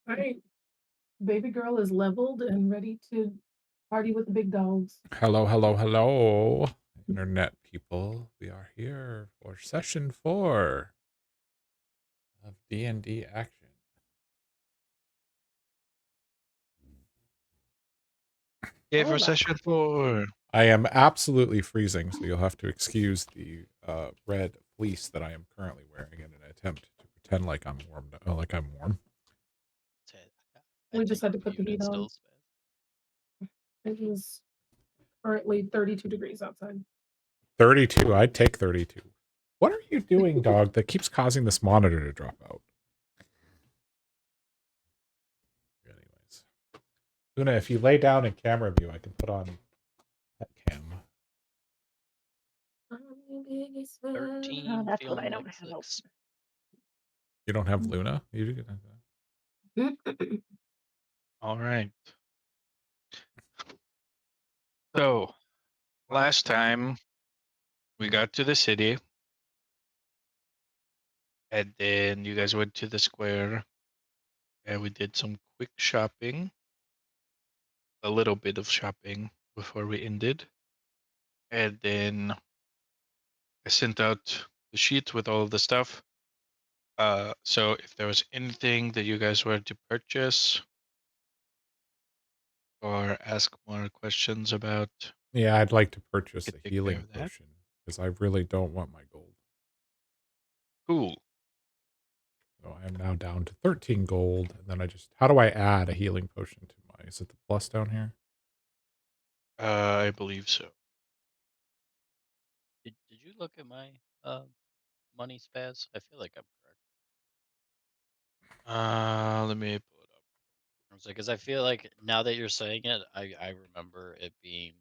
Alright, baby girl is leveled and ready to party with the big dogs. Hello, hello, hello, internet people. We are here for session 4 of D&D action. Yeah, for All right. session 4. I am absolutely freezing, so you'll have to excuse the red fleece that I am currently wearing in an attempt to pretend like I'm warm. Like I'm warm. We just had to put the heat on. It is currently 32 degrees outside. 32. I'd take 32. What are you doing, dog? That keeps causing this monitor to drop out. Anyways, Luna, if you lay down in camera view, I can put on pet cam. Oh, that's what I don't have. You don't have Luna? You do. All right. So, last time we got to the city, and then you guys went to the square, and we did some quick shopping, a little bit of shopping before we ended. And then I sent out the sheet with all of the stuff. So if there was anything that you guys wanted to purchase or ask more questions about, Yeah, I'd like to purchase could a take care healing of that. potion because I really don't want my gold. Cool. So I am now down to 13 gold. And then how do I add a healing potion to my, is it the plus down here? I believe so. Did you look at my money spaz? I feel like I'm correct. Let me pull it up. I was like, because I feel like now that you're saying it, I remember it being.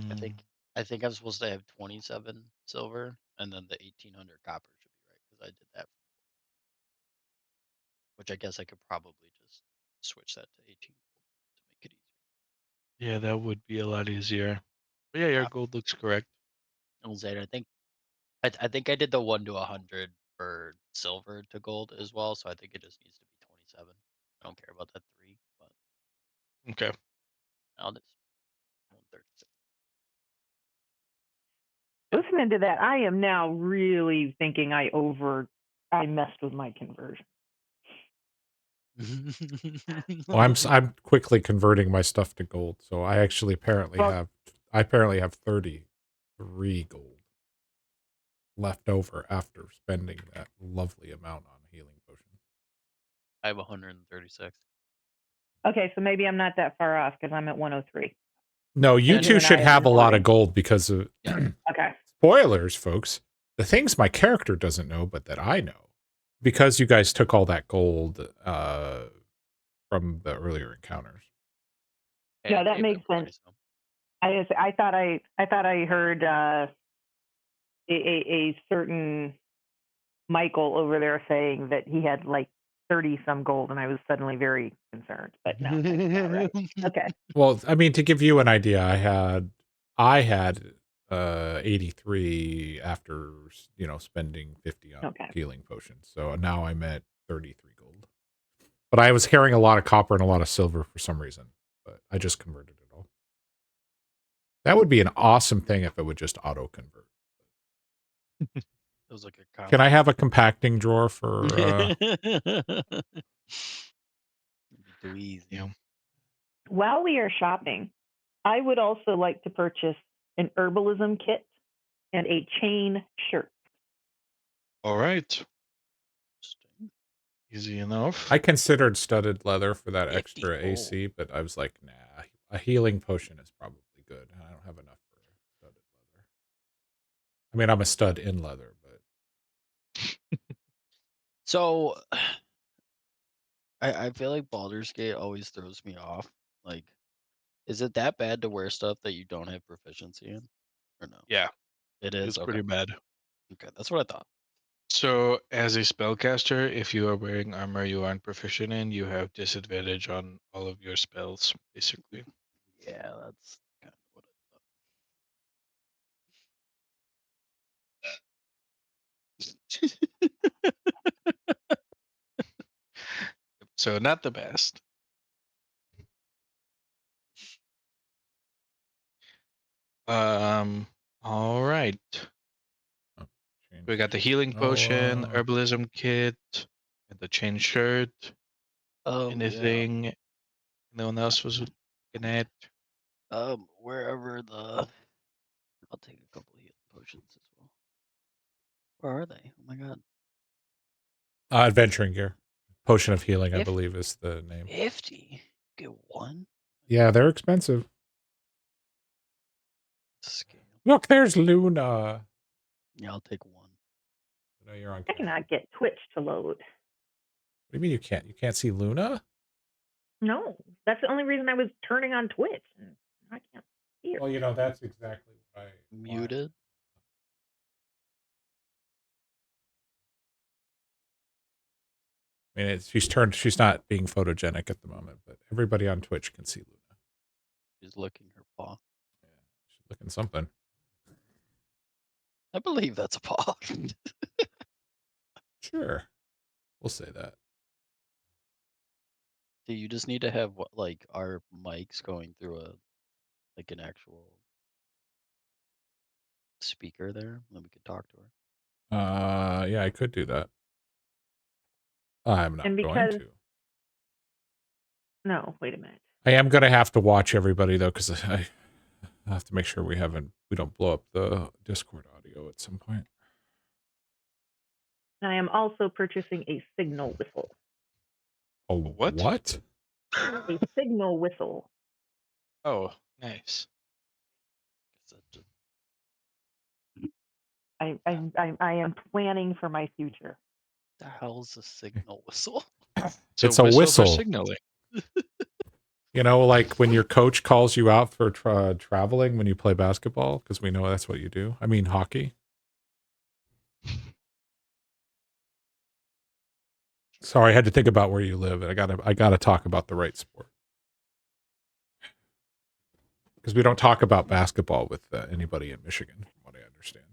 I think Mm, I think I'm supposed to have 27 silver, and then the 1800 copper should be right because I did that. Which I guess I could probably just switch that to 18 gold to make it easier. yeah, that would be a lot easier. But yeah, your gold looks correct. I was saying, I think I did the 1 to 100 for silver to gold as well, so I think it just needs to be 27. I don't care about that 3, but Okay. I'll just 136. Listening to that, I am now really thinking I messed with my conversion. Well, I'm quickly converting my stuff to gold. So I actually Well, apparently have 33 gold left over after spending that lovely amount on a healing potion. I have 136. okay, so maybe I'm not that far off because I'm at 103. No, you And you two and I should have been have a lot of hoarding. gold because of Yeah. Okay. spoilers, folks. The things my character doesn't know, but that I know. Because you guys took all that gold from the earlier encounters. Hey, No, I that gave makes everybody sense. some. I thought I heard a certain Michael over there saying that he had like 30 some gold, and I was suddenly very concerned. But no, that's not right. Okay. Well, I mean, to give you an idea, I had 83 after spending 50 on Okay. healing potions. So now I'm at 33 gold. But I was carrying a lot of copper and a lot of silver for some reason. But I just converted it all. That would be an awesome thing if it would just auto convert. It was like a Can I combo. have a compacting drawer for Too easy. Yeah. While we are shopping, I would also like to purchase an herbalism kit and a chain shirt. All right. Interesting. Easy enough. I considered studded leather for that 50 extra gold. AC, but I was like, nah, a healing potion is probably good. I don't have enough for studded leather. I mean, I'm a stud in leather, but So I feel like Baldur's Gate always throws me off. Like, is it that bad to wear stuff that you don't have proficiency in? Or no? Yeah, It it's is? Okay. pretty bad. Okay, that's what I thought. So, as a spellcaster, if you are wearing armor you aren't proficient in, you have disadvantage on all of your spells, basically. Yeah, that's kind of what I thought. So not the best. All right. We got the healing potion, herbalism kit, and the chain shirt. Yeah. Anything no one else was looking at? Wherever the, I'll take a couple healing potions as well. Where are they? Oh my god. Adventuring gear. Potion of healing, I If- believe, is the name. 50. Get one. Yeah, they're expensive. Scale. Look, there's Luna. Yeah, I'll take one. I know you're on I camera. cannot get Twitch to load. What do you mean you can't? You can't see Luna? No, that's the only reason I was turning on Twitch. And I can't see her. Well, you know, that's exactly what I Muted. I mean, she's not being photogenic at the moment, but everybody on Twitch can see Luna. She's licking her paw. Yeah, she's looking something. I believe that's a paw. Sure. We'll say that. Do you just need to have what, like our mics going through an actual speaker there, then we could talk to her. Yeah, I could do that. I'm not And going because- to. No, wait a minute. I am going to have to watch everybody though, because I have to make sure we don't blow up the Discord audio at some point. I am also purchasing a signal whistle. Oh, What? What? A signal whistle. Oh, nice. I am planning for my future. The hell's a signal whistle? It's a for whistle. signaling. You know, like when your coach calls you out for traveling when you play basketball, because we know that's what you do. I mean, hockey. Sorry, I had to think about where you live. I gotta talk about the right sport, because we don't talk about basketball with anybody in Michigan, from what I understand.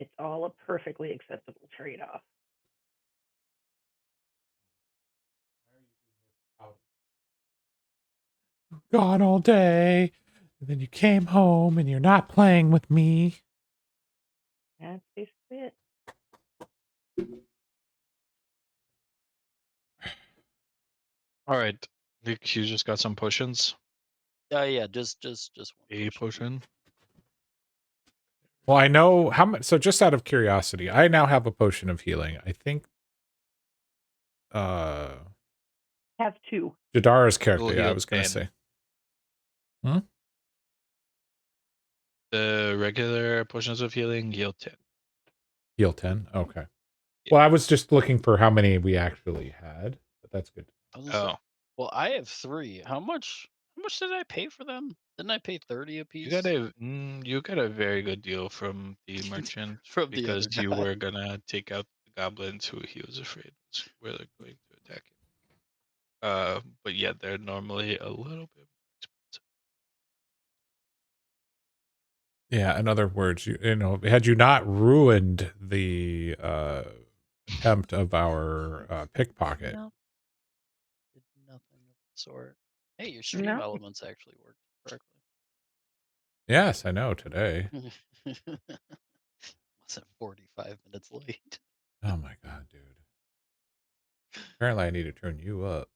It's all a perfectly acceptable trade-off. Gone all day, and then you came home and you're not playing with me. That's basically it. All right. Nick, you just got some potions. Yeah, just one. A potion. Well, I know how much. So, just out of curiosity, I now have a potion of healing. I think Have two. Jadara's character. We'll Yeah, I heal was gonna 10. say. The regular potions of healing heal 10. Heal 10. Okay. Yeah. Well, I was just looking for how many we actually had, but that's good. I was gonna say, Oh, well, I have 3. How much did I pay for them? Didn't I pay 30 a piece? you got a very good deal from the merchant From the because other you guy. were gonna take out the goblins who he was afraid were going to attack him. But yeah, they're normally a little bit more expensive. Yeah. In other words, you know, had you not ruined the attempt of our pickpocket, No. Did nothing of the sort. Hey, your stream No. elements actually worked correctly. yes, I know today. Wasn't 45 minutes late. Oh my god, dude. Apparently, I need to turn you up.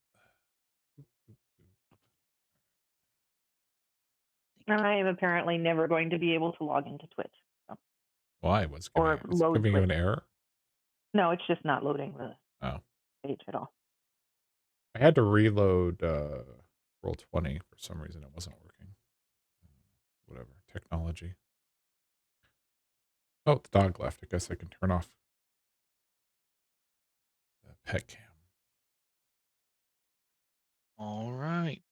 I am apparently never going to be able to log into Twitch. Why? What's Or going? It's load giving you an Twitch. error. No, it's just not loading the Oh. page at all. I had to reload roll 20 for some reason. It wasn't working. Whatever. Technology. Oh, the dog left. I guess I can turn off the pet cam. All right.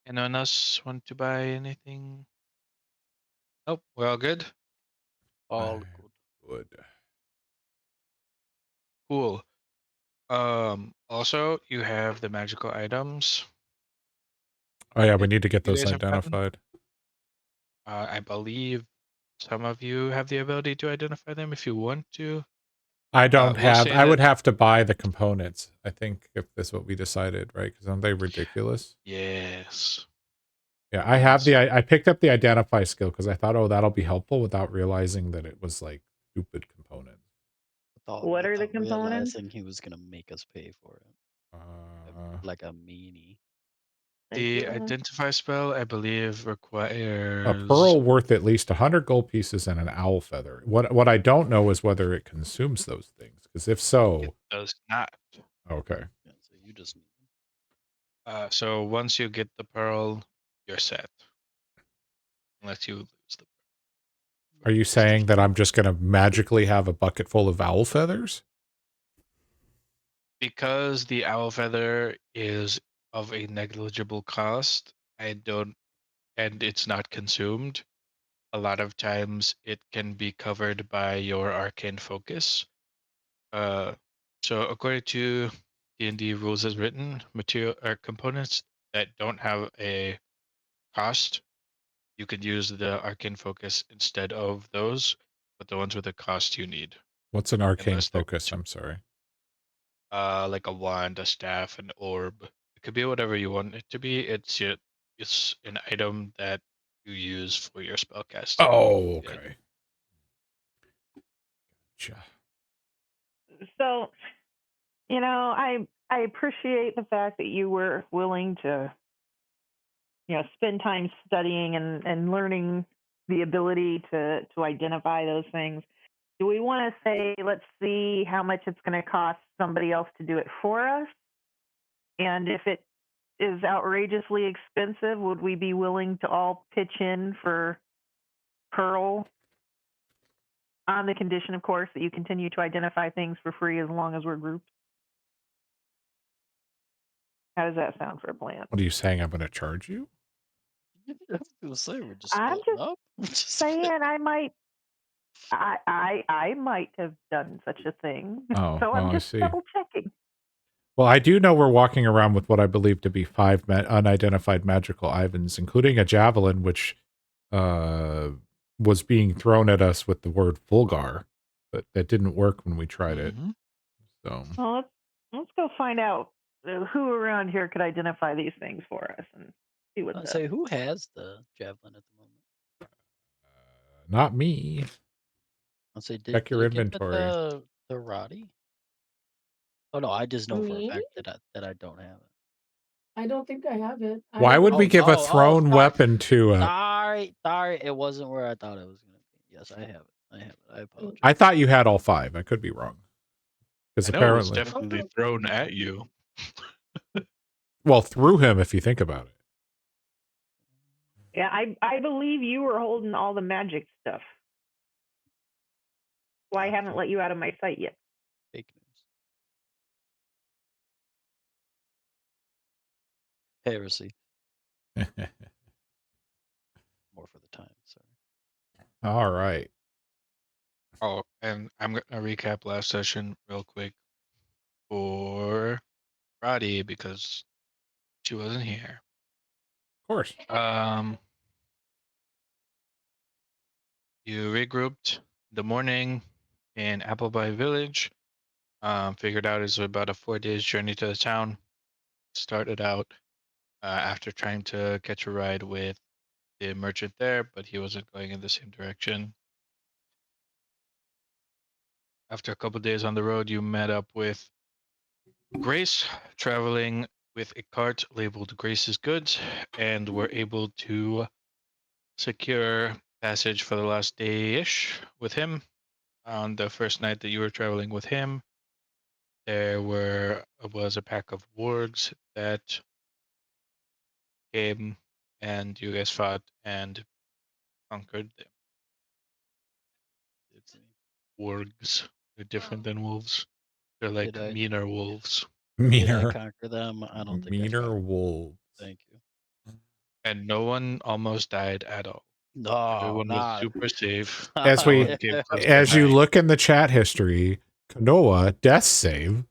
Anyone else want to buy anything? Nope, we're all good. All I good. would. Cool. Also, you have the magical items. Oh yeah, we need to get You those guys have gotten? identified. I believe some of you have the ability to identify them if you want to. I don't we'll have. say I would that- have to buy the components. I think if that's what we decided, right? Because aren't they ridiculous? Yes. Yeah, I have the. I picked up the identify skill because I thought, oh, that'll be helpful, without realizing that it was like stupid component. What are the components? Realizing he was gonna make us pay for it, like a meanie. The Yeah. identify spell, I believe, requires a pearl worth at least 100 gold pieces and an owl feather. What I don't know is whether it consumes those things. Because if It so, does not. okay. Yeah, so you just need them. So once you get the pearl, you're set. Unless you lose the Are you saying that I'm just going to magically have a bucket full of owl feathers? because the owl feather is of a negligible cost. And it's not consumed. A lot of times it can be covered by your arcane focus. So according to D&D rules as written, material or components that don't have a cost, you could use the arcane focus instead of those, but the ones with a cost you need. What's an arcane Unless they're focus? I'm sorry. like a wand, a staff, an orb. It could be whatever you want it to be. It's an item that you use for your spellcasting. Oh, Yeah. okay. Gotcha. So, I appreciate the fact that you were willing to, spend time studying and learning the ability to identify those things. Do we want to say, let's see how much it's going to cost somebody else to do it for us? And if it is outrageously expensive, would we be willing to all pitch in for Pearl? On the condition, of course, that you continue to identify things for free as long as we're grouped. How does that sound for a plan? What are you saying? I'm going to charge you? I was gonna say we're just I'm splitting just up. Just saying I might have done such a thing. Oh, So I'm I just see. double checking. Well, I do know we're walking around with what I believe to be 5 unidentified magical items, including a javelin, which was being thrown at us with the word Fulgar, but that didn't work when we tried it. Mhm. So Well, let's go find out who around here could identify these things for us and see what's I'd up. say who has the javelin at the moment? not me. I'd say Check your did you give inventory. it to Roddy? Oh no, I just know for a Me? fact that I don't have it. I don't think I have it. Why would we give a thrown weapon to a... Sorry, it wasn't where I thought it was gonna be. Yes, I have it. I apologize. I thought you had all 5. I could be wrong. Because I know it was apparently... definitely thrown at you. Well, through him, if you think about it. Yeah, I believe you were holding all the magic stuff. Why I haven't let you out of my sight yet? Fake news. Heresy. More for the time, sorry. All right. Oh, and I'm gonna recap last session real quick for Roddy because she wasn't here. Of course. You regrouped the morning in Appleby Village. Figured out it's about a 4 days journey to the town. Started out after trying to catch a ride with the merchant there, but he wasn't going in the same direction. After a couple days on the road, you met up with Grace, traveling with a cart labeled Grace's Goods, and were able to secure passage for the last day-ish with him. On the first night that you were traveling with him, there was a pack of wargs that came, and you guys fought and conquered them. Wargs. They're different than wolves. They're like Did I- meaner wolves. Did I Meaner. conquer them? I don't think I Meaner conquered them. wolves. Thank you. And no one almost died at all. No, Everyone was not super safe. As No we- one came close to As you dying. look in the chat history, Kanoa, death save.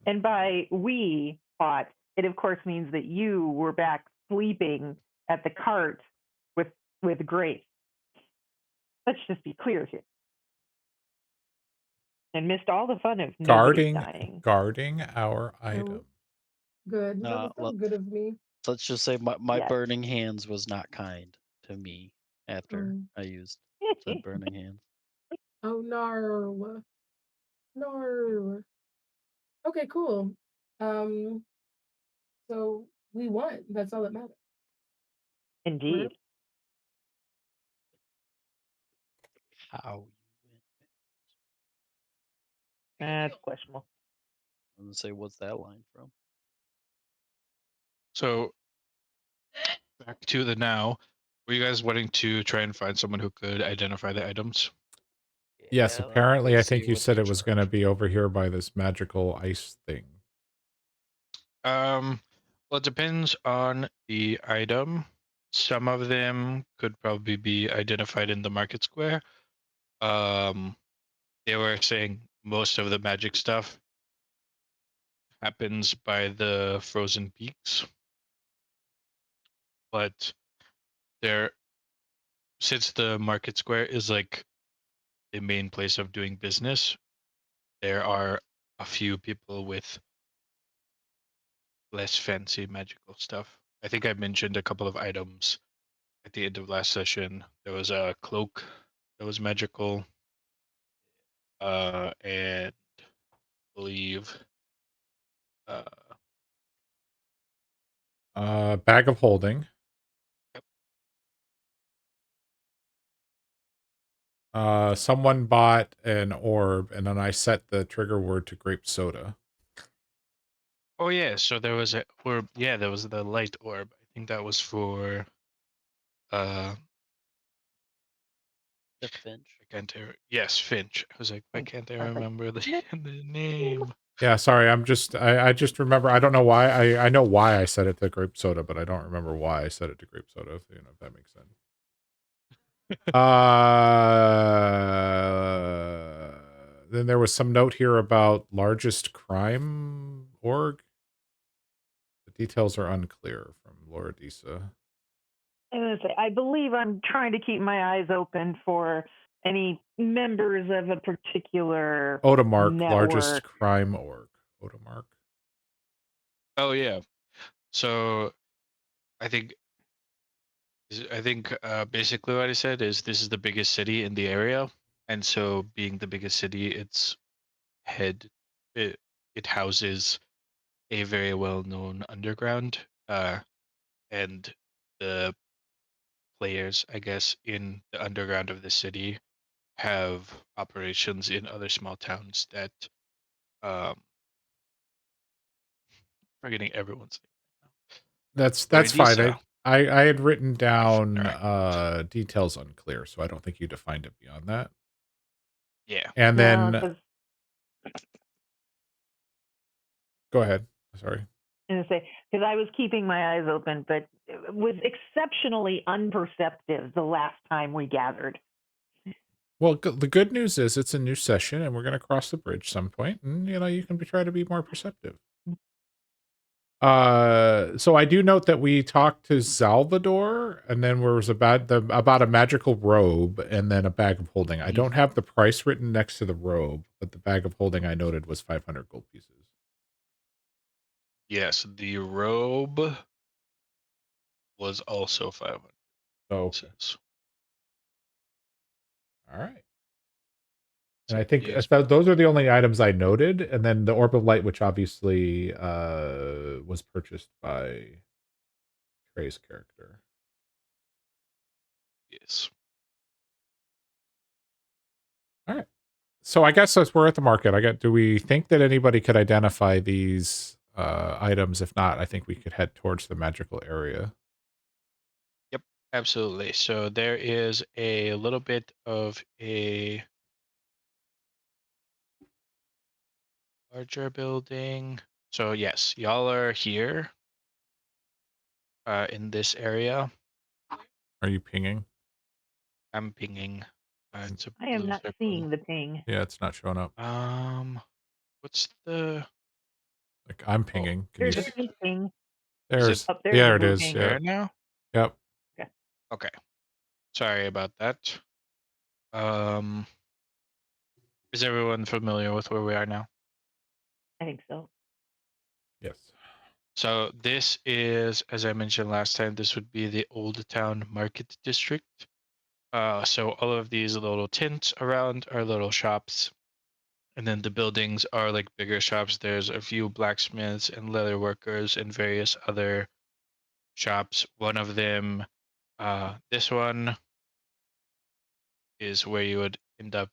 And by we fought, it of course means that you were back sleeping at the cart with Grace. Let's just be clear here. And missed all the fun of nobody dying. Guarding our items. Good. That was so well, good of me. let's just say my Yes. burning hands was not kind to me after Mm. I used said burning hands. Oh no. No. Okay, cool. So we won. That's all that matters. Indeed. How you win? That's questionable. I'm gonna say, what's that line from? So back to the now. Were you guys wanting to try and find someone who could identify the items? Yes, Yeah, apparently I let's think see you what said they it was going to charge. be over here by this magical ice thing. Well, it depends on the item. Some of them could probably be identified in the market square. They were saying most of the magic stuff happens by the frozen peaks, but there, since the market square is like the main place of doing business, there are a few people with less fancy magical stuff. I think I mentioned a couple of items at the end of last session. There was a cloak that was magical, and I believe uh, Bag of holding. Someone bought an orb, and then I set the trigger word to grape soda. oh yeah, so there was a orb. Yeah, there was the light orb. I think that was for uh The Finch. I can't yes, Finch. I was like, why can't I Perfect. remember the name? Yeah, sorry, I just remember, I don't know why, I know why I set it to grape soda, but I don't remember why I set it to grape soda, if that makes sense. Then there was some note here about largest crime org. The details are unclear from Laura Disa. I'm gonna say, I believe I'm trying to keep my eyes open for any members of a particular Odamark, largest network. crime org. Odamark. Oh yeah. So I think basically what I said is this is the biggest city in the area, and so being the biggest city, head it, it houses a very well-known underground, and the players, I guess, in the underground of the city have operations in other small towns that um forgetting everyone's name That's fine. Loredisa. I had written down Alright. details unclear, so I don't think you defined it beyond that. Yeah. And No, then because go ahead. Sorry. I'm gonna say, because I was keeping my eyes open, but it was exceptionally unperceptive the last time we gathered. Well, the good news is it's a new session, and we're going to cross the bridge some point, and you can try to be more perceptive. So I do note that we talked to Salvador, and then there was about a magical robe, and then a bag of holding. I don't have the price written next to the robe, but the bag of holding I noted was 500 gold pieces. Yes, the robe was also 500 Oh, okay. pieces. All right. So And I think yes, those are the only items I noted, and then the orb of light, which obviously was purchased by Trey's character. yes. All right. So I guess as we're at the market, do we think that anybody could identify these items? If not, I think we could head towards the magical area. Yep, absolutely. So there is a little bit of a larger building. So yes, y'all are here in this area. Are you pinging? I'm pinging. It's a I am blue not circle. seeing the ping. Yeah, it's not showing up. What's the? Like I'm pinging. Can you? There's Is a ping. There's. Up there's Yeah, a it blue is. ping. Yeah. there now? Yep. Okay. Sorry about that. Um, is everyone familiar with where we are now? I think so. Yes. So this is, as I mentioned last time, this would be the Old Town Market District. So all of these little tents around are little shops, and then the buildings are like bigger shops. There's a few blacksmiths and leather workers and various other shops. One of them, this one, is where you would end up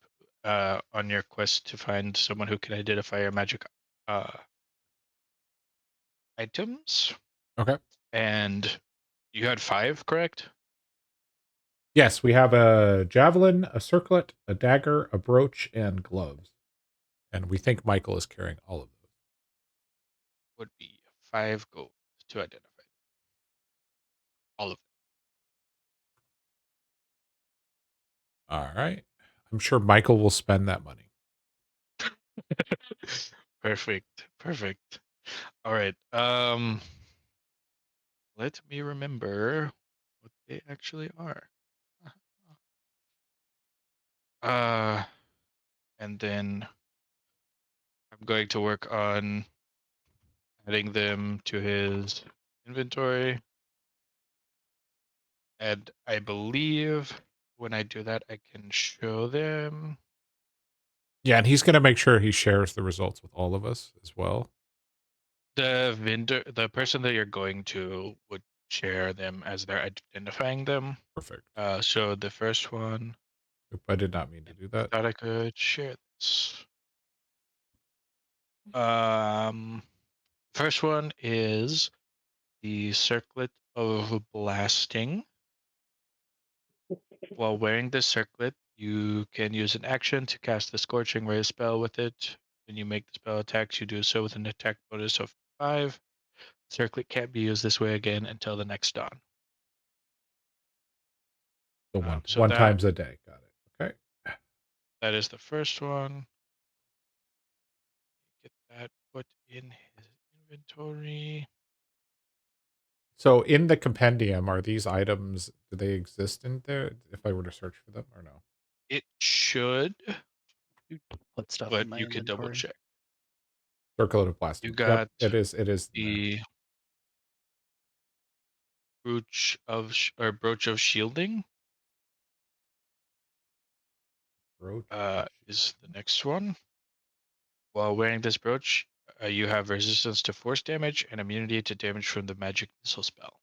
on your quest to find someone who can identify your magic items. Okay. And you had 5, correct? Yes, we have a javelin, a circlet, a dagger, a brooch, and gloves. And we think Michael is carrying all of those. Would be 5 gold to identify them. All of All right. I'm sure Michael will spend that money. them. Perfect. Perfect. All right. Let me remember what they actually are. And then I'm going to work on adding them to his inventory. And I believe when I do that, I can show them. Yeah, and he's going to make sure he shares the results with all of us as well. The vendor, the person that you're going to would share them as they're identifying them. Perfect. So the first one, Oop, I did not mean to do I that. thought I could share this. First one is the circlet of blasting. While wearing this circlet, you can use an action to cast the Scorching Ray spell with it. When you make the spell attacks, you do so with an attack bonus of 5. Circlet can't be used this way again until the next dawn. The one So one that times a day. Got it. Okay. that is the first one. Get that put in his inventory. So in the compendium, are these items, do they exist in there if I were to search for them or no? It should, Put stuff but in my you can double inventory. check. Circlet of blasting. You got Yep, it is in there. the brooch of shielding. Brooch. Is the next one. While wearing this brooch, you have resistance to force damage and immunity to damage from the magic missile spell.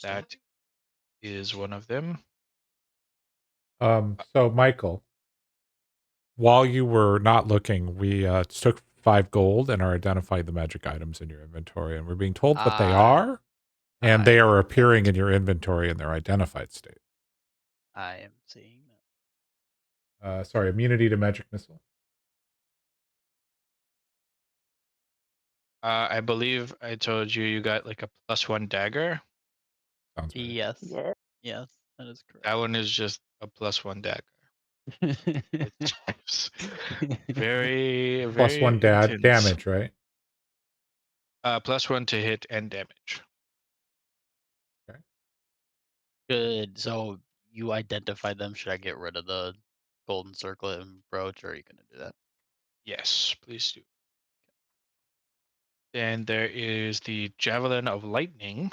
That is one of them. So Michael, while you were not looking, we took 5 gold and are identifying the magic items in your inventory, and we're being told what they are, and they are appearing in your inventory in their identified state. I am seeing that. Sorry, immunity to magic missile. I believe I told you you got like a +1 dagger. Sounds right. Yes. Yeah. Yes, that is correct. That one is just a +1 dagger. It's just very, very Plus 1 intense. damage, right? +1 to hit and damage. Good. So you identified them. Should I get rid of the golden circlet and brooch, or are you gonna do that? Yes, please do. Then there is the Javelin of Lightning.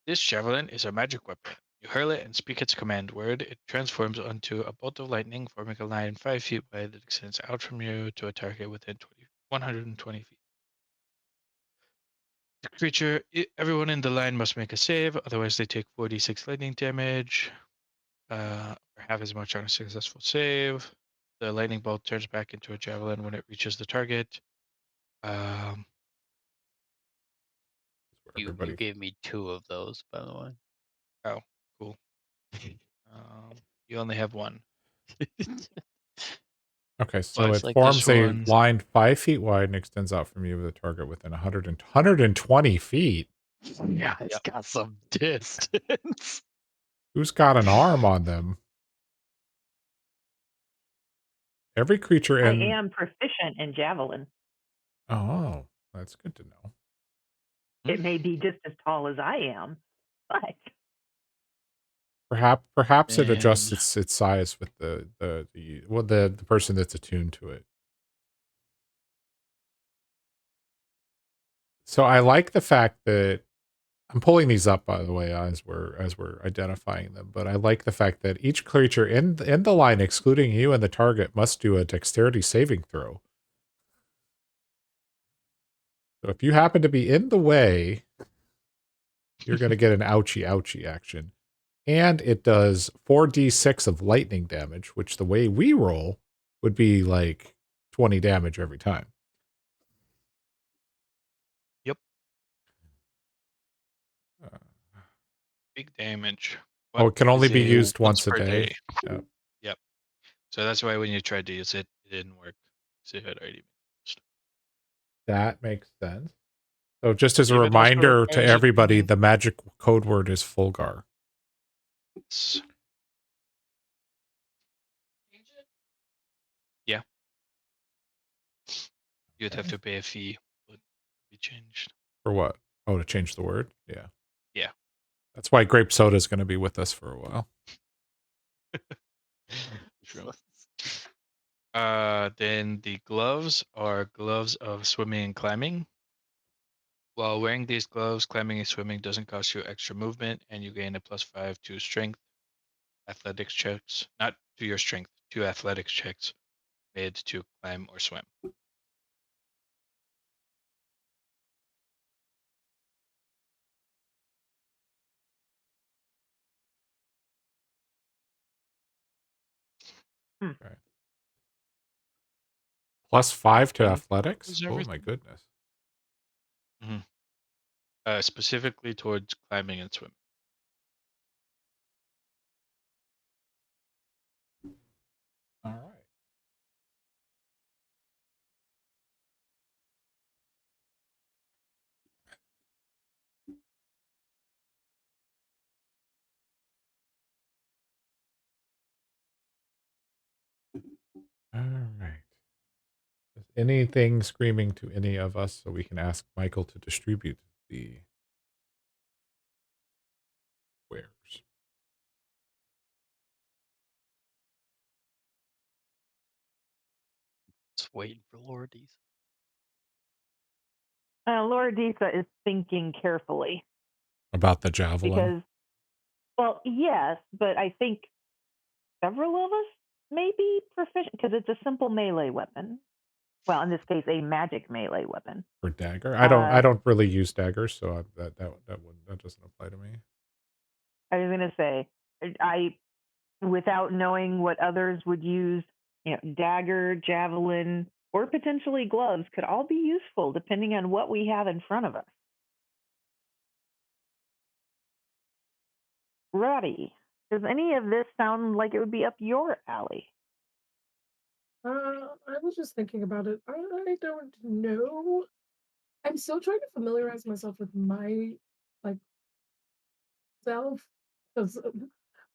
This javelin is a magic weapon. You hurl it and speak its command word. It transforms onto a bolt of lightning, forming a line 5 feet wide that extends out from you to a target within 120 feet. The creature, everyone in the line must make a save, otherwise they take 46 lightning damage, or half as much on a successful save. The lightning bolt turns back into a javelin when it reaches the target. You gave me 2 of those, by the way. Oh, cool. You only have 1. Okay, so It's it like forms this a one's- line 5 feet wide and extends out from you with a target within 120 feet. Yeah, it's got some distance. Who's got an arm on them? Every creature I in. am proficient in javelin. Oh, that's good to know. It may be just as tall as I am, but Perhaps it adjusts And its size with the person that's attuned to it. So I like the fact that I'm pulling these up, by the way, as we're identifying them. But I like the fact that each creature in the line, excluding you and the target, must do a dexterity saving throw. So if you happen to be in the way, you're going to get an ouchie ouchie action. And it does 4d6 of lightning damage, which the way we roll would be like 20 damage every time. Yep. Uh, big damage. Oh, it can only be is used once a per day. Yeah. Yep. So that's why when you tried to use it, it didn't work. So it had already been used. That makes sense. So just as a Give it also reminder to use it- everybody, mhm. the magic code word is Fulgar. Yes. Yeah. You'd have to pay a fee, but it could be changed. For what? Oh, to change the word? Yeah. Yeah. That's why grape soda is going to be with us for a while. True. Then the gloves are gloves of swimming and climbing. While wearing these gloves, climbing and swimming doesn't cost you extra movement, and you gain a +5 to strength athletics checks, not to your strength, to athletics checks made to climb or swim. +5 to think athletics? was Oh my everything. goodness. Specifically towards climbing and swimming. All right. All right. Is anything screaming to any of us so we can ask Michael to distribute the wares? Just waiting for Laura Dees. Laura Disa is thinking carefully About the javelin? because, well, yes, but I think several of us may be proficient because it's a simple melee weapon. Well, in this case, a magic melee weapon. For dagger? I Uh, don't really use daggers, so that doesn't apply to me. I was gonna say, I without knowing what others would use, dagger, javelin, or potentially gloves could all be useful depending on what we have in front of us. Roddy, does any of this sound like it would be up your alley? I was just thinking about it. I don't know. I'm still trying to familiarize myself with my like self because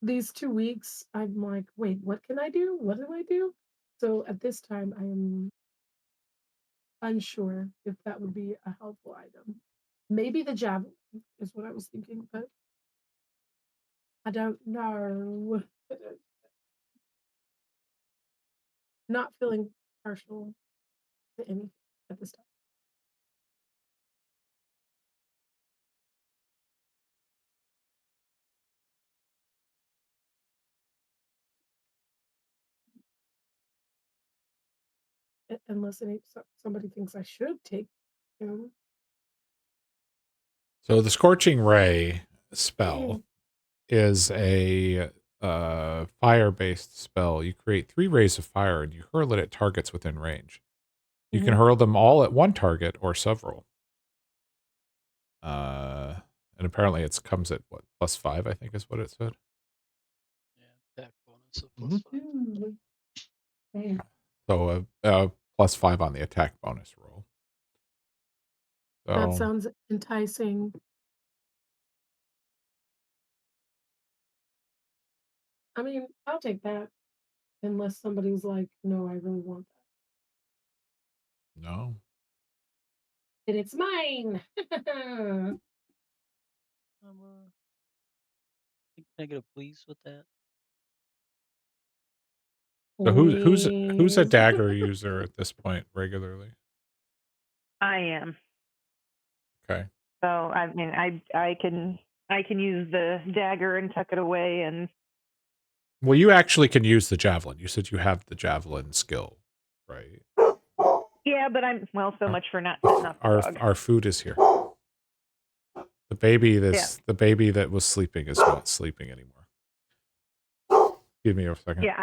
these 2 weeks I'm like, wait, what can I do? What do I do? So at this time, I am unsure if that would be a helpful item. Maybe the javelin is what I was thinking, but I don't know. Not feeling partial to anything at this time. Unless somebody thinks I should take, you know. So the Scorching Ray spell is a fire-based spell. You create 3 rays of fire and you hurl it at targets within range. You can Mhm. hurl them all at one target or several. And apparently it comes at what, +5, I think is what it said. Yeah, attack bonus of Mhm. +5. Ooh. Man, So +5 on the attack bonus roll. that So sounds enticing. I mean, I'll take that unless somebody's like, no, I really want that. No. And it's mine. I'm think negative please with that. So who's a Please. dagger user at this point regularly? I am. Okay. So I mean, I can use the dagger and tuck it away, and Well, you actually can use the javelin. You said you have the javelin skill, right? yeah, but I'm well. So Our much for not setting off the our, dog. our food is here. The baby Yeah. the baby that was sleeping is not sleeping anymore. Give me a second. Yeah,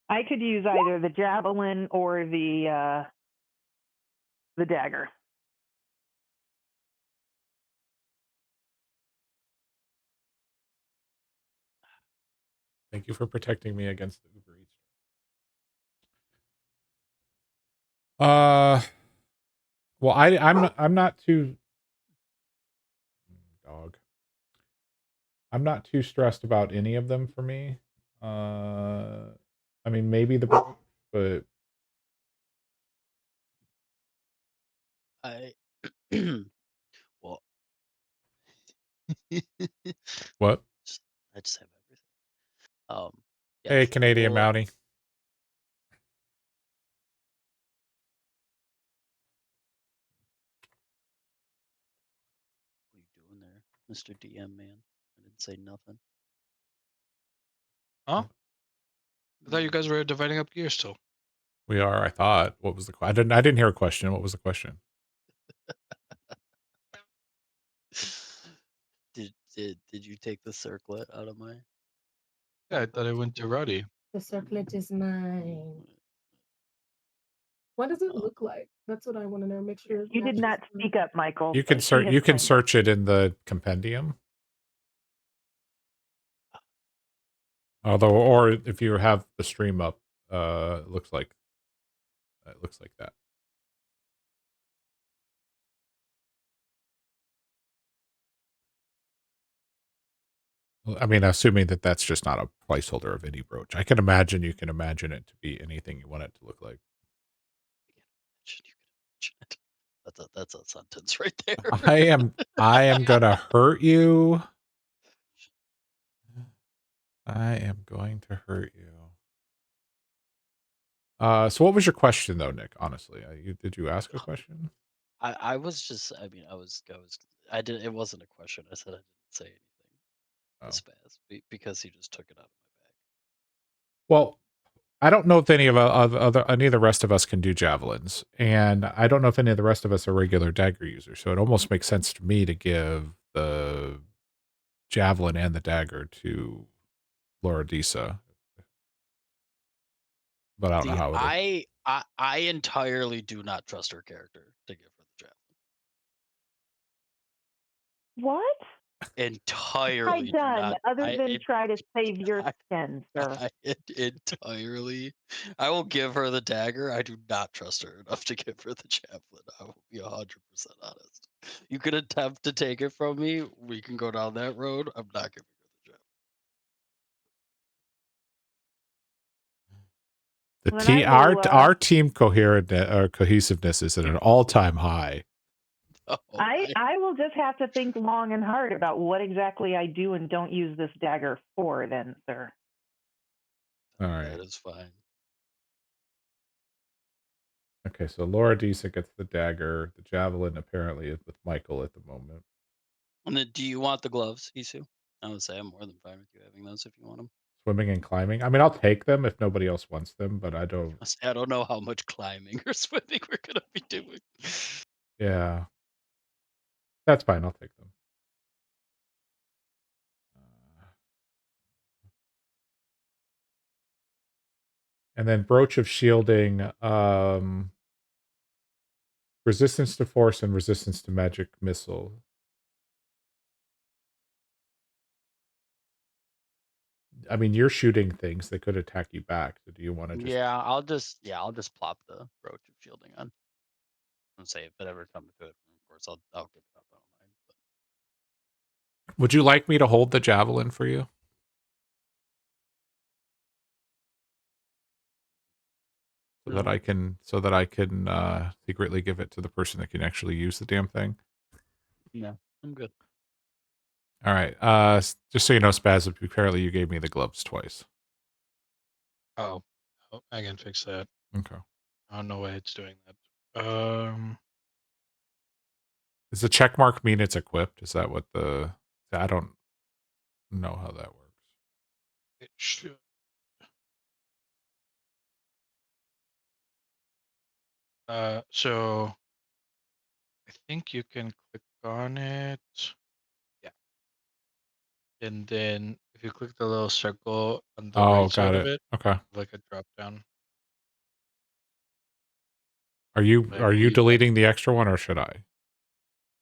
I could use either the javelin or the dagger. Thank you for protecting me against the Uber Eats. Well, I'm not too dog. I'm not too stressed about any of them for me. I mean maybe the brooch, but I well what? I just have everything. Hey, Yes. Canadian Well, Mountie. what are you doing there, Mr. DM man? I didn't say nothing. Huh? I thought you guys were dividing up gears still. We are. I thought. What was the question? I didn't hear a question. What was the question? Did you take the circlet out of my? Yeah, I thought it went to Roddy. The circlet is mine. What does it Oh. look like? That's what I want to know. Make sure it You did matches not the- speak up, Michael. You but can she search. has You can claimed it. search it in the compendium. Although, or if you have the stream up, it looks like that. I mean, assuming that that's just not a placeholder of any brooch. I can imagine you can imagine it to be anything you want it to look like. That's a sentence right there. I am gonna hurt you. I am going to hurt you. So what was your question though, Nick? Honestly, did you ask a question? I was just. I mean, I did. It wasn't a question. I said I didn't say anything. Oh. This fast because he just took it out of my bag. Well, I don't know if any of any of the rest of us can do javelins, and I don't know if any of the rest of us are regular dagger users. So it almost makes sense to me to give the javelin and the dagger to Laura Disa. But I don't know how it is. I entirely do not trust her character to give her the javelin. What? Entirely do done not. other than try to save your skin, sir? Entirely. I will give her the dagger. I do not trust her enough to give her the javelin. I will be 100% honest. You can attempt to take it from me. We can go down that road. I'm not giving her the javelin. Our team cohesiveness is at an all-time high. Oh, I will just have to think long and hard about what exactly I do and don't use this dagger for, then, sir. All right. That is fine. Okay, so Laura Disa gets the dagger. The javelin apparently is with Michael at the moment. And then, do you want the gloves, Isu? I would say I'm more than fine with you having those if you want them. Swimming and climbing. I mean, I'll take them if nobody else wants them, but I don't. I don't know how much climbing or swimming we're gonna be doing. Yeah, that's fine. I'll take them. And then brooch of shielding, resistance to force and resistance to magic missile. I mean, you're shooting things that could attack you back. So do you want to just? Yeah, I'll just plop the brooch of shielding on and say if it ever comes to it. Of course, I'll give it up. I don't mind. But Would you like me to hold the javelin for you? So that I can secretly give it to the person that can actually use the damn thing. no, I'm good. All right. Just so you know, Spaz, apparently you gave me the gloves twice. Oh, I can fix that. Okay. I don't know why it's doing that. Does the check mark mean it's equipped? Is that what the? I don't know how that works. It should. So I think you can click on it. Yeah. And then if you click the little circle on the Oh, right got side of it. it, Okay. like a drop down. Are you I believe deleting the extra one or should I?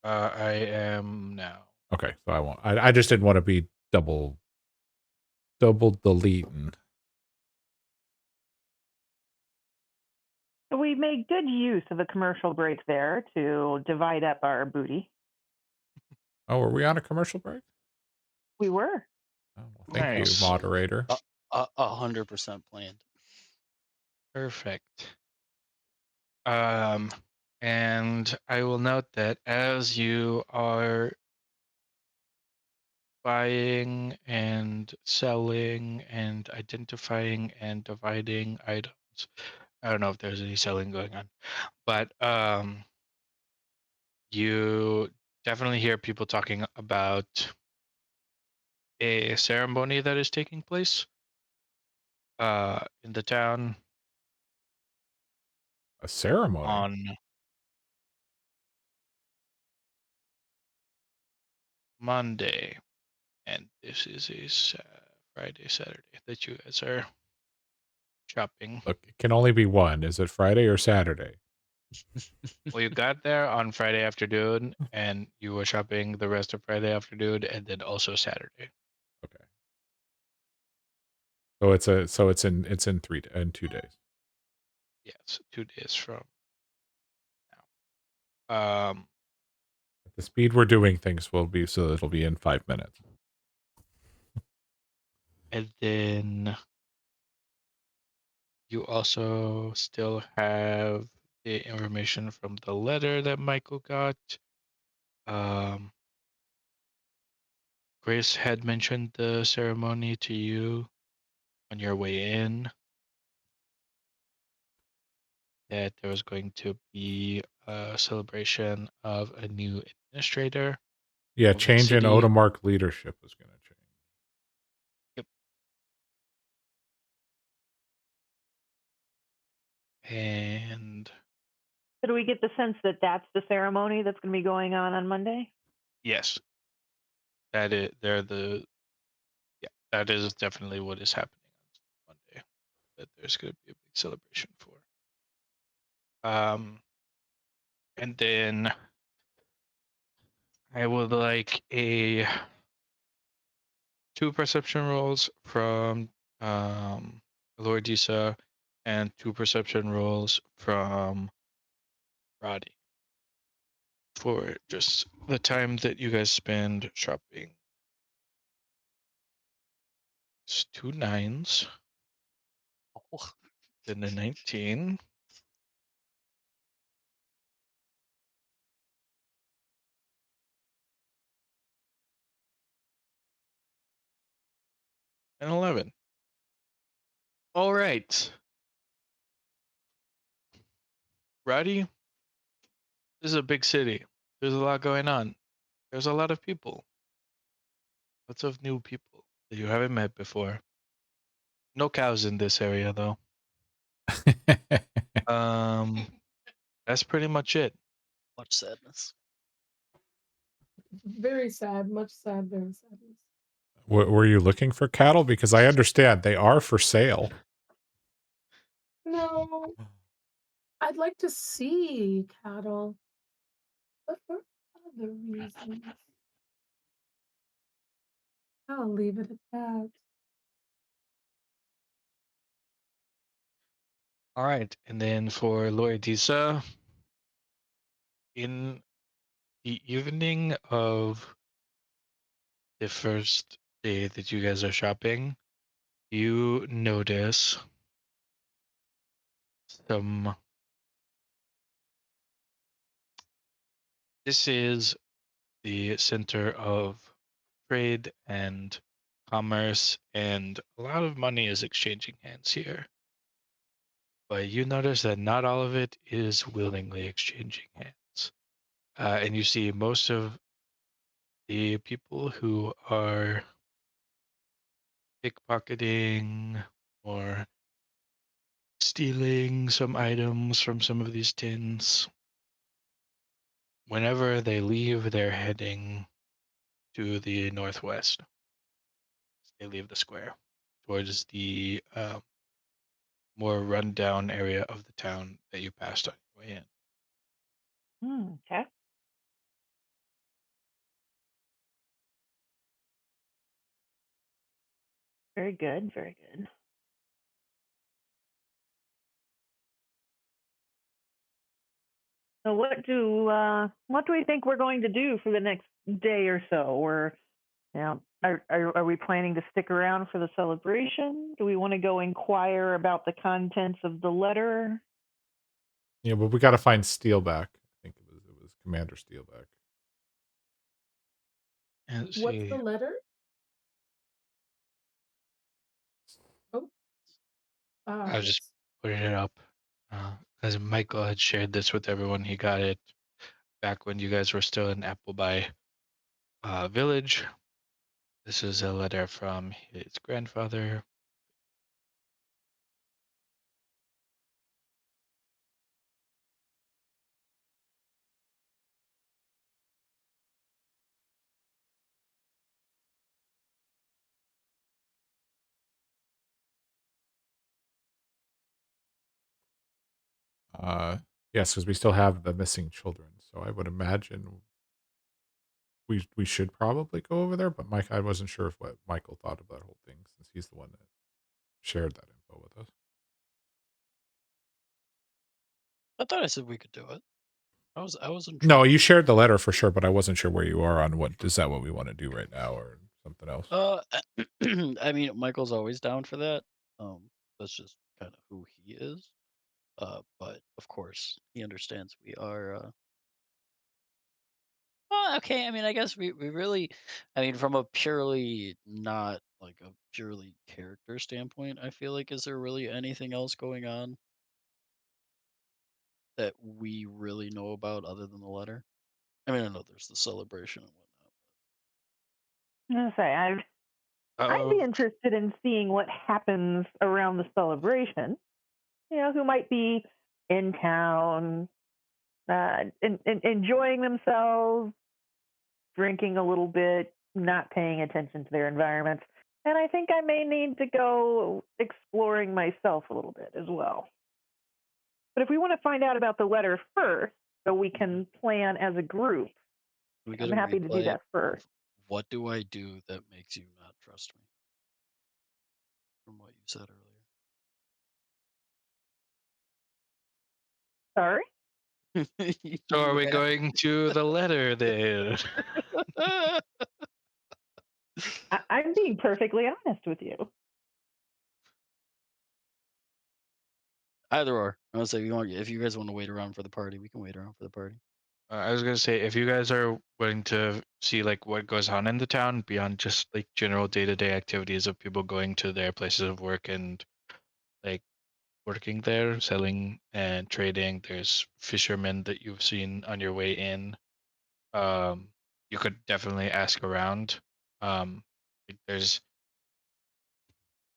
I am now. Okay, so I won't. I just didn't want to be double deleting. So we made good use of a commercial break there to divide up our booty. Oh, are we on a commercial break? We were. Oh, well, thank you, Nice. moderator. 100% planned. Perfect. And I will note that as you are buying and selling and identifying and dividing items, I don't know if there's any selling going on, but you definitely hear people talking about a ceremony that is taking place in the town A ceremony. on Monday, and this is a Friday, Saturday that you guys are shopping. Look, it can only be one. Is it Friday or Saturday? Well, you got there on Friday afternoon, and you were shopping the rest of Friday afternoon, and then also Saturday. Okay. So it's in 2 days. Yes, 2 days from now. At the speed we're doing things will be so it'll be in 5 minutes. And then you also still have the information from the letter that Michael got. Grace had mentioned the ceremony to you on your way in, that there was going to be a celebration of a new administrator Yeah, of the change in city. Odomark leadership is going to change. Yep. And So do we get the sense that that's the ceremony that's going to be going on Monday? yes, that is definitely what is happening on Monday. That there's going to be a big celebration for. And then I would like 2 perception rolls from Lord Disa and 2 perception rolls from Roddy for just the time that you guys spend shopping. It's 2 9s, Oh, then a 19. And 11. All right. Roddy, this is a big city. There's a lot going on. There's a lot of people. Lots of new people that you haven't met before. No cows in this area though. Um that's pretty much it. much sadness. Very sad, much sad, very sadness. Were you looking for cattle? Because I understand they are for sale. No, I'd like to see cattle, but for other reasons. I'll leave it at that. All right. And then for Lord Disa, in the evening of the first day that you guys are shopping, you notice some. This is the center of trade and commerce, and a lot of money is exchanging hands here. But you notice that not all of it is willingly exchanging hands. And you see most of the people who are pickpocketing or stealing some items from some of these tins. Whenever they leave, they're heading to the northwest. They leave the square towards the more rundown area of the town that you passed on your way in. Okay. Very good. Very good. So what do we think we're going to do for the next day or so? Or are we planning to stick around for the celebration? Do we want to go inquire about the contents of the letter? Yeah, but we got to find Steelback. I think it was Commander Steelback. And let's What's the see. letter? Oh, I was just yes. putting it up. As Michael had shared this with everyone, he got it back when you guys were still in Appleby Village. This is a letter from his grandfather. Yes, because we still have the missing children. So I would imagine we should probably go over there. But Mike, I wasn't sure if what Michael thought of that whole thing, since he's the one that shared that info with us. I thought I said we could do it. I wasn't. No, you shared the letter for sure, but I wasn't sure where you are on what is that what we want to do right now or something else. I mean, Michael's always down for that. That's just kind of who he is. But of course, he understands we are. Well, okay. I mean, I guess we really, I mean, from a purely not like a purely character standpoint, I feel like is there really anything else going on that we really know about other than the letter? I mean, I know there's the celebration and whatnot. I'm gonna say I'd be Uh, interested in seeing what happens around the celebration. Who might be in town, enjoying themselves, drinking a little bit, not paying attention to their environments. And I think I may need to go exploring myself a little bit as well. But if we want to find out about the letter first, so we can plan as a group, Can we get I'm a happy to do replay that first. of what do I do that makes you not trust me? From what you said earlier. Sorry? so are You we have- going to the letter then? I'm being perfectly honest with you. Either or. I would say if you guys want to wait around for the party, we can wait around for the party. I was gonna say, if you guys are willing to see like what goes on in the town beyond just like general day-to-day activities of people going to their places of work and like working there, selling and trading, there's fishermen that you've seen on your way in. You could definitely ask around. Like there's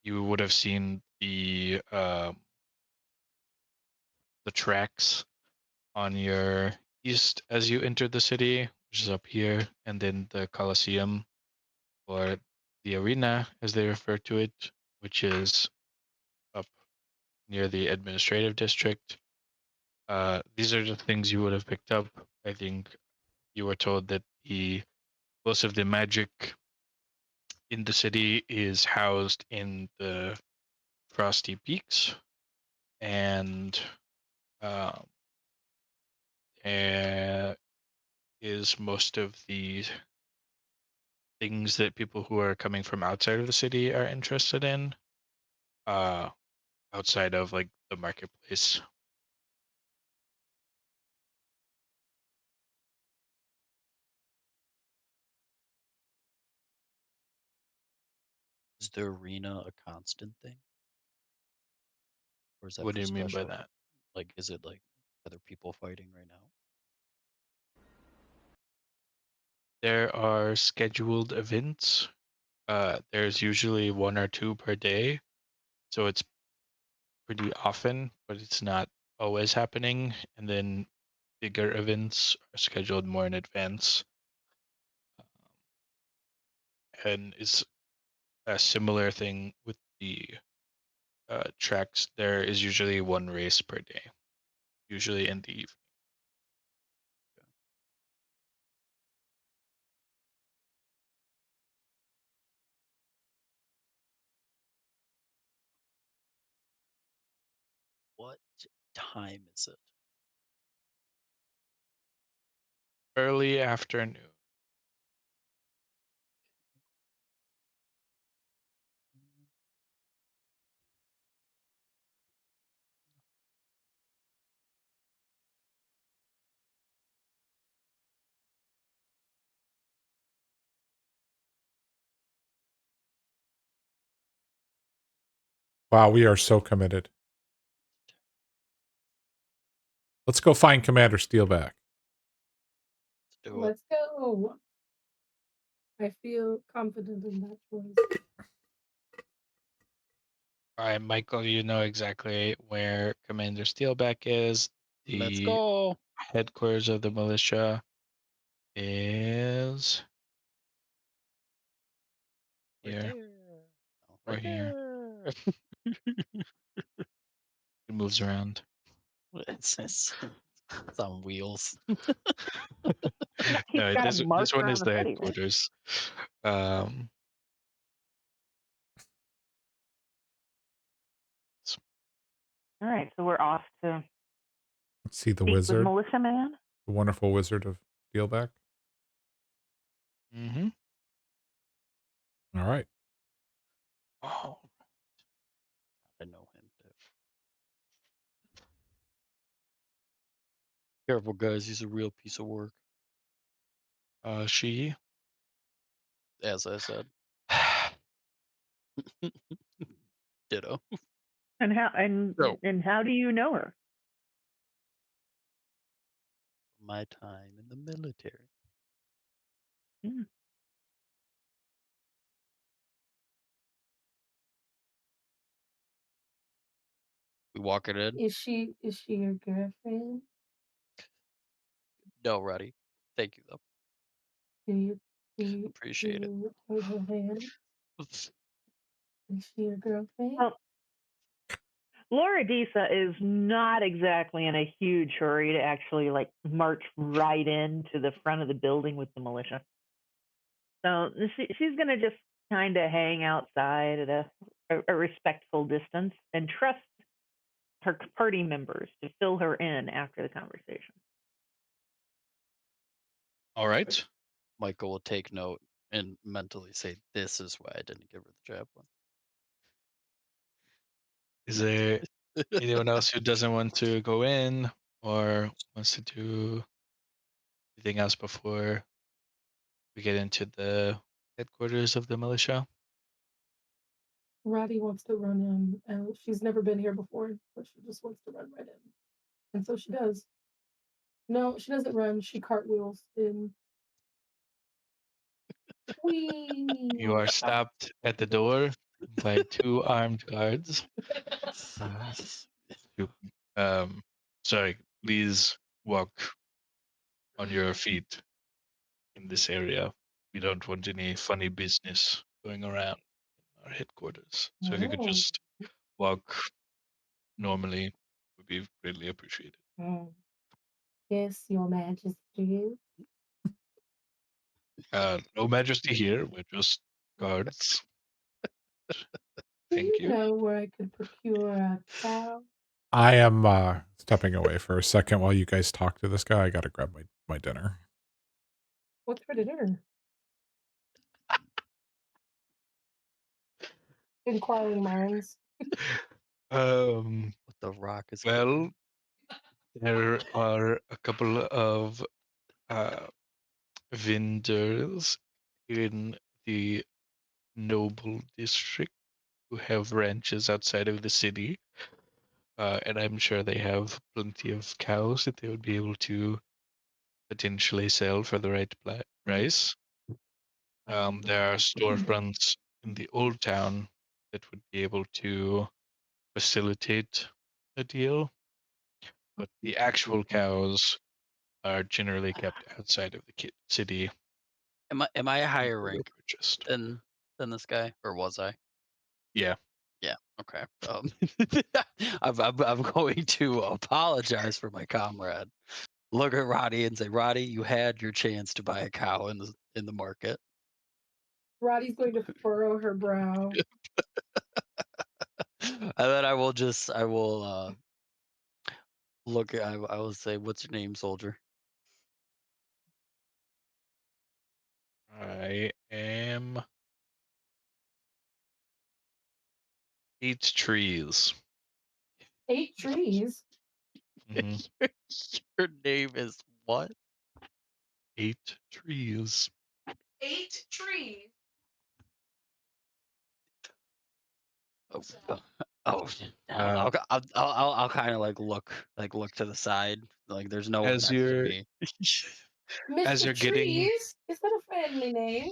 you would have seen the tracks on your east as you entered the city, which is up here, and then the Colosseum or the arena, as they refer to it, which is up near the administrative district. These are the things you would have picked up. I think you were told that the most of the magic in the city is housed in the Frosty Peaks, and uh, is most of the things that people who are coming from outside of the city are interested in, outside of like the marketplace. Is the arena a constant thing? Or is that What for do you mean by special? that? Like, is it like other people fighting right now? There are scheduled events. There's usually 1 or 2 per day, so it's pretty often, but it's not always happening. And then bigger events are scheduled more in advance, and is a similar thing with the tracks. There is usually 1 race per day, usually in the evening. What time is it? Early afternoon. Wow, we are so committed. Let's go find Commander Steelback. Let's do it. Let's go. I feel confident in that choice. All right, Michael, you know exactly where Commander Steelback is. Let's The go. headquarters of the militia is Right here there. Oh, or right here. there. It moves around. It's on wheels. He's No, got to this march one around is the the city, right? headquarters. Um, All right, so we're off to Let's see the speak with wizard, Militia Man. the wonderful wizard of Steelback. mm-hmm. All right. Oh, I know him. Too. Careful, guys. He's a real piece of work. she. As I said. Ditto. And So, how do you know her? my time in the military. Hmm. We walk it in. Is she your girlfriend? No, ready. Thank you, though. Do Appreciate it. you hold her hand? Is she your girlfriend? Well, Laura Disa is not exactly in a huge hurry to actually like march right into the front of the building with the militia. So she's going to just kind of hang outside at a respectful distance and trust her party members to fill her in after the conversation. All right. Michael will take note and mentally say, "This is why I didn't give her the javelin." Is there anyone else who doesn't want to go in or wants to do anything else before we get into the headquarters of the militia? Roddy wants to run in, and she's never been here before, but she just wants to run right in. And so she does. No, she doesn't run. She cartwheels in. Whee! You are stopped at the door by 2 armed guards. You, sorry, please walk on your feet in this area. We don't want any funny business going around in our headquarters. So if you could Oh. just walk normally, would be greatly appreciated. Mm. Yes, Your Majesty. No majesty here. We're just guards. Do Thank you you. know where I could procure a cow? I am stepping away for a second while you guys talk to this guy. I got to grab my dinner. What's for dinner? Inquiring minds. Um, What the Rock is well, there are a couple of vendors in the Noble District who have ranches outside of the city. And I'm sure they have plenty of cows that they would be able to potentially sell for the right price. There are storefronts in the old town that would be able to facilitate a deal, but the actual cows are generally kept outside of the city. Am I a higher until they're rank purchased. than this guy, or was I? Yeah. Yeah. Okay. I'm going to apologize for my comrade. Look at Roddy and say, Roddy, you had your chance to buy a cow in the market. Roddy's going to furrow her brow. And then I will look at, I will say, what's your name, soldier? I am 8 trees. 8 trees. Mhm. Your name is what? 8 trees. 8 trees. Oh, oh, Uh, I'll kind of look to the side, like there's no one as next to you're me. as you're Mr. getting Trees? Is that a family name?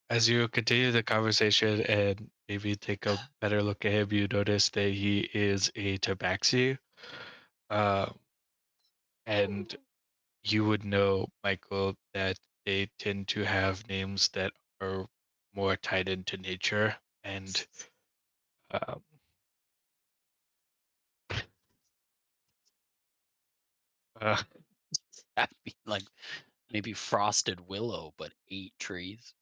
as you continue the conversation and maybe take a better look at him, you notice that he is a tabaxi. And you would know, Michael, that they tend to have names that are more tied into nature and um, uh, That'd be like maybe frosted willow, but 8 trees.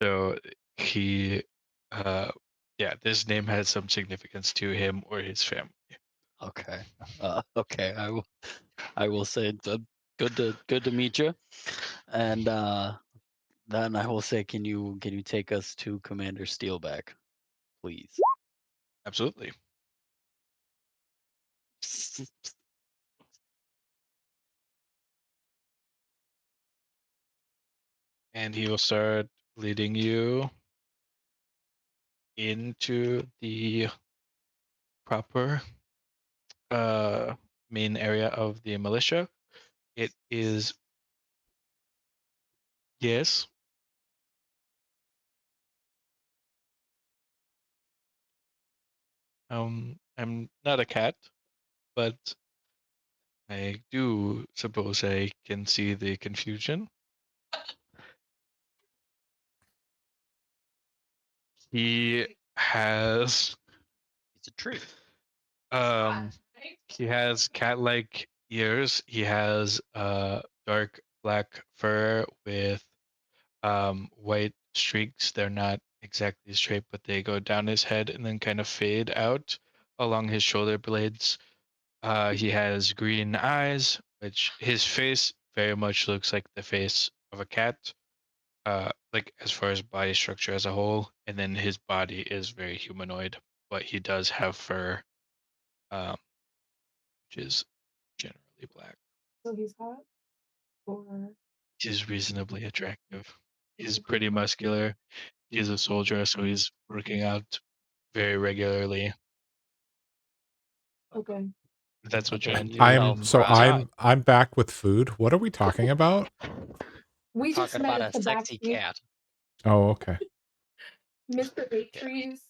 so he yeah, this name has some significance to him or his family. Okay. Okay. I will say good to meet you. And then I will say, can you take us to Commander Steelback, please? Absolutely. And he will start leading you into the proper main area of the militia. It is yes. I'm not a cat, but I do suppose I can see the confusion. He has He's a tree. um he has cat-like ears. He has dark black fur with white streaks. They're not exactly straight, but they go down his head and then kind of fade out along his shoulder blades. He has green eyes, which his face very much looks like the face of a cat, like as far as body structure as a whole. And then his body is very humanoid, but he does have fur, um, which is generally black. So he's hot? Or He's reasonably attractive. He's pretty muscular. He's a soldier, so he's working out very regularly. okay. That's what you're Continue interested I'm in. so Right. I'm back with food. What are we talking about? We just Talking met about a a sexy tabaxi, cat. Oh, okay. Mr. 8 Yeah. Trees,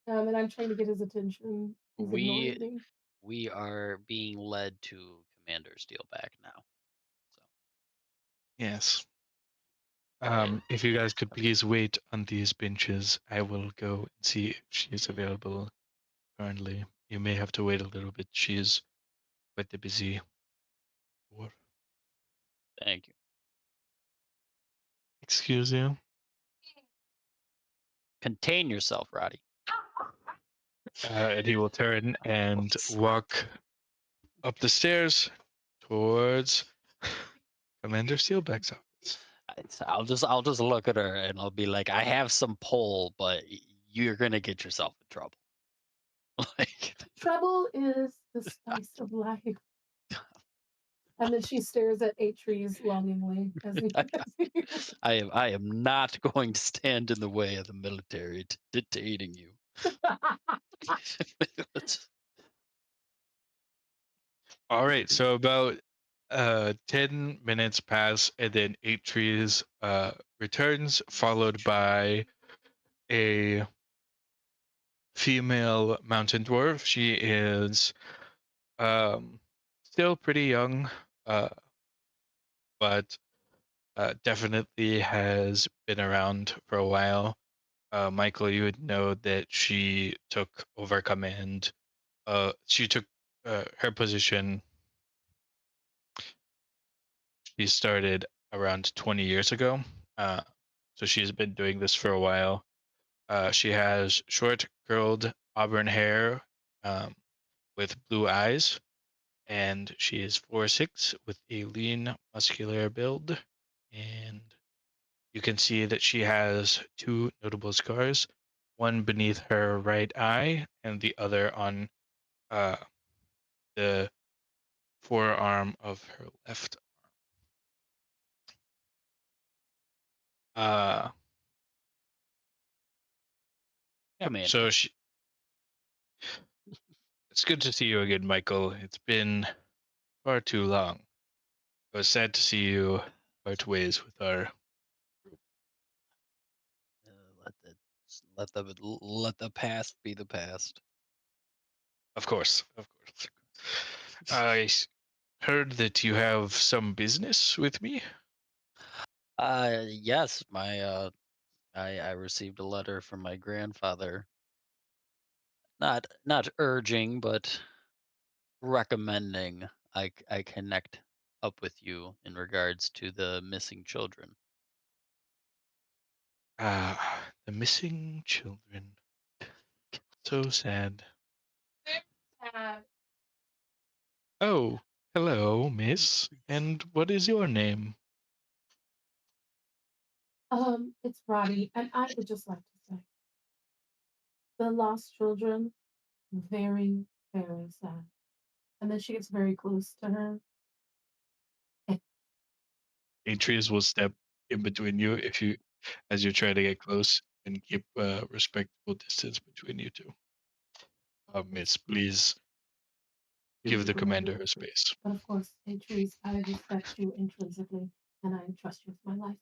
and I'm trying to get his attention. He's We ignoring me. we are being led to Commander Steelback now. So Yes. If you guys could please wait on these benches, I will go and see if she's available currently. You may have to wait a little bit. She's quite busy. thank you. Excuse you. Contain yourself, Roddy. And he will turn and walk up the stairs towards Commander Steelback's office. I'll just look at her and I'll be like, I have some pull, but you're gonna get yourself in trouble. Like, Trouble is the spice of life. And then she stares at Atreus longingly as he. I am not going to stand in the way of the military detaining you. All right, so about 10 minutes pass, and then Atreus returns, followed by a female mountain dwarf. She is still pretty young, but definitely has been around for a while. Michael, you would know that she took over command. She took her position. She started around 20 years ago. So she's been doing this for a while. She has short, curled auburn hair with blue eyes, and she is 4'6" with a lean, muscular build. And you can see that she has two notable scars, one beneath her right eye and the other on the forearm of her left arm. Yeah, Commander. so it's good to see you again, Michael. It's been far too long. I was sad to see you part ways with our. Let the past be the past. Of course. I heard that you have some business with me. Yes, my I received a letter from my grandfather. Not urging, but recommending I connect up with you in regards to the missing children. The missing children. So sad. Oh, hello, miss. And what is your name? It's Robbie, and I would just like to say the lost children, very, very sad. And then she gets very close to her. Atreus will step in between you as you try to get close and keep a respectable distance between you two. Miss, please give the commander her space. But of course, Atreus, I respect you intrinsically, and I trust you with my life.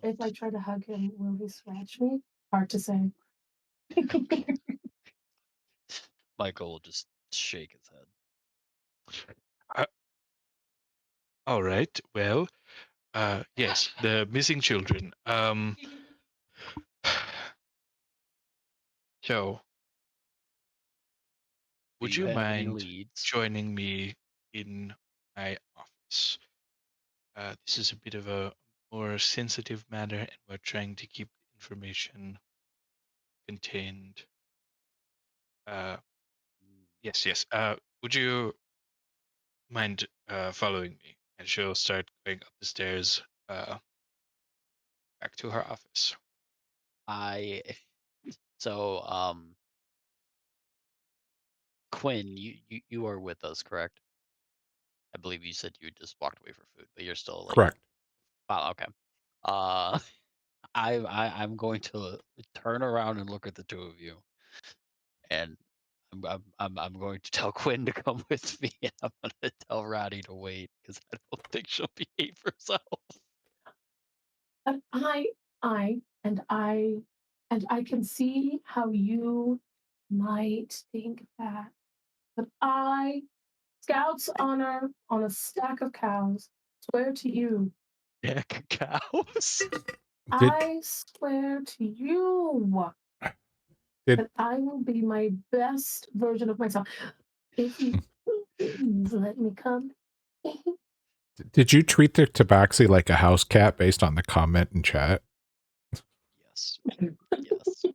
If I try to hug him, will he scratch me? Hard to say. Michael will just shake his head. All right. Well, yes, the missing children. So, Do would you you have any mind leads? joining me in my office? This is a bit of a more sensitive matter, and we're trying to keep the information contained. Yes. Would you mind following me? And she'll start going up the stairs back to her office. Quinn, you are with us, correct? I believe you said you just walked away for food, but you're still like. Correct. Oh, okay. I'm going to turn around and look at the two of you, and I'm going to tell Quinn to come with me, and I'm going to tell Roddy to wait because I don't think she'll behave herself. And I can see how you might think that, but I, Scout's honor on a stack of cows, swear to you, Heck, cows. I swear to you Did- that I will be my best version of myself. If you please let me come. Did you treat the tabaxi like a house cat based on the comment in chat? Yes. Yes.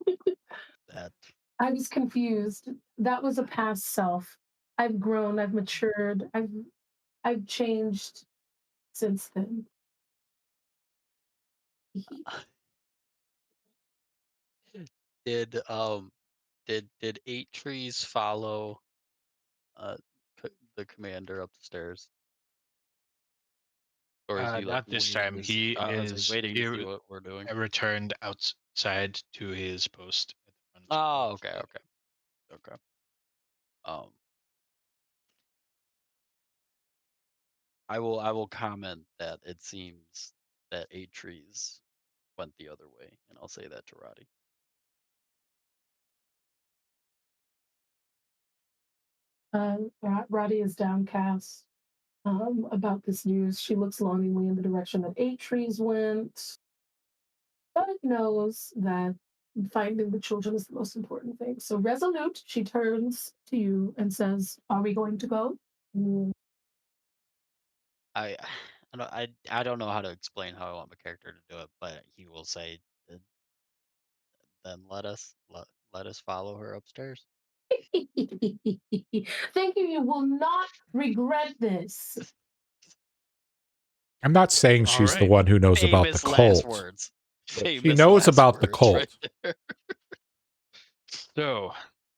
That. I was confused. That was a past self. I've grown, I've matured, I've changed since then. Did did Eight Trees follow uh the commander up the stairs, or is he like Not this time. I was like waiting to see what we're doing? Returned outside to his post at the front. Oh, of okay, the- okay. Um, I will comment that it seems that Eight Trees went the other way, and I'll say that to Roddy. Roddy is downcast about this news. She looks longingly in the direction that Eight Trees went, but knows that finding the children is the most important thing. So resolute, she turns to you and says, "Are we going to go?" Mm. I I don't know how to explain how I want my character to do it, but he will say, "Uh, then let us follow her upstairs." Thank you. You will not regret this. I'm not saying All she's the right. one who knows about the Famous last cult. words. But she Famous knows last about the words right cult. there. So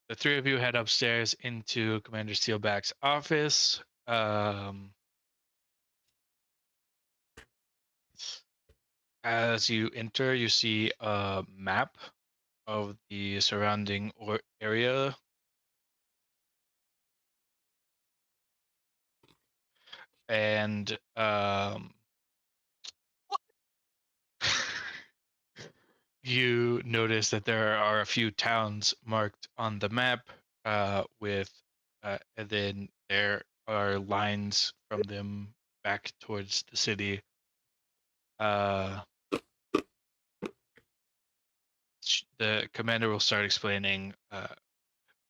the three of you head upstairs into Commander Steelback's office. As you enter, you see a map of the surrounding area. And you notice that there are a few towns marked on the map and then there are lines from them back towards the city. Uh, the commander will start explaining.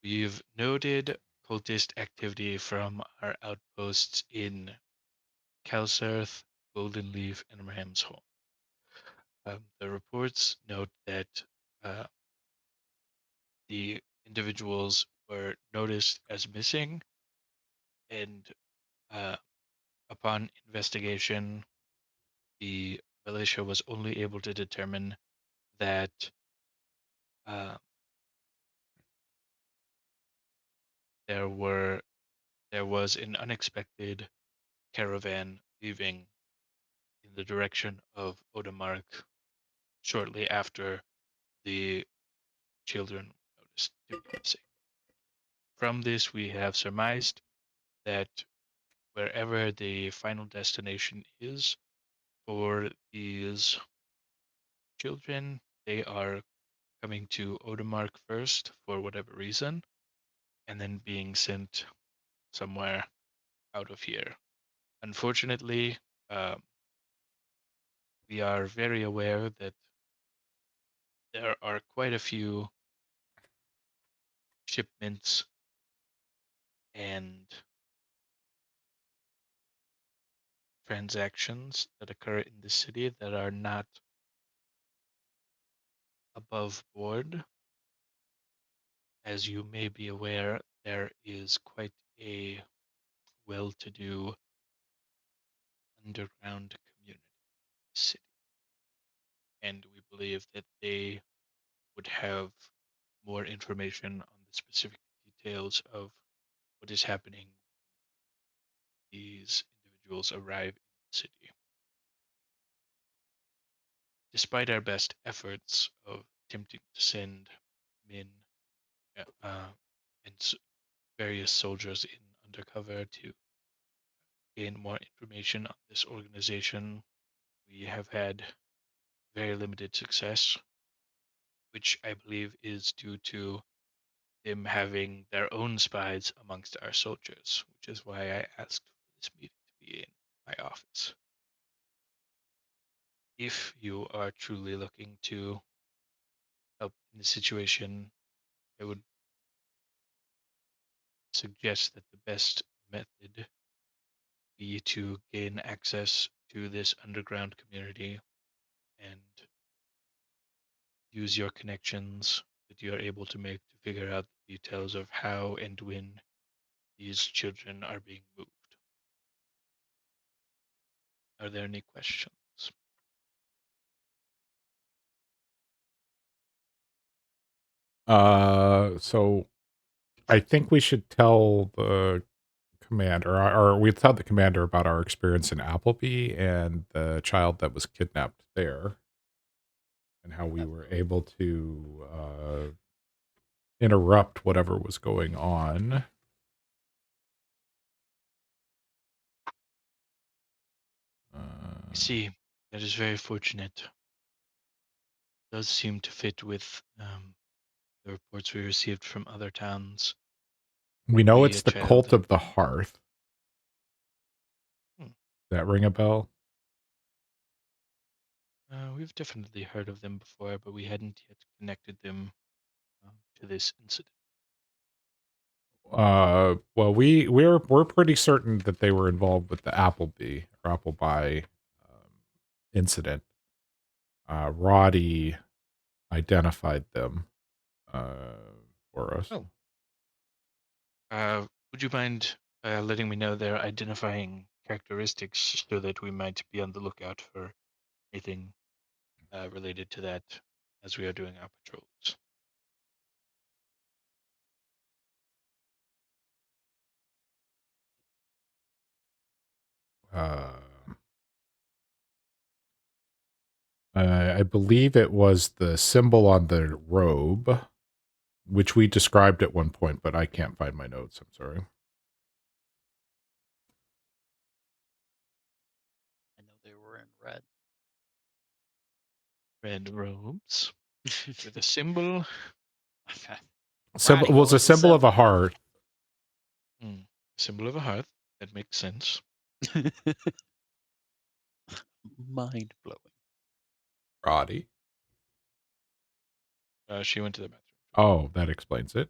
We've noted cultist activity from our outposts in Kelserth, Golden Leaf, and Ramsholm. The reports note that uh, the individuals were noticed as missing, and uh, upon investigation, the militia was only able to determine that uh, there were there was an unexpected caravan leaving in the direction of Odemark shortly after the children were noticed to be missing. From this, we have surmised that wherever the final destination is for these children, they are coming to Odemark first for whatever reason, and then being sent somewhere out of here. Unfortunately, um, we are very aware that there are quite a few shipments and transactions that occur in the city that are not above board. As you may be aware, there is quite a well to do underground community in the city, and we believe that they would have more information on the specific details of what is happening when these individuals arrive in the city. Despite our best efforts of attempting to send men and various soldiers in undercover to gain more information on this organization, we have had very limited success, which I believe is due to them having their own spies amongst our soldiers, which is why I asked for this meeting to be in my office. If you are truly looking to help in the situation, I would suggest that the best method be to gain access to this underground community and use your connections that you are able to make to figure out the details of how and when these children are being moved. Are there any questions? So I think we should tell the commander, or we tell the commander about our experience in Appleby and the child that was kidnapped there, and how we were able to interrupt whatever was going on. I see. That is very fortunate. Does seem to fit with the reports we received from other towns. We know Be it's a the Cult child. of the Hearth. Hmm. That ring a bell? We've definitely heard of them before, but we hadn't yet connected them to this incident. Well, we're pretty certain that they were involved with the Appleby incident. Roddy identified them for us. Oh. Would you mind letting me know their identifying characteristics so that we might be on the lookout for anything related to that as we are doing our patrols? Uh, I believe it was the symbol on the robe, which we described at one point, but I can't find my notes. I'm sorry. I know they were in red. Red robes with a symbol. Symbol Roddy, what was a was the symbol of a symbol? heart. Symbol of a hearth. That makes sense. Mind blowing. Roddy. She went to the bathroom. Oh, that explains it.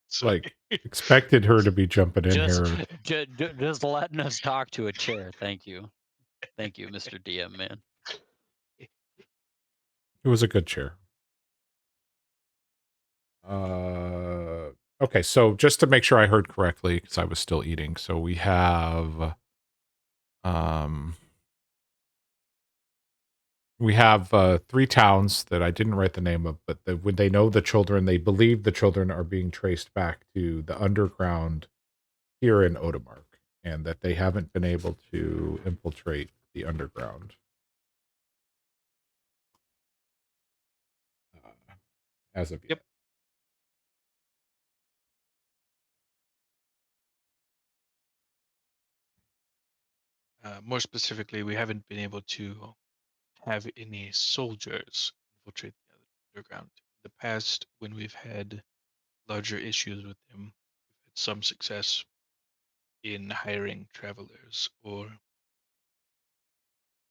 Sorry. Like, expected her to be jumping in Just, here. just letting us talk to a chair. Thank you, Mr. DM man. It was a good chair. Okay, so just to make sure I heard correctly, because I was still eating. So we have three towns that I didn't write the name of, but when they know the children, they believe the children are being traced back to the underground here in Odemark, and that they haven't been able to infiltrate the underground. As of yet. Yep. More specifically, we haven't been able to have any soldiers infiltrate the underground. In the past, when we've had larger issues with them, we've had some success in hiring travelers or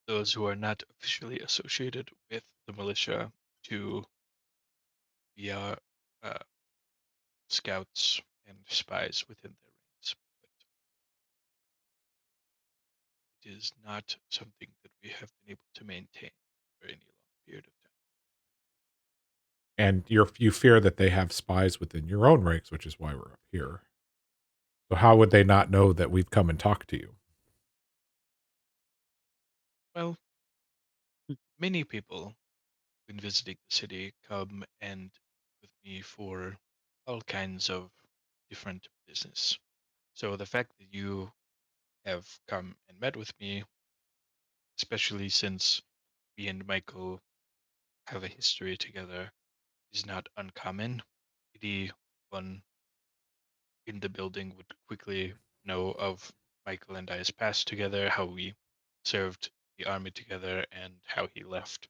those who are not officially associated with the militia to be our uh, scouts and spies within their ranks. But it is not something that we have been able to maintain for any long period of time. And you fear that they have spies within your own ranks, which is why we're up here. So how would they not know that we've come and talked to you? Well, many people, when visiting the city, come and with me for all kinds of different business. So the fact that you have come and met with me, especially since me and Michael have a history together, is not uncommon. Anyone in the building would quickly know of Michael and I's past together, how we served the army together, and how he left.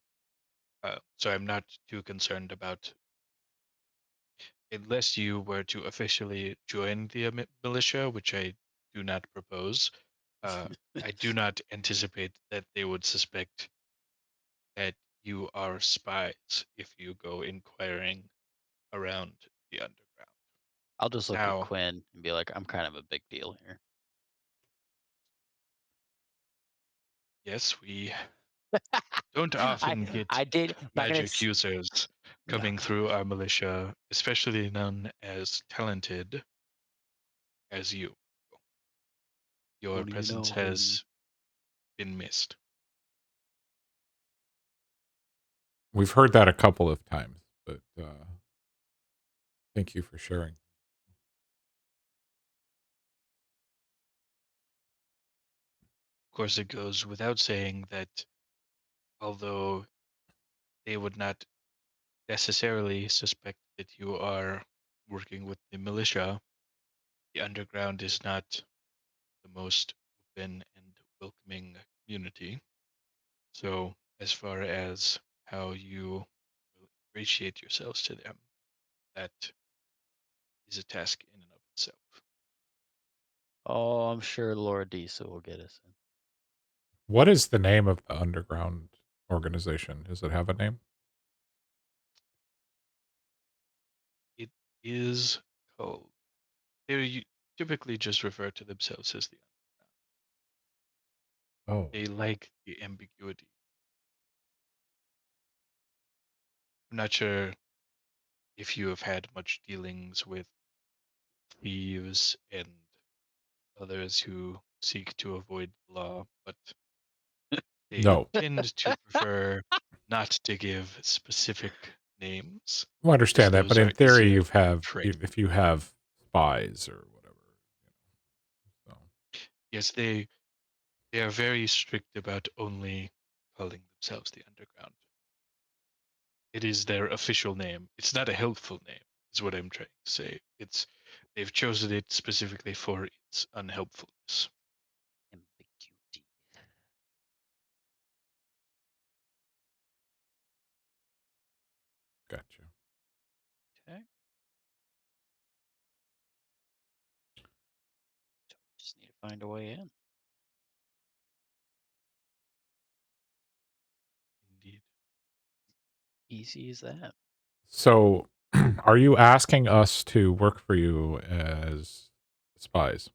So I'm not too concerned about, unless you were to officially join the militia, which I do not propose. I do not anticipate that they would suspect that you are spies if you go inquiring around the underground. I'll just look at Now, Quinn and be like, I'm kind of a big deal here. yes, we don't I often get I did not gonna magic users no. coming through our militia, especially none as talented as you. your What do you presence know, has been missed. We've heard that a couple of times, but thank you for sharing. Of course, it goes without saying that although they would not necessarily suspect that you are working with the militia, the underground is not the most open and welcoming community. So, as far as how you will ingratiate yourselves to them, that is a task in and of itself. Oh, I'm sure Laura Disa will get us in. What is the name of the underground organization? Does it have a name? It is called. Typically just refer to themselves as the underground. Oh, They like the ambiguity. I'm not sure if you have had much dealings with thieves and others who seek to avoid the law, but they no. tend to prefer not to give specific names, I as understand that, but those in are theory, easier you've have to trace. if you have spies or whatever. So. Yes, they are very strict about only calling themselves the underground. It is their official name. It's not a helpful name, is what I'm trying to say. They've chosen it specifically for its unhelpfulness. Ambiguity. Gotcha. Okay. So we just need to find a way in. Indeed. Easy as that. So, are you asking us to work for you as spies?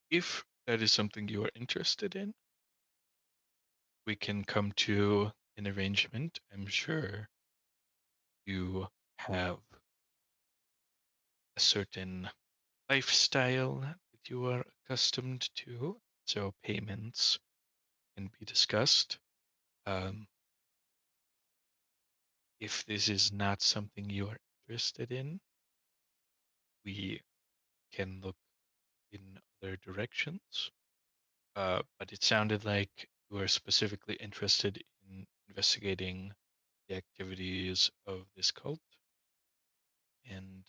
If that is something you are interested in, we can come to an arrangement. I'm sure you have a certain lifestyle that you are accustomed to, so payments can be discussed. Um, if this is not something you are interested in, we can look in other directions. But it sounded like you were specifically interested in investigating the activities of this cult and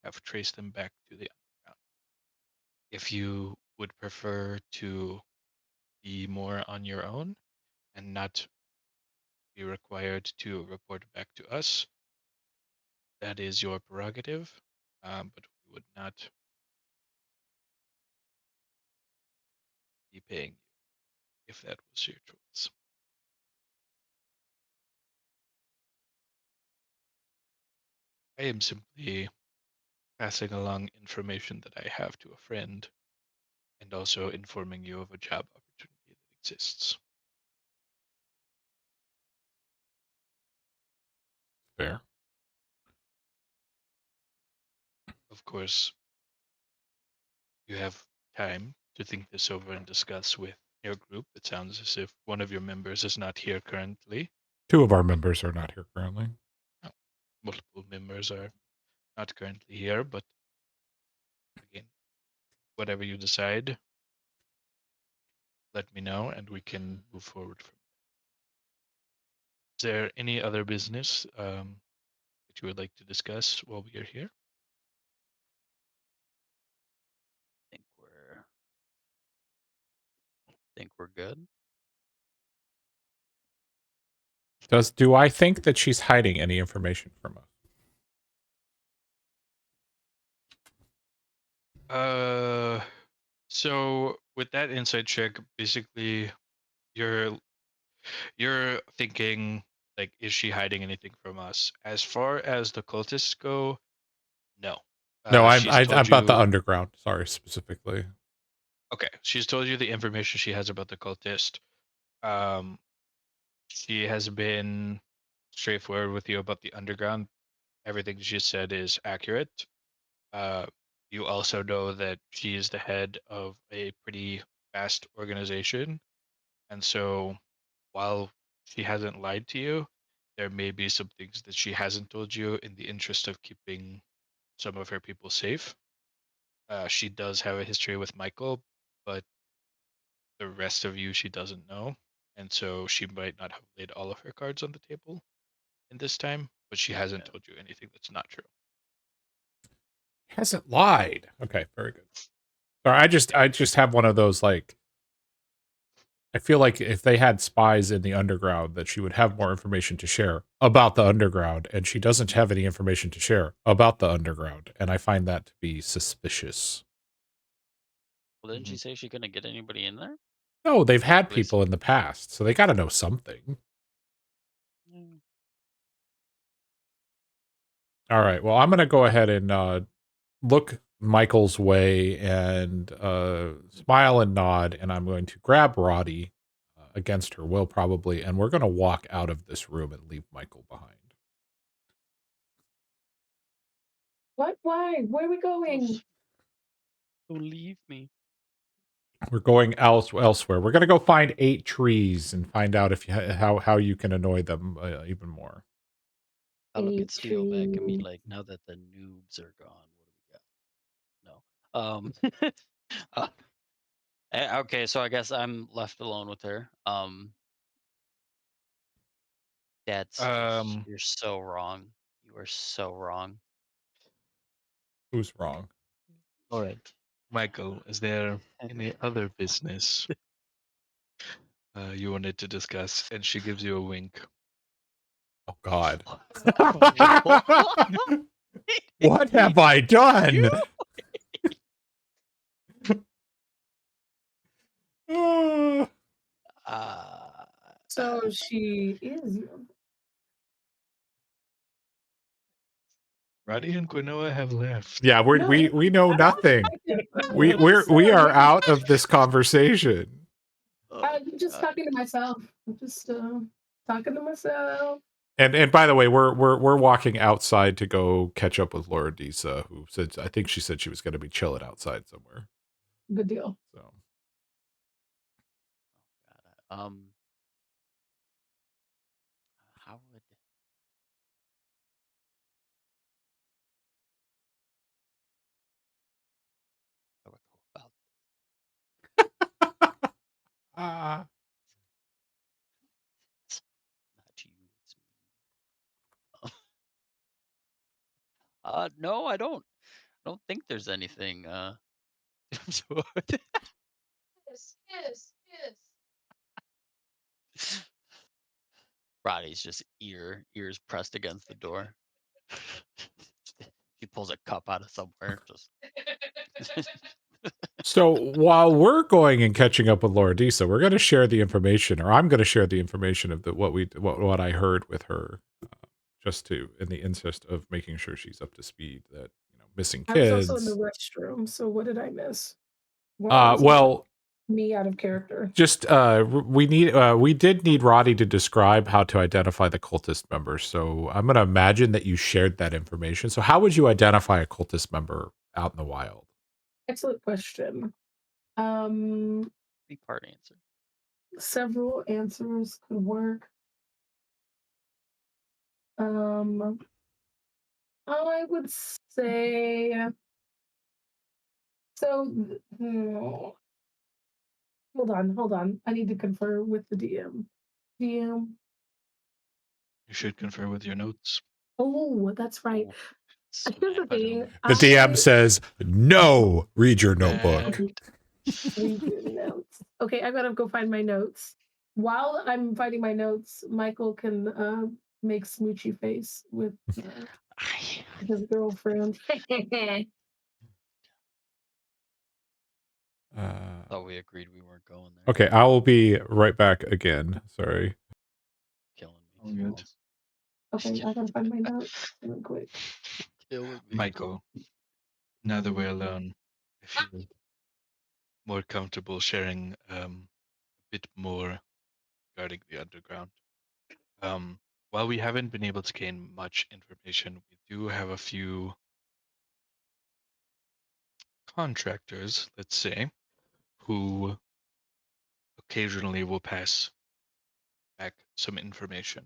have traced them back to the underground. If you would prefer to be more on your own and not be required to report back to us, that is your prerogative, but we would not be paying you if that was your choice. I am simply passing along information that I have to a friend and also informing you of a job opportunity that exists. Fair. Of course, you have time to think this over and discuss with your group. It sounds as if one of your members is not here currently. Two of our members are not here currently. Oh, multiple members are not currently here, but again, whatever you decide, let me know and we can move forward from there. Is there any other business that you would like to discuss while we are here? Think we're good. Do I think that she's hiding any information from us? So with that insight check, basically you're you're thinking like, is she hiding anything from us? As far as the cultists go, no. No, She's I'm told about the you. underground. Sorry, specifically. Okay, she's told you the information she has about the cultist. Um, she has been straightforward with you about the underground. Everything she said is accurate. You also know that she is the head of a pretty vast organization, and so while she hasn't lied to you, there may be some things that she hasn't told you in the interest of keeping some of her people safe. She does have a history with Michael, but the rest of you she doesn't know, and so she might not have laid all of her cards on the table in this time, but she hasn't Yeah. told you anything that's not true. Hasn't lied. Okay, very good. Sorry, I just have one of those like I feel like if they had spies in the underground that she would have more information to share about the underground, and she doesn't have any information to share about the underground, and I find that to be suspicious. Well, didn't she say she couldn't get anybody in there? No, they've had At least- people in the past, so they got to know something. Mm. All right. Well, I'm going to go ahead and look Michael's way and smile and nod, and I'm going to grab Roddy against her will, probably, and we're going to walk out of this room and leave Michael behind. What? Why? Where are we going? Don't leave me. We're going elsewhere. We're going to go find 8 trees and find out if you, how you can annoy them even more. I look Eight at Steel back and be trees. like, now that the noobs are gone, what do we got? No. Okay, so I guess I'm left alone with her. That's Um, you're so wrong. You are so wrong. Who's wrong? all right, Michael, is there any other business you wanted to discuss? And she gives you a wink. Oh God. What? What have I done? Uh, So she is. Roddy and Quinoa have left. Yeah, No, we know I'm not nothing. talking. We are out of this conversation. oh I'm my just God. talking to myself. I'm just talking to myself. And by the way, we're walking outside to go catch up with Laura Disa, who said I think she said she was going to be chilling outside somewhere. Good deal. So God, how would I would go about uh, this? Not you, it's me. No, I don't. I don't think there's anything. Kiss, kiss, kiss. Roddy's just ears pressed against the door. He pulls a cup out of somewhere. Just so while we're going and catching up with Laura Disa, we're going to share the information, or I'm going to share the information of what I heard with her, just to in the interest of making sure she's up to speed. That missing I was also in the kids. restroom, so what did I miss? Why was Well, me out of character? just we did need Roddy to describe how to identify the cultist members. So I'm going to imagine that you shared that information. So how would you identify a cultist member out in the wild? Excellent question. big part answer. Several answers could work. I would say so. Hold on. I need to confer with the DM. DM. You should confer with your notes. Oh, that's right. Ooh, Here's the smack thing. him. The DM says, "No, read your Smack. notebook." Read your notes. Okay, I gotta go find my notes. While I'm finding my notes, Michael can make smoochy face with his girlfriend. Thought we agreed we weren't going there. Okay, I will be right back again. Sorry. Killing All me. good. Okay, I gotta find my notes real quick. Killing me. Michael, now that we're alone, I feel more comfortable sharing a bit more regarding the underground. while we haven't been able to gain much information, we do have a few contractors, let's say, who occasionally will pass back some information.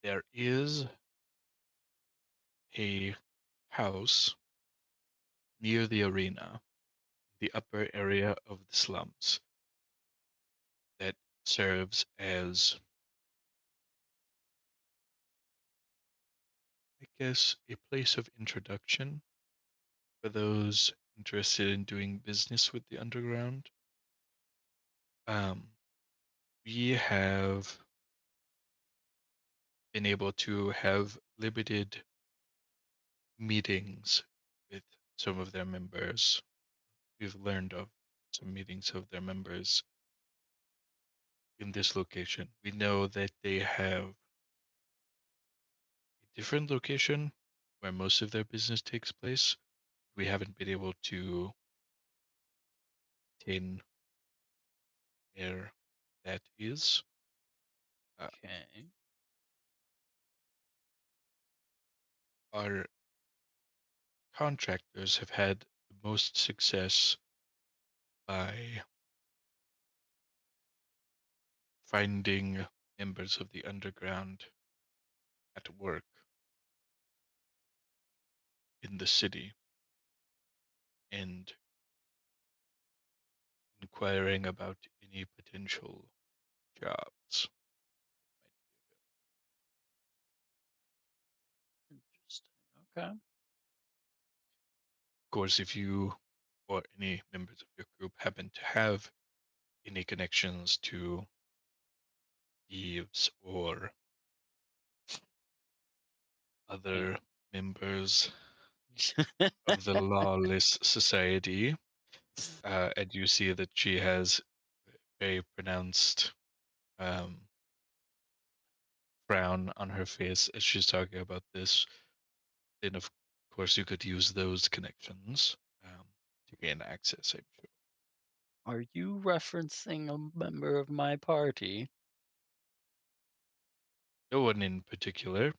There is a house near the arena, the upper area of the slums, that serves as, I guess, a place of introduction for those interested in doing business with the underground. We have been able to have limited meetings with some of their members. We've learned of some meetings of their members in this location. We know that they have a different location where most of their business takes place. We haven't been able to obtain where that is. Okay. Our contractors have had the most success by finding members of the underground at work in the city and inquiring about any potential jobs. Interesting. Okay. Of course, if you or any members of your group happen to have any connections to thieves or other members of the lawless society, and you see that she has very pronounced frown on her face as she's talking about this, then of course you could use those connections to gain access, I'm sure. Are you referencing a member of my party? No one in particular.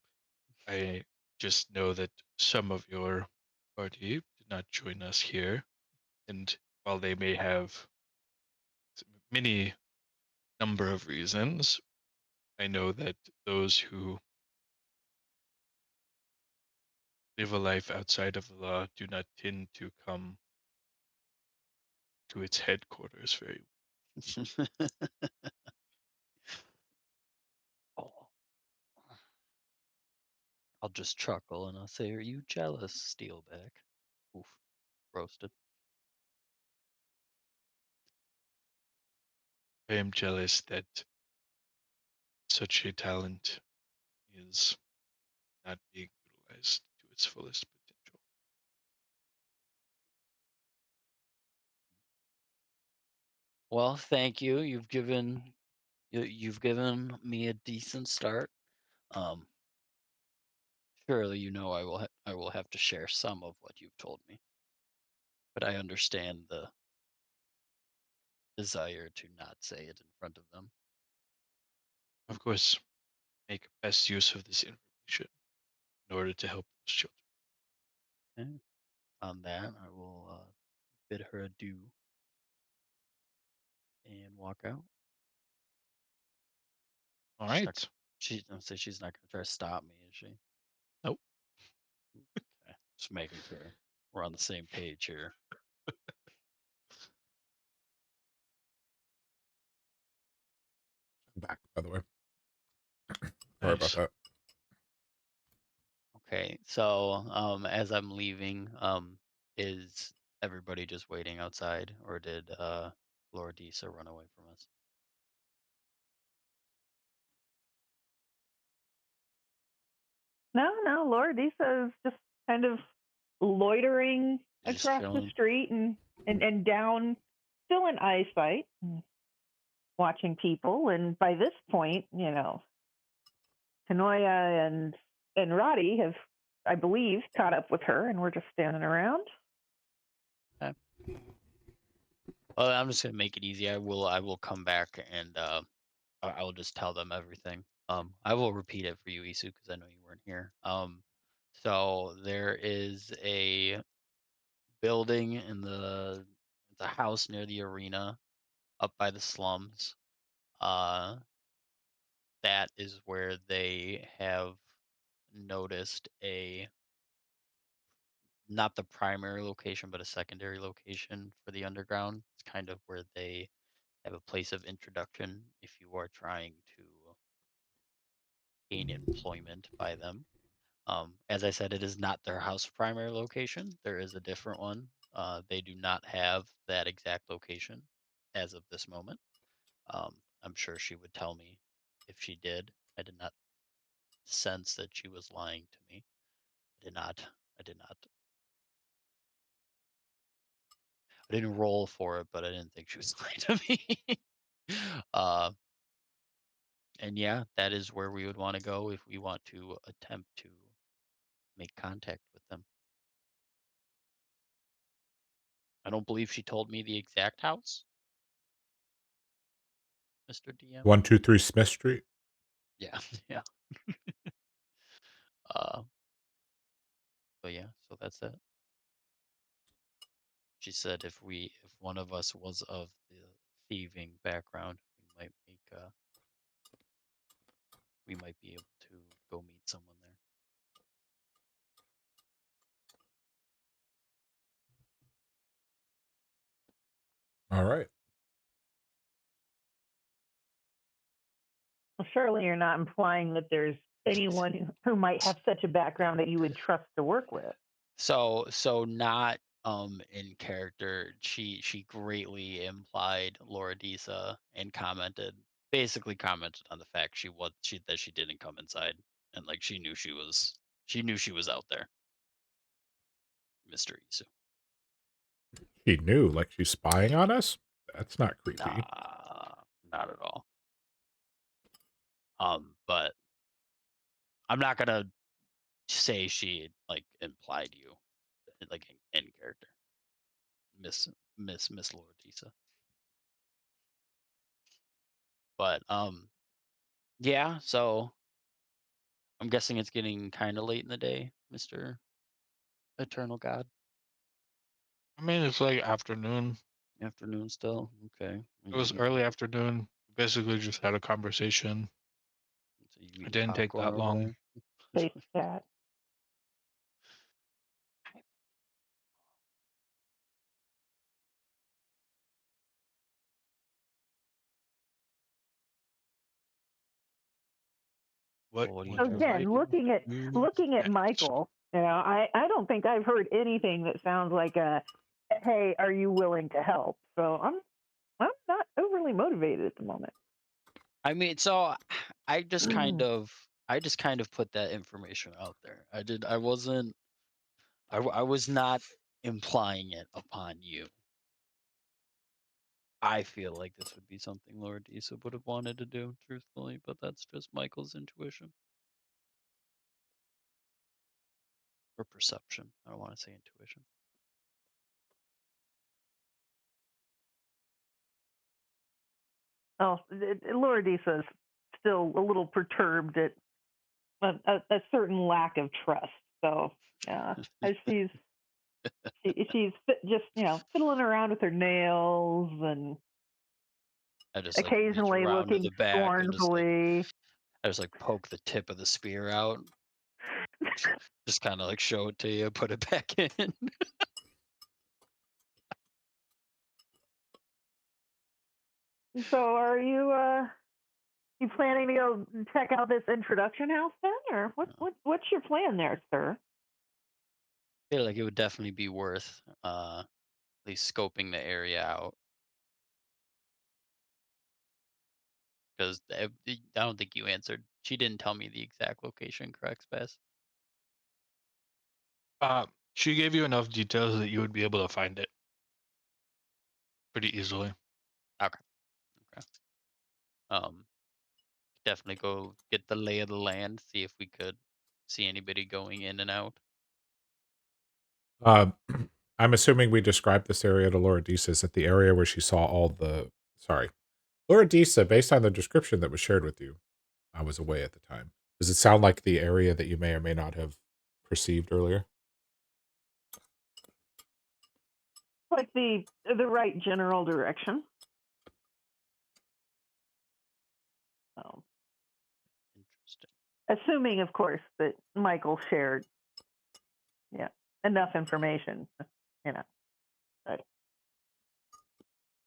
I just know that some of your party did not join us here, and while they may have many number of reasons, I know that those who live a life outside of the law do not tend to come to its headquarters very Oh, I'll just chuckle and I'll say, "Are you jealous, Steelback?" Oof, roasted. I am jealous that such a talent is not being utilized to its fullest potential. Well, thank you. You've given me a decent start. Um, Surely you know I will have to share some of what you've told me, but I understand the desire to not say it in front of them. Of course, make best use of this information in order to help those children. Okay. On that, I will bid her adieu and walk out. All She's not. right. I'll say she's not gonna try to stop me, is she? Nope. Okay. Just making sure we're on the same page here. I'm back, by the way. Sorry about Nice. that. Okay. So, as I'm leaving, is everybody just waiting outside, or did Lord Disa run away from us? No, Lord, Lisa is just kind of loitering Just across the chilling. street and down, still in eyesight, watching people. And by this point, Kanoya and Roddy have, I believe, caught up with her, and we're just standing around. Okay. Well, I'm just gonna make it easy. I will come back and I will just tell them everything. I will repeat it for you, Isu, because I know you weren't here. So there is a building in the house near the arena, up by the slums. That is where they have noticed not the primary location, but a secondary location for the underground. It's kind of where they have a place of introduction if you are trying to gain employment by them. As I said, it is not their house primary location. There is a different one. They do not have that exact location as of this moment. I'm sure she would tell me if she did. I did not sense that she was lying to me. I did not. I did not. I didn't roll for it, but I didn't think she was lying to me. uh, and yeah, that is where we would want to go if we want to attempt to make contact with them. I don't believe she told me the exact house, Mr. DM. 123 Smith Street. Yeah, yeah. Uh, but yeah, so that's it. She said if one of us was of the thieving background, we might be able to go meet someone there. All right. Well, surely you're not implying that there's anyone who might have such a background that you would trust to work with. So not in character. She greatly implied Laura Disa and basically commented on the fact that she didn't come inside, and like she knew she was out there, Mr. Isu. She knew, like she's spying on us? That's not creepy. Nah, not at all. But I'm not gonna say she like implied you, like in character, Miss Laura Disa. But yeah. So I'm guessing it's getting kind of late in the day, Mr. Eternal God. I mean, it's like afternoon. Afternoon still. Okay. It was early afternoon. Basically, just had a conversation. So you It eating didn't take popcorn that over long. there? Safe chat. What Well, what do you would you like Again, looking at next? Michael, I don't think I've heard anything that sounds like a, hey, are you willing to help? So I'm not overly motivated at the moment. I mean, so I just kind of put that information out there. I wasn't I was not implying it upon you. I feel like this would be something Laura Disa would have wanted to do, truthfully, but that's just Michael's intuition. Or perception. I don't want to say intuition. Oh, Laura Disa's still a little perturbed at a certain lack of trust. So yeah, as she's just fiddling around with her nails and I just like reach occasionally around to looking the back and scornfully. I just like poke the tip of the spear out. Just kind of like show it to you, put it back in. So are you planning to go check out this introduction house then, or what's your plan there, sir? I feel like it would definitely be worth at least scoping the area out. Because I don't think you answered. She didn't tell me the exact location, correct, Spaz? She gave you enough details that you would be able to find it pretty easily. Okay. Definitely go get the lay of the land, see if we could see anybody going in and out. I'm assuming we described this area to Laura Dees. Is it the area where she saw all the... Sorry. Laura Disa, based on the description that was shared with you, I was away at the time. Does it sound like the area that you may or may not have perceived earlier? Like the right general direction. So, Interesting. assuming, of course, that Michael shared, enough information, But,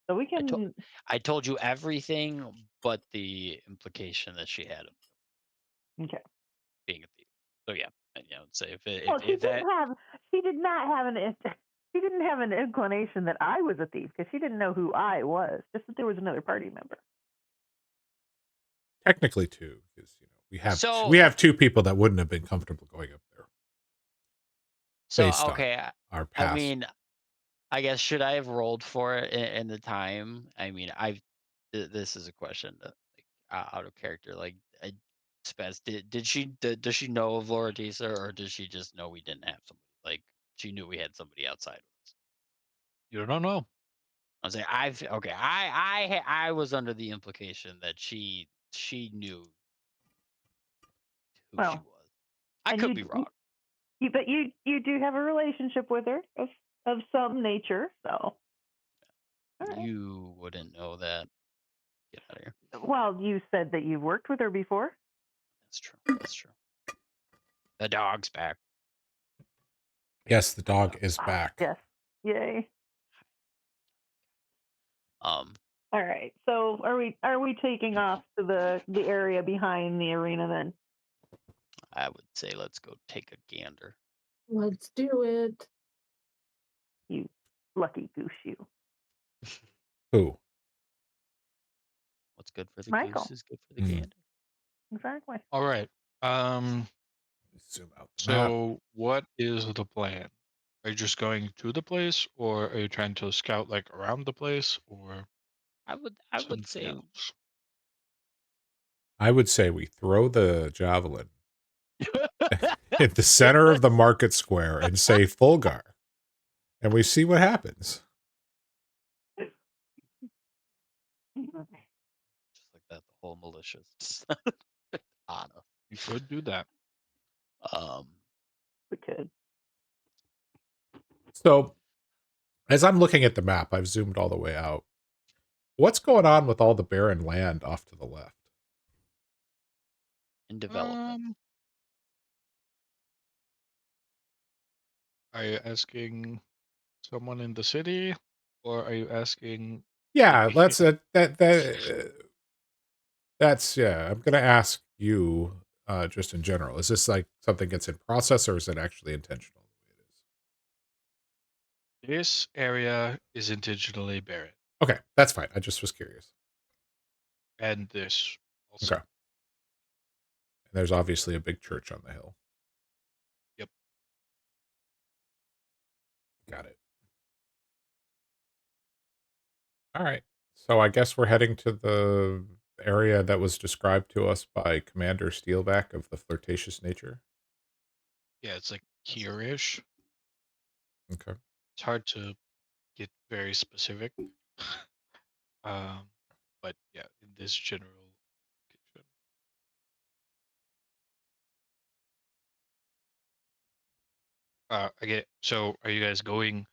so we I told can. I told you everything but the implication that she had of Okay. being a thief. So yeah, I would say Well, if that She did not have She didn't have an inclination that I was a thief because she didn't know who I was. Just that there was another party member. Technically, two, because So we have two people that wouldn't have been comfortable going up there based on okay. our I past. mean, I guess should I have rolled for it in the time? I mean, this is a question that, like, out of character. Like, Spence, does she know of Laura Disa, or does she just know we didn't have somebody? Like, she knew we had somebody outside with us. You don't know. I was like, I was under the implication that she knew who she Well, was. I and could be wrong. but you do have a relationship with her of some nature. So, all right. You wouldn't know that. Get out of here. Well, you said that you've worked with her before. That's true. That's true. The dog's back. Yes, the dog is Ah, back. yes. Yay. Um, All right. So are we taking off to the area behind the arena then? I would say let's go take a gander. Let's do it. You lucky goose, you. Who? What's good for the Michael. goose is good for the Mm. gander. Exactly. All right. Zoom out the map. So what is the plan? Are you just going to the place, or are you trying to scout like around the place, or I would something say else? I would say we throw the javelin in the center of the market square and say Fulgar, and we see what happens. just like that, the whole malicious Anna. You could do that. We could. So, as I'm looking at the map, I've zoomed all the way out. What's going on with all the barren land off to the left? In development. Are you asking someone in the city, or are you asking? Yeah, the- let's that's I'm going to ask you just in general. Is this like something that's in process, or is it actually intentional? This area is intentionally barren, Okay, that's fine. I just was curious. and this also. Okay. And there's obviously a big church on the hill. Yep. Got it. All right. So I guess we're heading to the area that was described to us by Commander Steelback of the flirtatious nature. Yeah, it's like here-ish. Okay. It's hard to get very specific. But yeah, in this general location. Again, so are you guys going?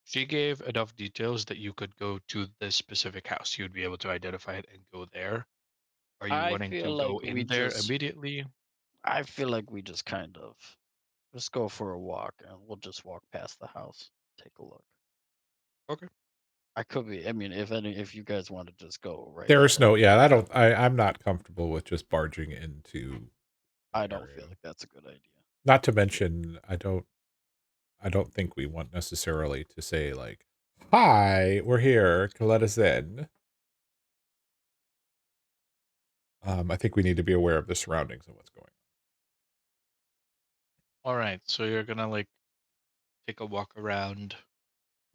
She gave enough details that you could go to this specific house. You'd be able to identify it and go there. Are you I wanting feel to go like we in there just immediately? I feel like we just kind of just go for a walk and we'll just walk past the house, take a look. Okay. I could be. I mean, if you guys want to just go right There at is it, no, yeah, I'm not comfortable with just barging into I an don't area. feel like that's a good idea. Not to mention, I don't think we want necessarily to say like, "Hi, we're here. Let us in." I think we need to be aware of the surroundings and what's going All right. So you're gonna like take a walk around,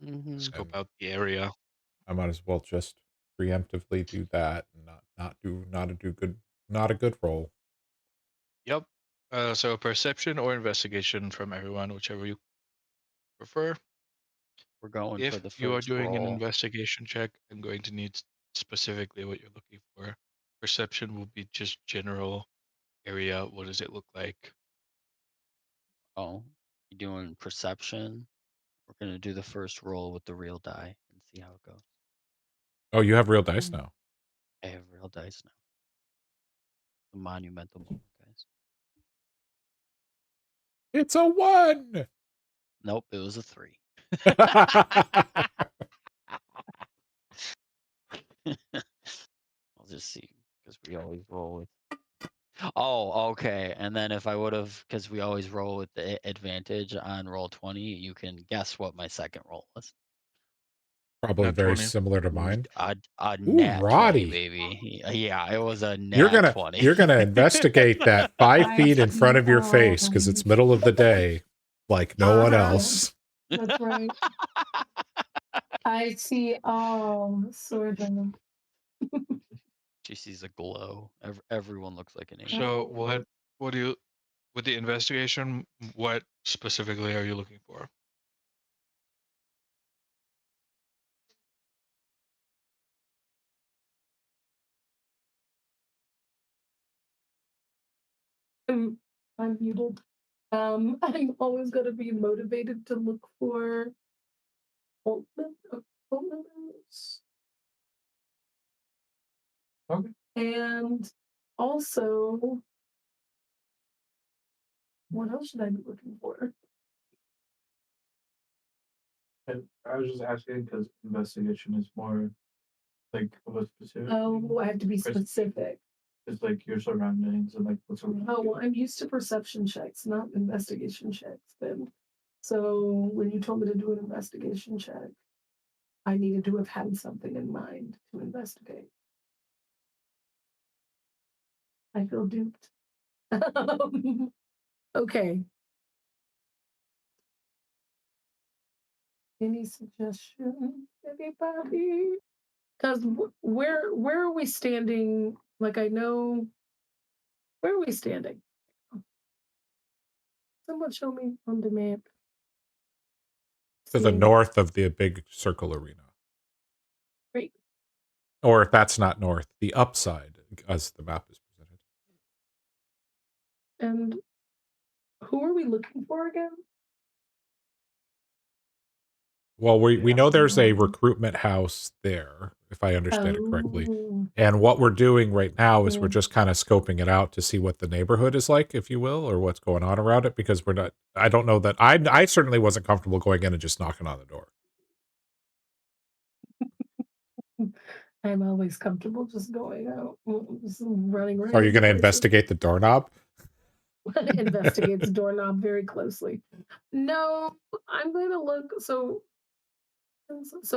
Mm-hmm. scope And- out the area. on. I might as well just preemptively do that and not a good roll. Yep. So perception or investigation from everyone, whichever you prefer. We're going for If the you are first doing an roll. investigation check, I'm going to need specifically what you're looking for. Perception will be just general area. What does it look like? Oh, you doing perception? We're gonna do the first roll with the real die and see how it goes. Oh, you have real dice now. I have real dice now. The monumental moment, guys. It's a 1. Nope, it was a 3. I'll just see because we always roll with. Oh, okay. And then if I would have, because we always roll with the advantage on roll 20, you can guess what my second roll was. Probably Not very 20. similar to mine. A Ooh, nat 20, Roddy. baby. Yeah, it was a You're nat gonna 20. you're gonna investigate that 5 I feet in front of your face because it's middle of the day, like no one Uh-huh. else. That's right. I see sort of. She sees a glow. Everyone looks like an angel. So what do you with the investigation? What specifically are you looking for? I'm muted. I'm always gonna be motivated to look for cult members. Okay. And also, what else should I be looking for? I was just asking because investigation is more like of a specific. Oh, I have to be specific. It's like your surroundings and like what's around. Oh, well, I'm used to perception checks, not investigation checks then. So when you told me to do an investigation check, I needed to have had something in mind to investigate. I feel duped. Okay. Any suggestions, anybody? Because where are we standing? Like I know, where are we standing? Someone show me on the map. To the See. north of the big circle arena. Great. Or if that's not north, the upside as the map is presented. And who are we looking for again? Well, we know there's a recruitment house there, if I understand it correctly. Oh, And what we're doing right now is we're Yeah. just kind of scoping it out to see what the neighborhood is like, if you will, or what's going on around it, because we're not, I don't know that, I certainly wasn't comfortable going in and just knocking on the door. I'm always comfortable just going out, just running around. So are you going to places. investigate the doorknob? Investigates doorknob very closely. No, I'm going to look. So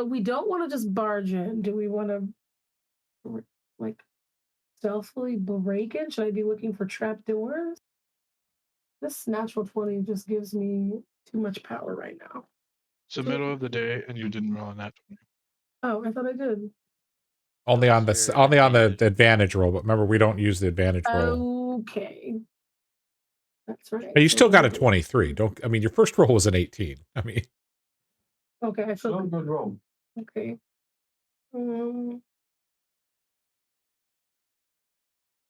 we don't want to just barge in. Do we want to like stealthily break in? Should I be looking for trap doors? This natural 20 just gives me too much power right now. It's the middle of the day and you didn't roll on that 20. Oh, I thought I did. Only on That's the your only on the advantage. advantage roll, but remember we don't use the advantage roll. Okay. That's right. And you So still got a what is- 23. Don't I mean your first roll was an 18. I mean, Okay, I feel Still a like, good roll. okay.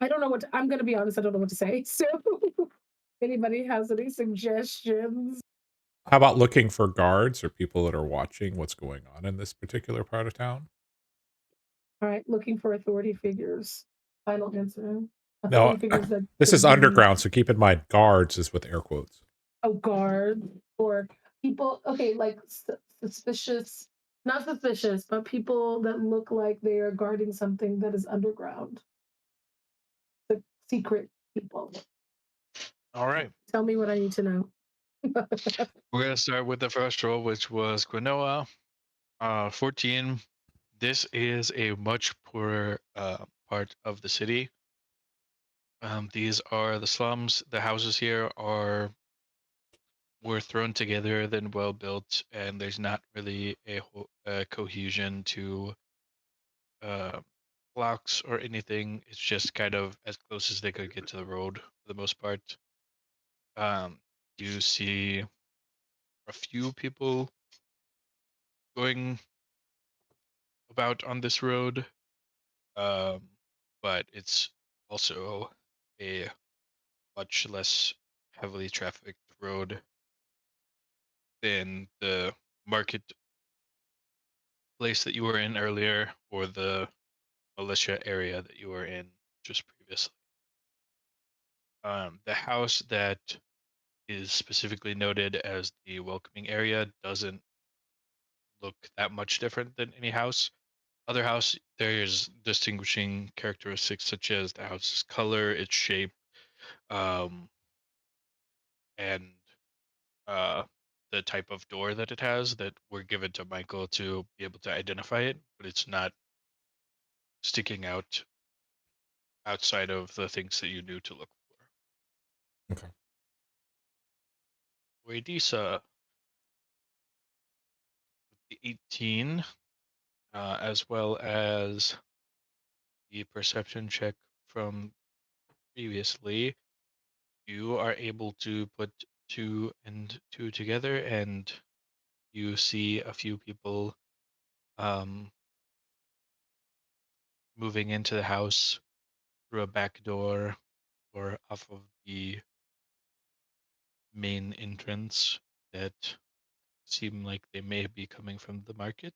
I don't know I'm gonna be honest, I don't know what to say. So anybody has any suggestions? how about looking for guards or people that are watching what's going on in this particular part of town? All right, looking for authority figures. Final answer. No, Authority figures that this is could be- underground, so keep in mind guards is with air quotes. Oh, guard or people. Okay, like suspicious, not suspicious, but people that look like they are guarding something that is underground. The secret people. All right. Tell me what I need to know. We're gonna start with the first roll, which was Quinoa. 14. This is a much poorer part of the city. These are the slums. The houses here were thrown together, then well built, and there's not really a cohesion to blocks or anything. It's just kind of as close as they could get to the road for the most part. You see a few people going about on this road. but it's also a much less heavily trafficked road than the market place that you were in earlier or the militia area that you were in just previously. The house that is specifically noted as the welcoming area doesn't look that much different than any house. Other house, there's distinguishing characteristics such as the house's color, its shape, um, and uh, the type of door that it has that were given to Michael to be able to identify it, but it's not sticking out outside of the things that you knew to look for. Okay. Waydisa, the 18, as well as the perception check from previously, you are able to put 2 and 2 together, and you see a few people um, moving into the house through a back door or off of the main entrance that seem like they may be coming from the market.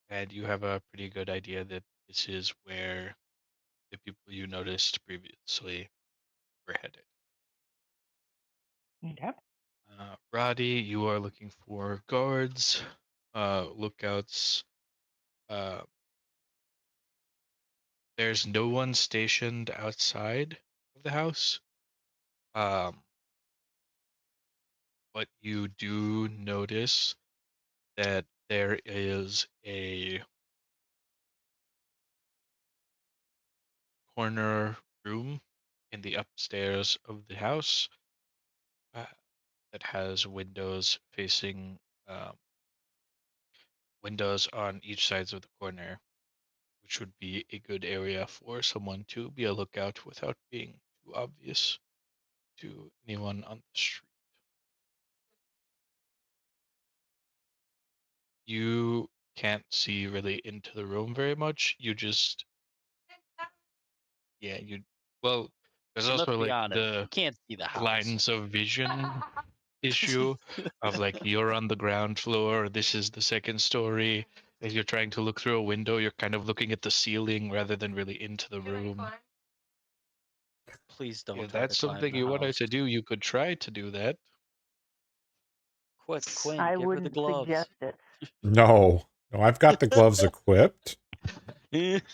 And you have a pretty good idea that this is where the people you noticed previously were headed. Okay. Roddy, you are looking for guards, lookouts. There's no one stationed outside of the house. But you do notice that there is a corner room in the upstairs of the house uh, that has windows facing windows on each sides of the corner, which would be a good area for someone to be a lookout without being too obvious to anyone on the street. You can't see really into the room very much. You just, yeah, well, there's Let's also be like honest. You the can't see the house. lines of vision issue of like you're on the ground floor, this is the second story. As you're trying to look through a window, you're kind of looking at the ceiling rather than really into the room. Please don't If try to that's climb something the you wanted house. to do, you could try to do that. Quick, Quinn, I give her the wouldn't gloves. suggest it. No, I've got the gloves equipped, Yeah,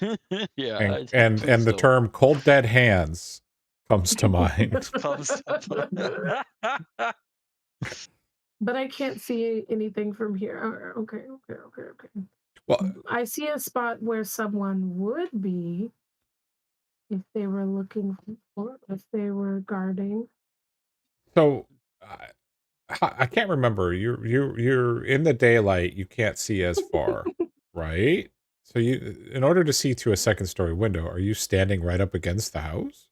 and please the don't. term "cold dead hands" comes to mind. Comes to But I can't see anything from here. Okay. Well, I see a spot where someone would be if they were looking for, if they were guarding. so I can't remember. You're in the daylight. You can't see as far, right? So in order to see to a second story window, are you standing right up against the house?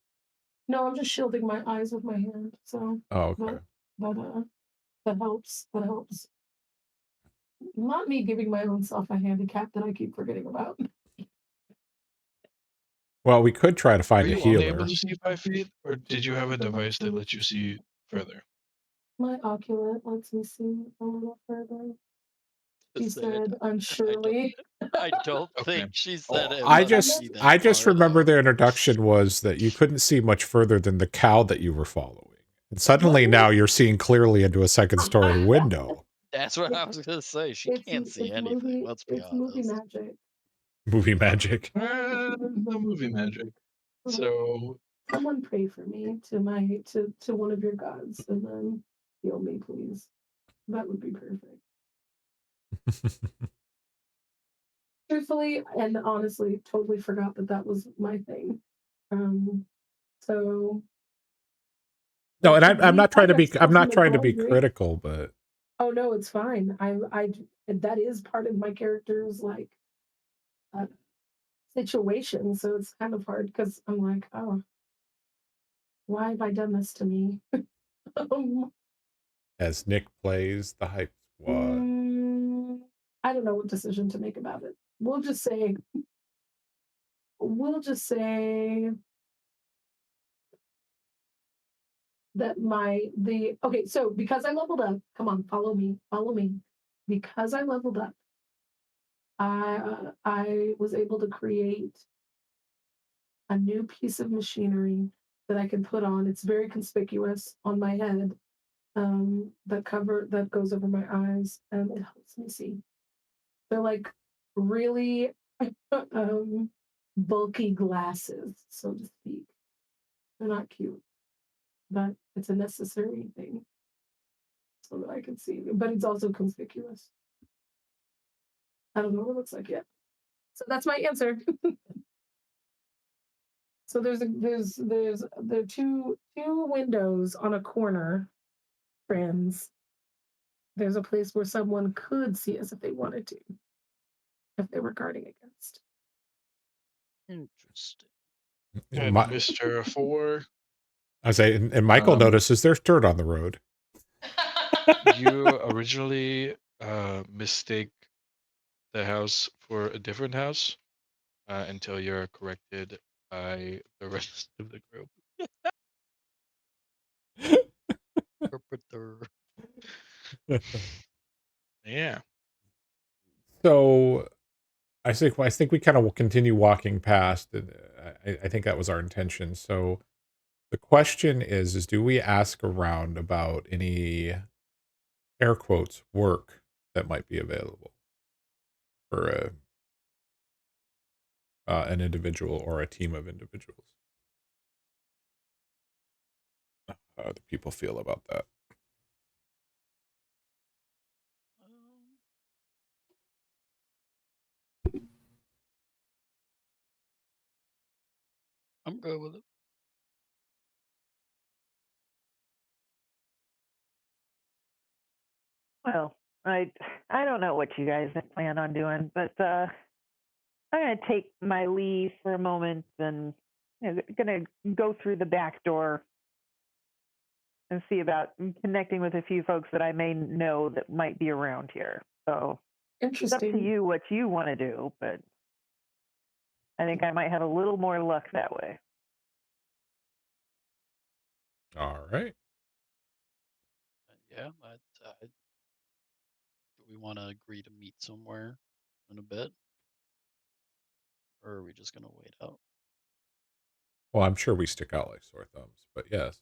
No, I'm just shielding my eyes with my hand. So, Oh, okay. but that helps. That helps. Not me giving my own self a handicap that I keep forgetting about. Well, we could try to Are find a you only able healer. to see 5 feet, or did you have a device that lets you see further? My oculate lets me see a little further. She say it. said unsurely. I don't Okay. think she said it. I let me see that I just part, remember though. the introduction was that you couldn't see much further than the cow that you were following. And suddenly now you're seeing clearly into a second story window. That's what I was gonna say. She can't see anything. Let's be It's movie honest. magic. Movie magic. The movie magic. So Someone pray for me to one of your gods and then heal me, please. That would be perfect. Truthfully and honestly, totally forgot that was my thing. So No, and I'm we not trying to kind of be still gonna go great. critical, but Oh no, it's fine. I that is part of my character's like uh, situation, so it's kind of hard because I'm like, oh, why have I done this to me? as Nick plays the hype squad. I don't know what decision to make about it. We'll just say we'll just say that okay, so because I leveled up, come on, follow me, follow me. Because I leveled up, I was able to create a new piece of machinery that I can put on. It's very conspicuous on my head. That goes over my eyes and it helps me see. They're like really um bulky glasses, so to speak. They're not cute, but it's a necessary thing so that I can see. But it's also conspicuous. I don't know what it looks like yet. So that's my answer. So there are two windows on a corner, friends. There's a place where someone could see us if they wanted to, if they were guarding against. Interesting. And My, Mr. Four, I say, and Michael Um, notices there's dirt on the road. you originally mistake the house for a different house until you're corrected by the rest of the group. Interpreter. Yeah. So I think we kind of will continue walking past. And I think that was our intention. So the question is do we ask around about any air quotes work that might be available for an individual or a team of individuals? How do people feel about that? I'm good with it. Well, I don't know what you guys plan on doing, but I'm gonna take my leave for a moment and gonna go through the back door and see about connecting with a few folks that I may know that might be around here. So it's up to Interesting. you what you want to do, but I think I might have a little more luck that way. All right. Yeah, do we want to agree to meet somewhere in a bit? Or are we just going to wait out? Well, I'm sure we stick out like sore thumbs, but yes.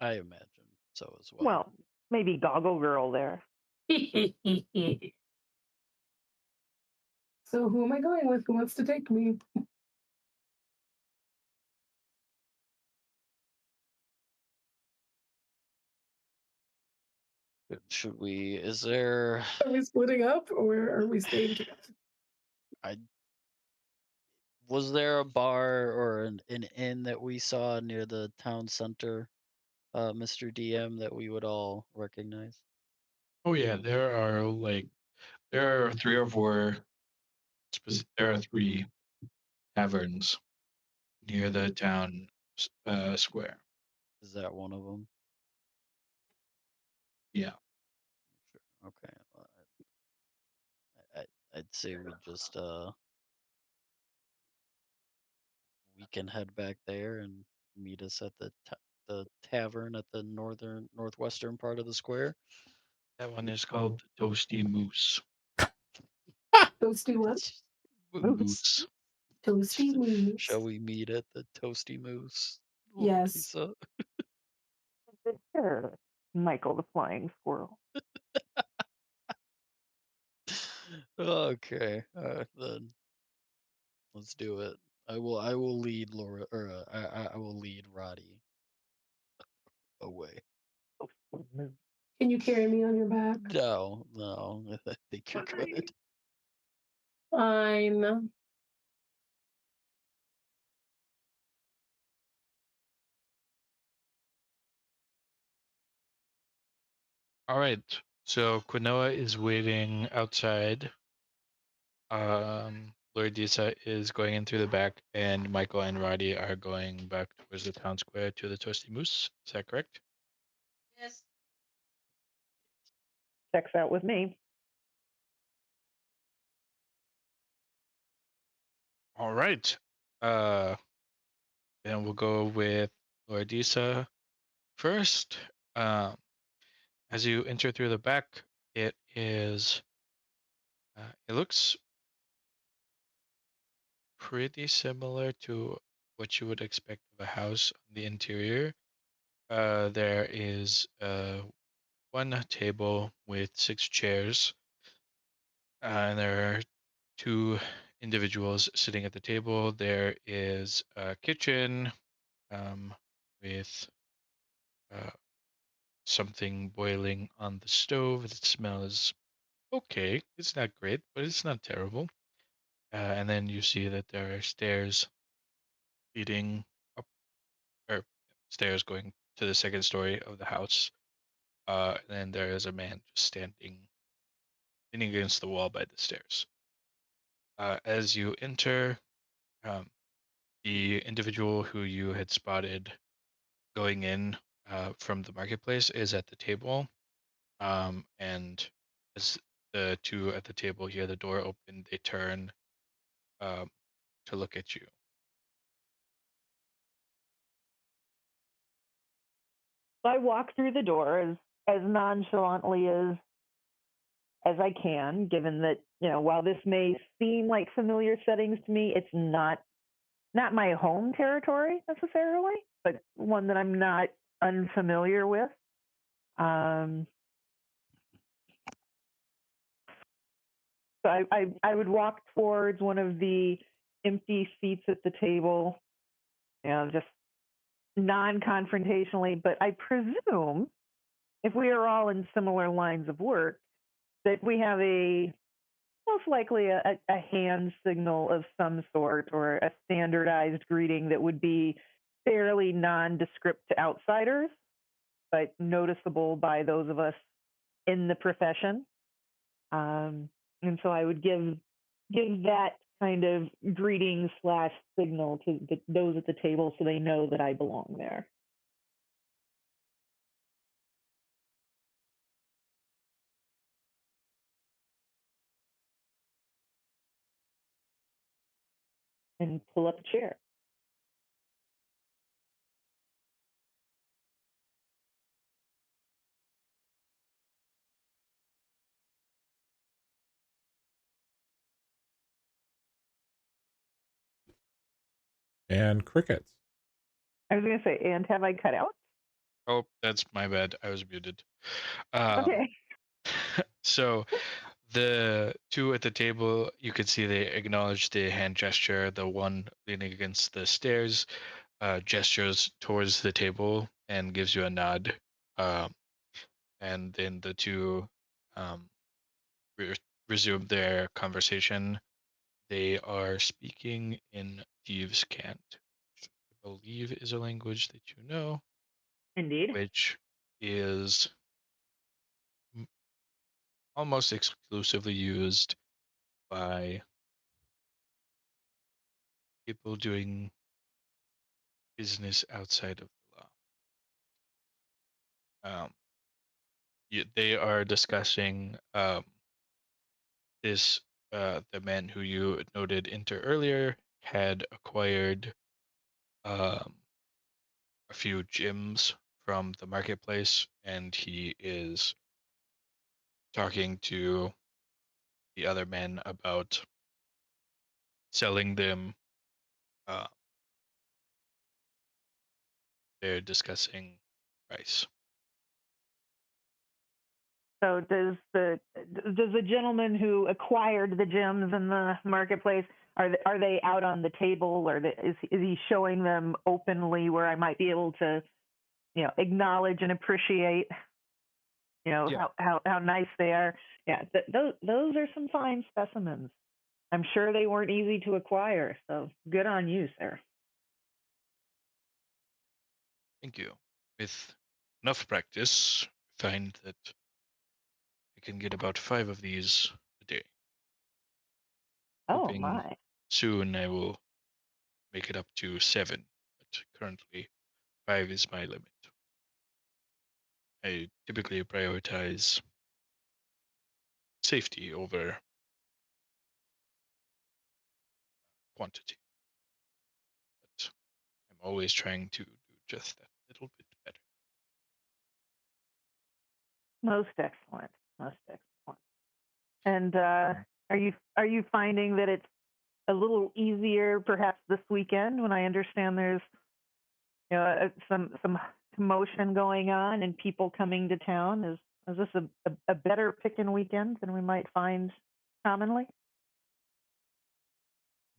I imagine so as well. Well, maybe Goggle Girl there. So who am I going with? Who wants to take me? Should we, is there, Are we splitting up or are we staying together? was there a bar or an inn that we saw near the town center, Mr. DM, that we would all recognize? Oh yeah, there are 3 or 4 there are 3 taverns near the town square. Is that one of them? Yeah. Sure. Okay. Well, I'd say we just we can head back there and meet us at the tavern at the northwestern part of the square. That one is called Toasty Moose. Toasty what? Moose. Toasty moose. Shall we meet at the Toasty Moose? Yes. Lisa? Sure. Michael the Flying Squirrel. Okay, then let's do it. I will lead Laura, or I will lead Roddy away. Can you carry me on your back? No, I think you're good. Fine. All right. So Quinoa is waiting outside. Lordisa is going in through the back, and Michael and Roddy are going back towards the town square to the Toasty Moose. Is that correct? Checks out with me. All right. Uh, then we'll go with Lordisa first. Um, as you enter through the back, it is. It looks pretty similar to what you would expect of a house on the interior. There is one table with 6 chairs, and there are 2 individuals sitting at the table. There is a kitchen um, with uh, something boiling on the stove. It smells okay. It's not great, but it's not terrible. And then you see that there are stairs leading up, or stairs going to the second story of the house. And then there is a man just leaning against the wall by the stairs. As you enter, um, the individual who you had spotted going in from the marketplace is at the table. And as the two at the table hear the door open, they turn um, to look at you. I walk through the door as nonchalantly as I can, given that, while this may seem like familiar settings to me, it's not my home territory necessarily, but one that I'm not unfamiliar with. Um, so I would walk towards one of the empty seats at the table, just non-confrontationally. But I presume if we are all in similar lines of work, that we have most likely a hand signal of some sort or a standardized greeting that would be fairly nondescript to outsiders, but noticeable by those of us in the profession. And so I would give that kind of greeting slash signal to those at the table so they know that I belong there. And pull up a chair. And crickets. I was going to say, and have I cut out? Oh, that's my bad. I was muted. Um, Okay. So the two at the table, you can see they acknowledge the hand gesture. The one leaning against the stairs gestures towards the table and gives you a nod. Um, and then the two um, re- resume their conversation. They are speaking in Thieves' Cant, which I believe is a language that you know, Indeed. which is almost exclusively used by people doing business outside of the law. They are discussing this. The man who you noted enter earlier had acquired um, a few gems from the marketplace, and he is talking to the other men about selling them. Uh, they're discussing price. So does the gentleman who acquired the gems in the marketplace, are they out on the table, or is he showing them openly where I might be able to acknowledge and appreciate Yeah. how nice they are? Yeah, those are some fine specimens. I'm sure they weren't easy to acquire, so good on you, sir. Thank you. With enough practice, I find that I can get about 5 of these a day. Oh Hoping my. soon I will make it up to 7, but currently 5 is my limit. I typically prioritize safety over quantity. always trying to do just that little bit better. Most excellent. Most excellent. And are you finding that it's a little easier perhaps this weekend when I understand there's some commotion going on and people coming to town? Is this a better picking weekend than we might find commonly?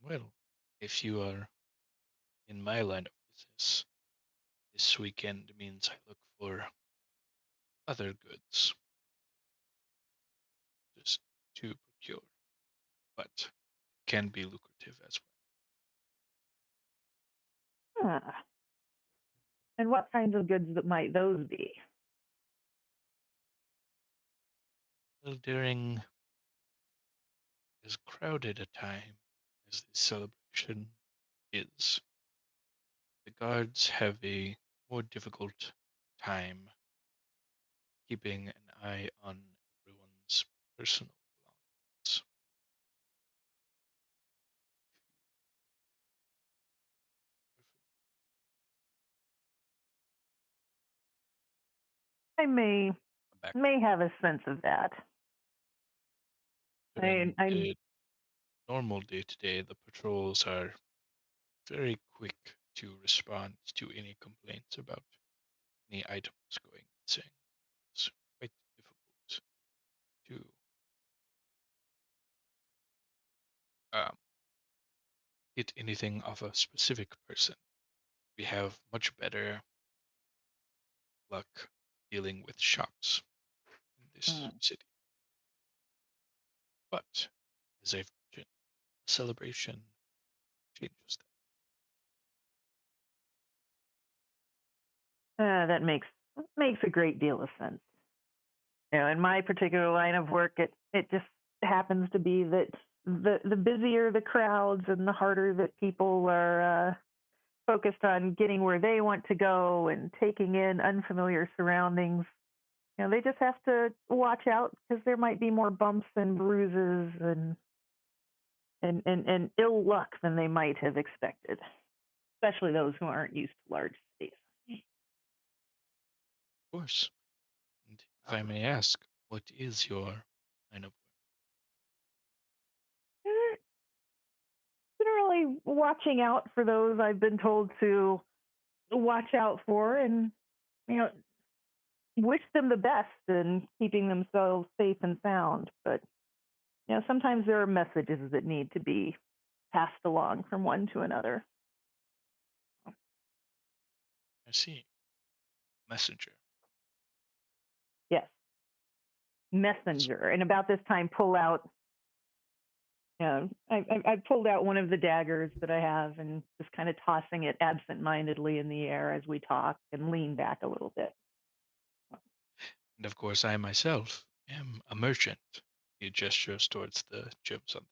Well, if you are in my line of business, this weekend means I look for other goods just to procure, but it can be lucrative as Ah, and what kinds of goods that might those be? well. During as crowded a time as this celebration is, the guards have a more difficult time keeping an eye on everyone's personal belongings. I may Back. may have a sense of that. During I the normal day to day, the patrols are very quick to respond to any complaints about any items going missing. It's quite difficult to um, hit anything of a specific person. We have much better luck dealing with shops in this mm, city. But as I've mentioned, a celebration changes that makes a great deal of sense. In my particular line of work, it just happens to be that the busier the crowds and the harder that people are focused on getting where they want to go and taking in unfamiliar surroundings. They just have to watch out because there might be more bumps and bruises and ill luck than they might have expected, especially those who aren't used to large cities. Of course. And if I may ask, what is your line of Generally, watching out for those I've been told to watch out for, and you know, wish them the best in keeping themselves safe and sound. But sometimes there are messages that need to be passed along from one to another. I see. Messenger. Yes, messenger. And about this time, pull out. I pulled out one of the daggers that I have and just kind of tossing it absent-mindedly in the air as we talk and lean back a little bit. And of course, I myself am a merchant. He gestures towards the gems on.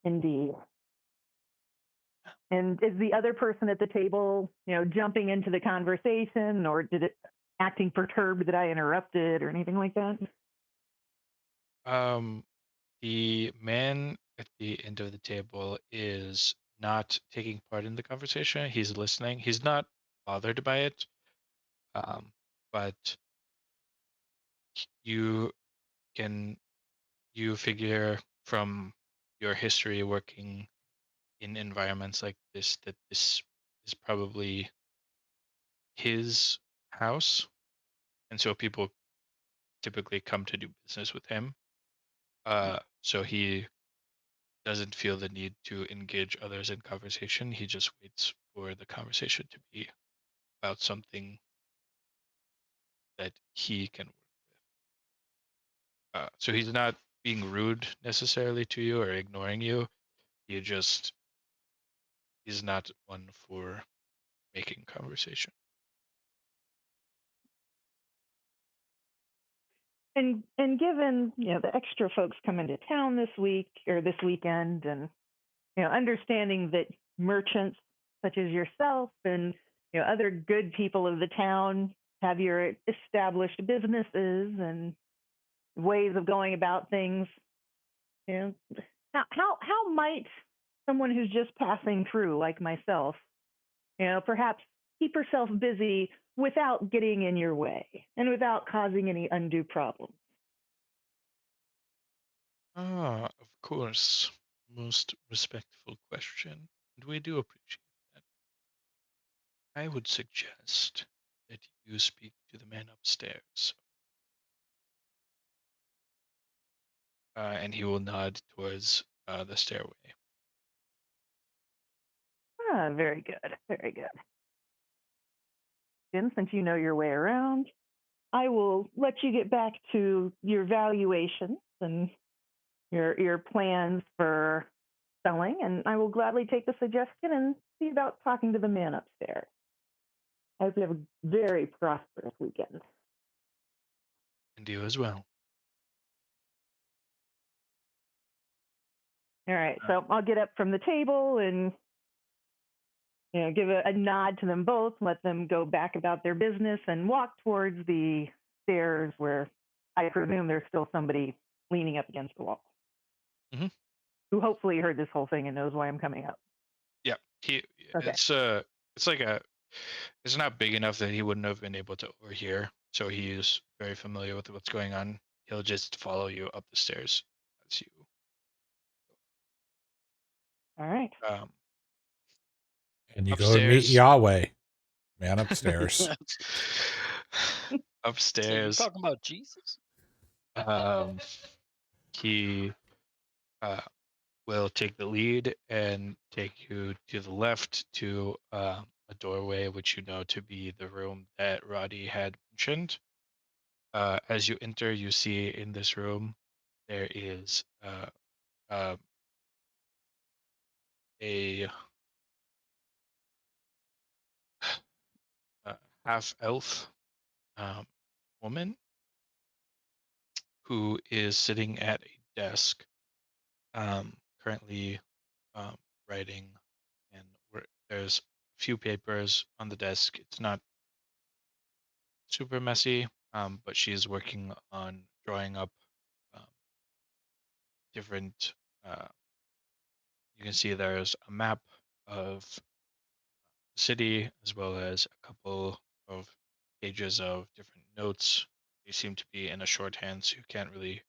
Indeed. And is the other person at the table, jumping into the conversation, or did it acting perturbed that I interrupted or anything like that? Um, the man at the end of the table is not taking part in the conversation. He's listening. He's not bothered by it. Um, but you can you figure from your history working in environments like this that this is probably his house, and so people typically come to do business with him. So he doesn't feel the need to engage others in conversation. He just waits for the conversation to be about something that he can work with. So he's not being rude necessarily to you or ignoring you. He just is not one for making conversation. And given the extra folks coming to town this week or this weekend, and understanding that merchants such as yourself and other good people of the town have your established businesses and ways of going about things. How might someone who's just passing through, like myself, perhaps keep herself busy without getting in your way and without causing any undue problems. Ah, of course. Most respectful question. And we do appreciate that. I would suggest that you speak to the man upstairs. And he will nod towards the stairway. Ah, very good, very good. And since you know your way around, I will let you get back to your valuations and your plans for selling, and I will gladly take the suggestion and see about talking to the man upstairs. I hope you have a very prosperous weekend. And you as well. All right, so I'll get up from the table and give a nod to them both, let them go back about their business, and walk towards the stairs where I presume there's still somebody leaning up against the wall Mhm. who hopefully heard this whole thing and knows why I'm coming up. Yeah, Okay. it's like it's not big enough that he wouldn't have been able to overhear. So he is very familiar with what's going on. He'll just follow you up the stairs as you. All right. And you go and meet Upstairs. Yahweh, man upstairs. So you're Upstairs. talking about Jesus? Um, he uh, will take the lead and take you to the left to a doorway, which you know to be the room that Roddy had mentioned. As you enter, you see in this room there is uh, a half elf um, woman who is sitting at a desk, currently writing, and there's a few papers on the desk. It's not super messy, but she's working on drawing up um, different. Uh, you can see there's a map of the city as well as a couple of pages of different notes. They seem to be in a shorthand, so you can't really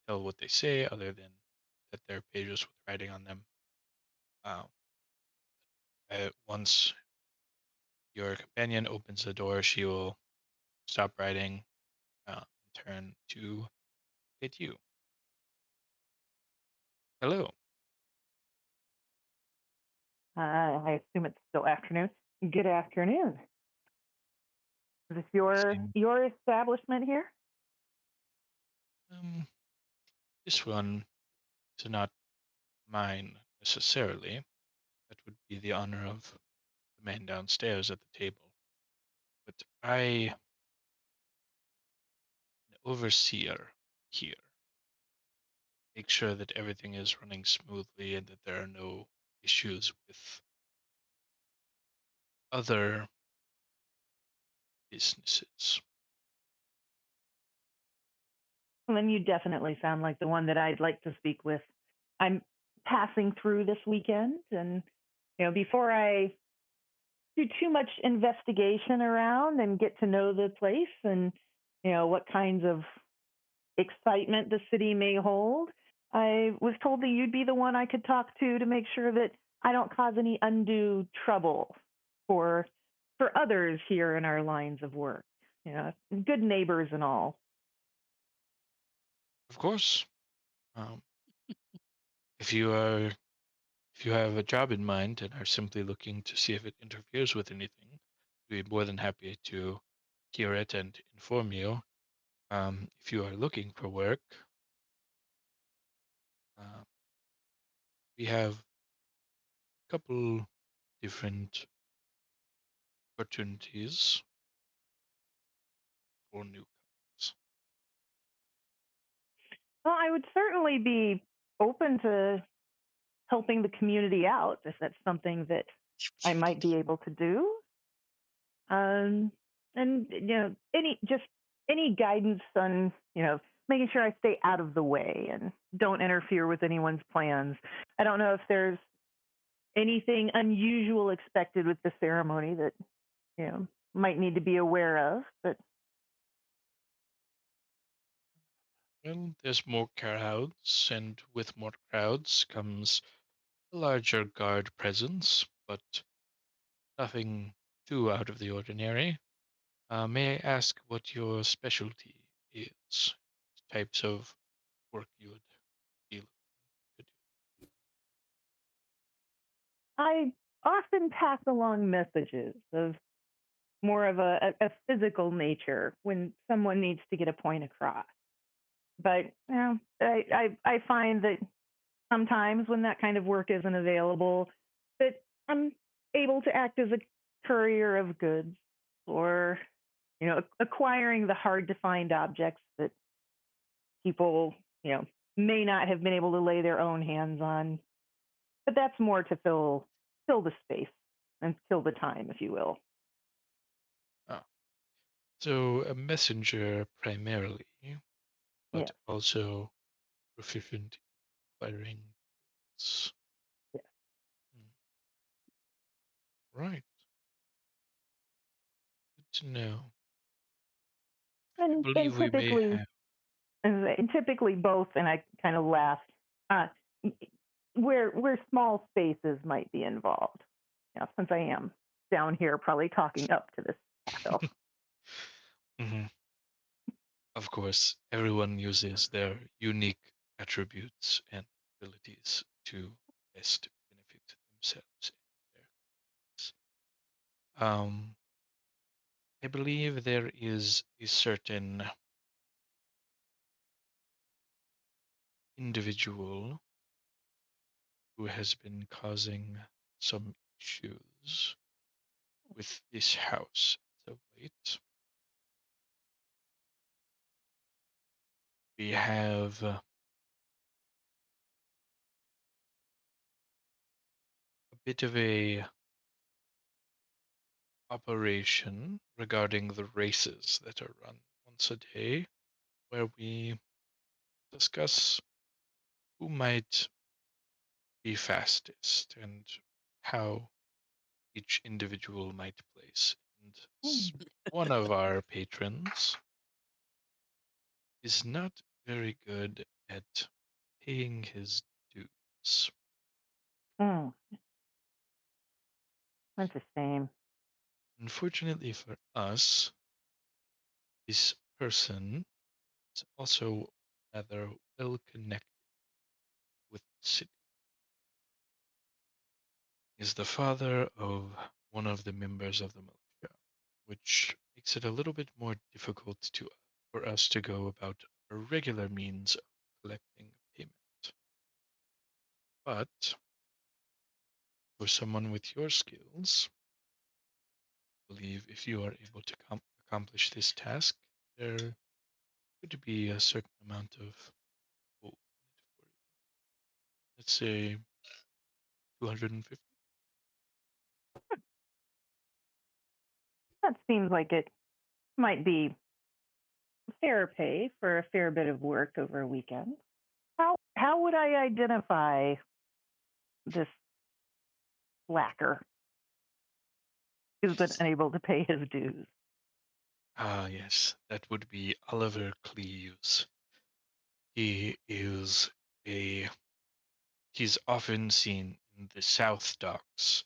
tell what they say other than that they're pages with writing on them. Uh, Once your companion opens the door, she will stop writing and turn to get you. Hello. I assume it's still afternoon. Good afternoon. Is this your Same. your establishment here? Um, this one is not mine necessarily. That would be the honor of the man downstairs at the table. But I am an overseer here. Make sure that everything is running smoothly and that there are no issues with other businesses. Well, then you definitely sound like the one that I'd like to speak with. I'm passing through this weekend, and before I do too much investigation around and get to know the place and what kinds of excitement the city may hold, I was told that you'd be the one I could talk to make sure that I don't cause any undue trouble for others here in our lines of work. Good neighbors and all. Of course, um, if you are if you have a job in mind and are simply looking to see if it interferes with anything, we'd be more than happy to hear it and inform you. If you are looking for work, uh, we have a couple different opportunities for newcomers. Well, I would certainly be open to helping the community out if that's something that I might be able to do. Um, and any guidance on making sure I stay out of the way and don't interfere with anyone's plans. I don't know if there's anything unusual expected with the ceremony that might need to be aware of. But Well, there's more crowds, and with more crowds comes a larger guard presence, but nothing too out of the ordinary. May I ask what your specialty is? Types of work you would be looking to do? I often pass along messages of more of a physical nature when someone needs to get a point across. But I find that sometimes when that kind of work isn't available, that I'm able to act as a courier of goods, or acquiring the hard to find objects that people may not have been able to lay their own hands on. But that's more to fill the space and kill the time, if you will. Oh, so a messenger primarily, but Yes. also proficient in acquiring goods. Yes. Hmm, right. Good to know. I And believe we may typically, have. and typically both, and I kind of laughed, uh, where small spaces might be involved. Since I am down here, probably talking up to this half elf. Mhm. Of course, everyone uses their unique attributes and abilities to best benefit themselves and their cause. I believe there is a certain individual who has been causing some issues with this house as of late. We have a bit of a operation regarding the races that are run once a day, where we discuss who might be fastest and how each individual might place. And one of our patrons is not very good at paying his dues. Mm, that's a shame. Unfortunately for us, this person is also rather well connected with the city. He is the father of one of the members of the militia, which makes it a little bit more difficult for us to go about our regular means of collecting payment. But for someone with your skills, I believe if you are able to accomplish this task, there could be a certain amount of gold in it for you. Let's say 250. That seems like it might be fair pay for a fair bit of work over a weekend. How would I identify this slacker who's been unable to pay his dues? Ah, yes, that would be Oliver Cleves. He is a he's often seen in the South Docks.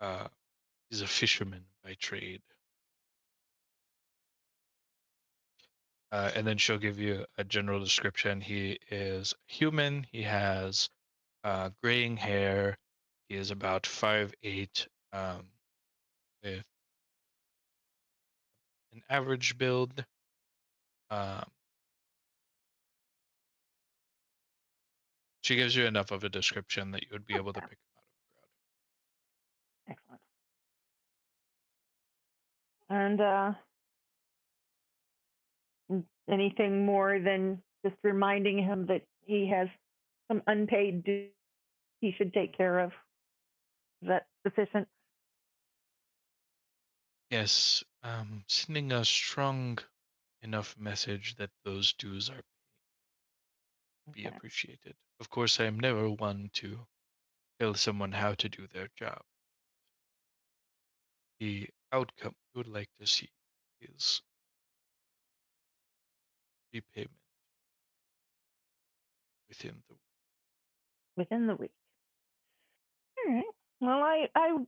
Uh, he's a fisherman by trade. And then she'll give you a general description. He is human. He has graying hair. He is about 5'8", with an average build. Um, she gives you enough of a description that you would be able to Okay, pick him out of a crowd. excellent. And anything more than just reminding him that he has some unpaid dues he should take care of? Is that sufficient? Yes, sending a strong enough message that those dues are be Okay. appreciated. Of course, I am never one to tell someone how to do their job. The outcome you would like to see is repayment within the Within the week. All right. Well,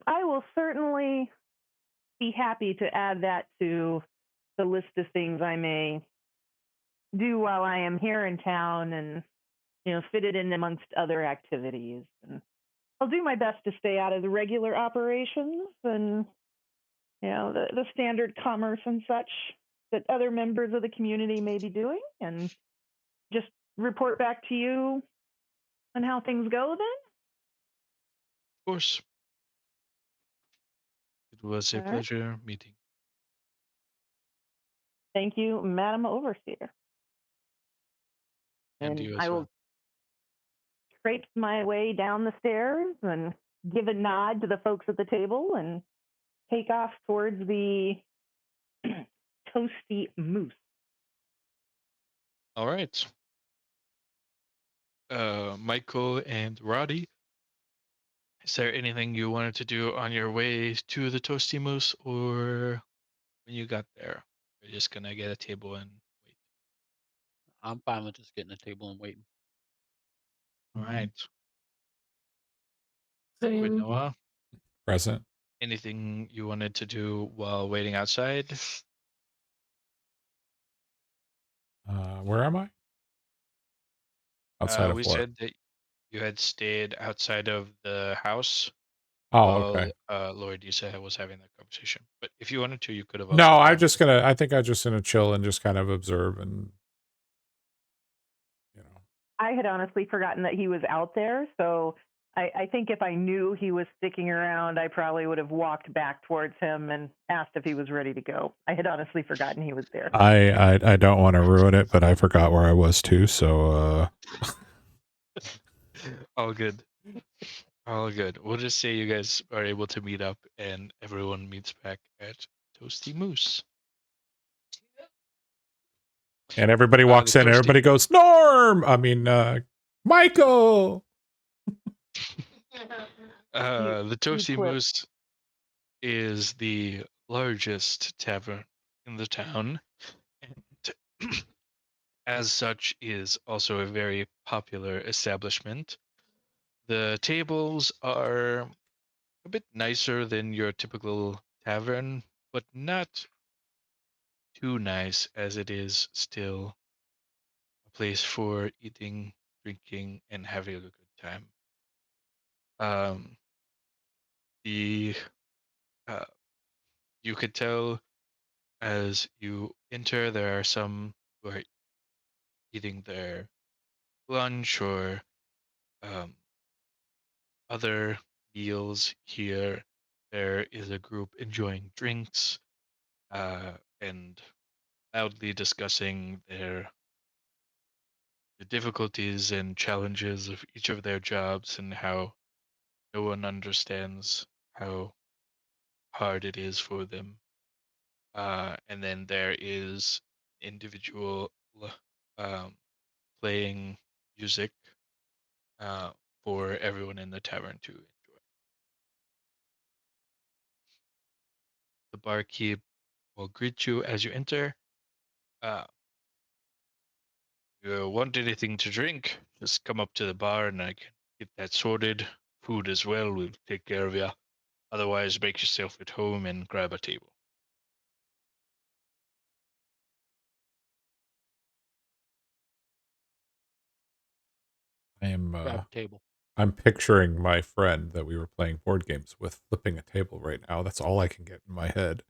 I will certainly be happy to add that to the list of things I may do while I am here in town, and fit it in amongst other activities. And I'll do my best to stay out of the regular operations and the standard commerce and such that other members of the community may be doing, and just report back to you on how things go then. Of course. It was a All right. pleasure meeting. Thank you, Madam Overseer. And And you I as will well. traipse my way down the stairs and give a nod to the folks at the table and take off towards the Toasty Moose. All right. Michael and Roddy, is there anything you wanted to do on your way to the Toasty Moose, or when you got there, you're just gonna get a table and wait? I'm fine with just getting a table and waiting. All right. Same. Quinoa, Present. anything you wanted to do while waiting outside? Where am I? Outside of We what? said that you had stayed outside of the house Oh, while okay. Lord Yusa was having that conversation. But if you wanted to, you could have No, also I'm gone. just gonna. I think I'm just gonna chill and just kind of observe and I had honestly forgotten that he was out there, so I think if I knew he was sticking around, I probably would have walked back towards him and asked if he was ready to go. I had honestly forgotten he was there. I don't want to ruin it, but I forgot where I was too. So All good. All good. We'll just say you guys are able to meet up and everyone meets back at Toasty Moose. and everybody The walks in. And Toasty. everybody goes, Norm. I mean, Michael. The Toasty clip. Moose is the largest tavern in the town, and as such is also a very popular establishment. The tables are a bit nicer than your typical tavern, but not too nice, as it is still a place for eating, drinking, and having a good time. The You could tell as you enter, there are some who are eating their lunch or um, other meals here. There is a group enjoying drinks and loudly discussing the difficulties and challenges of each of their jobs and how no one understands how hard it is for them. And then there is individual um, playing music uh, for everyone in the tavern to enjoy. The barkeep will greet you as you enter. Uh, you want anything to drink? Just come up to the bar and I can get that sorted. Food as well, we'll take care of you. Otherwise, make yourself at home and grab a table. I am. Grab a table. I'm picturing my friend that we were playing board games with flipping a table right now. That's all I can get in my head.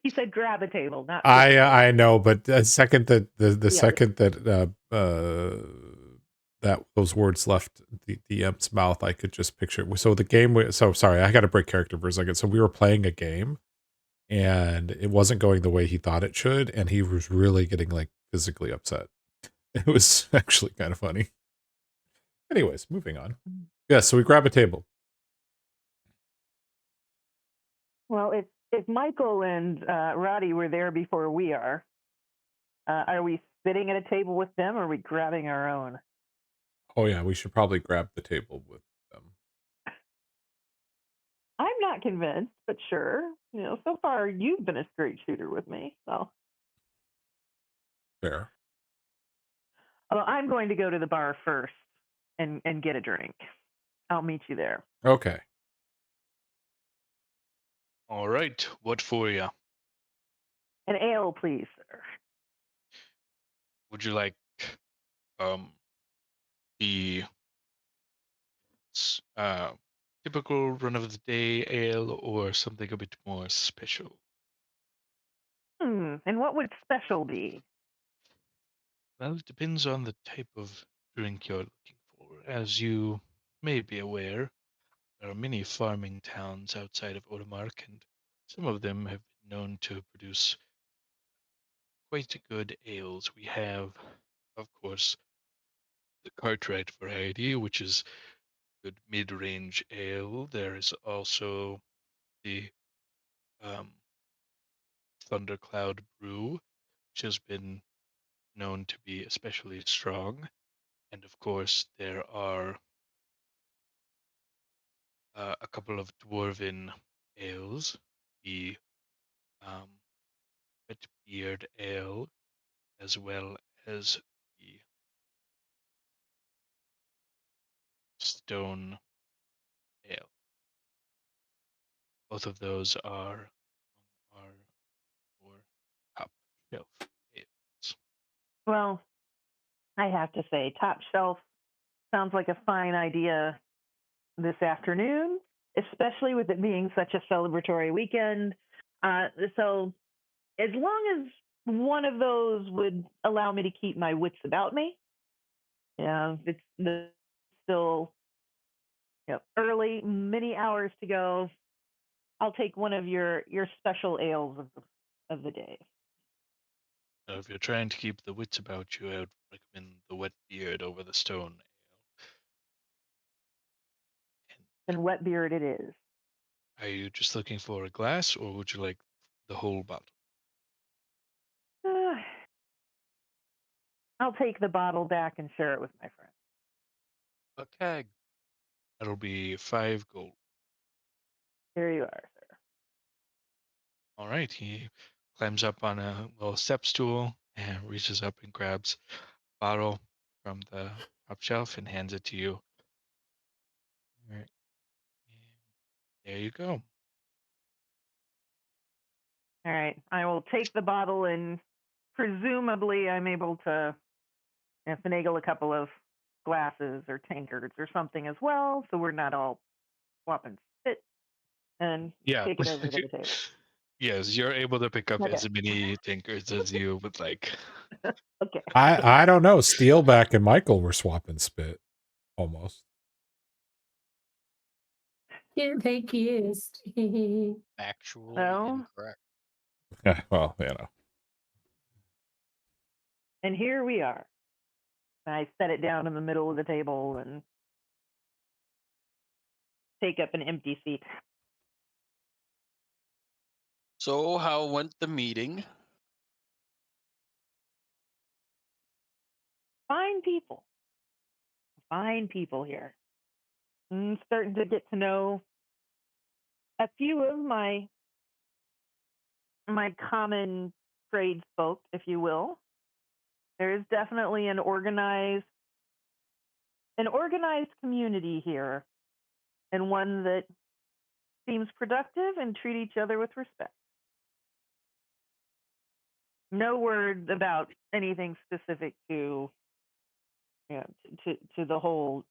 He said grab a table, not I know, but the second that the Yeah. second that that those words left the DM's mouth, I could just picture it. So the game. So sorry, I got to break character for a second. So we were playing a game, and it wasn't going the way he thought it should, and he was really getting like physically upset. It was actually kind of funny. Anyways, moving on. Yeah, so we grab a table. Well, if Michael and Roddy were there before we are we sitting at a table with them, or are we grabbing our own? Oh yeah, we should probably grab the table with them. I'm not convinced, but sure. So far you've been a straight shooter with me. So, Fair. although I'm going to go to the bar first and get a drink. I'll meet you there. Okay. All right, what for ya? An ale, please, sir. Would you like the typical run of the day ale or something a bit more special? And what would special be? Well, it depends on the type of drink you're looking for. As you may be aware, there are many farming towns outside of Odemark, and some of them have been known to produce quite good ales. We have, of course, the Cartwright variety, which is good mid-range ale. There is also the um, Thundercloud Brew, which has been known to be especially strong. And of course, there are a couple of dwarven ales, the um, Wetbeard Ale, as well as the Stone Ale. Both of those are on our more top shelf ales. Well, I have to say, top shelf sounds like a fine idea this afternoon, especially with it being such a celebratory weekend. So, as long as one of those would allow me to keep my wits about me, it's still early, many hours to go. I'll take one of your special ales of the day. So if you're trying to keep the wits about you, I would recommend the Wetbeard over the Stone Ale. And wet beard it is. Are you just looking for a glass, or would you like the whole bottle? I'll take the bottle back and share it with my friend. A keg. That'll be 5 gold. Here you are, sir. All right, he climbs up on a little step stool and reaches up and grabs a bottle from the top shelf and hands it to you. All right, and there you go. All right. I will take the bottle and presumably I'm able to finagle a couple of glasses or tankards or something as well, so we're not all swapping spit, and Yeah. take it over to the table. Yes, you're able to pick up Okay. as many tankards as you would like. Okay. I don't know. Steelback and Michael were swapping spit almost. Here they kissed. Factually So, incorrect. Yeah, well, you know. and here we are. I set it down in the middle of the table and take up an empty seat. So, how went the meeting? Fine people. Fine people here. I'm starting to get to know a few of my common tradesfolk, if you will. There is definitely an organized community here, and one that seems productive and treat each other with respect. No word about anything specific to to the whole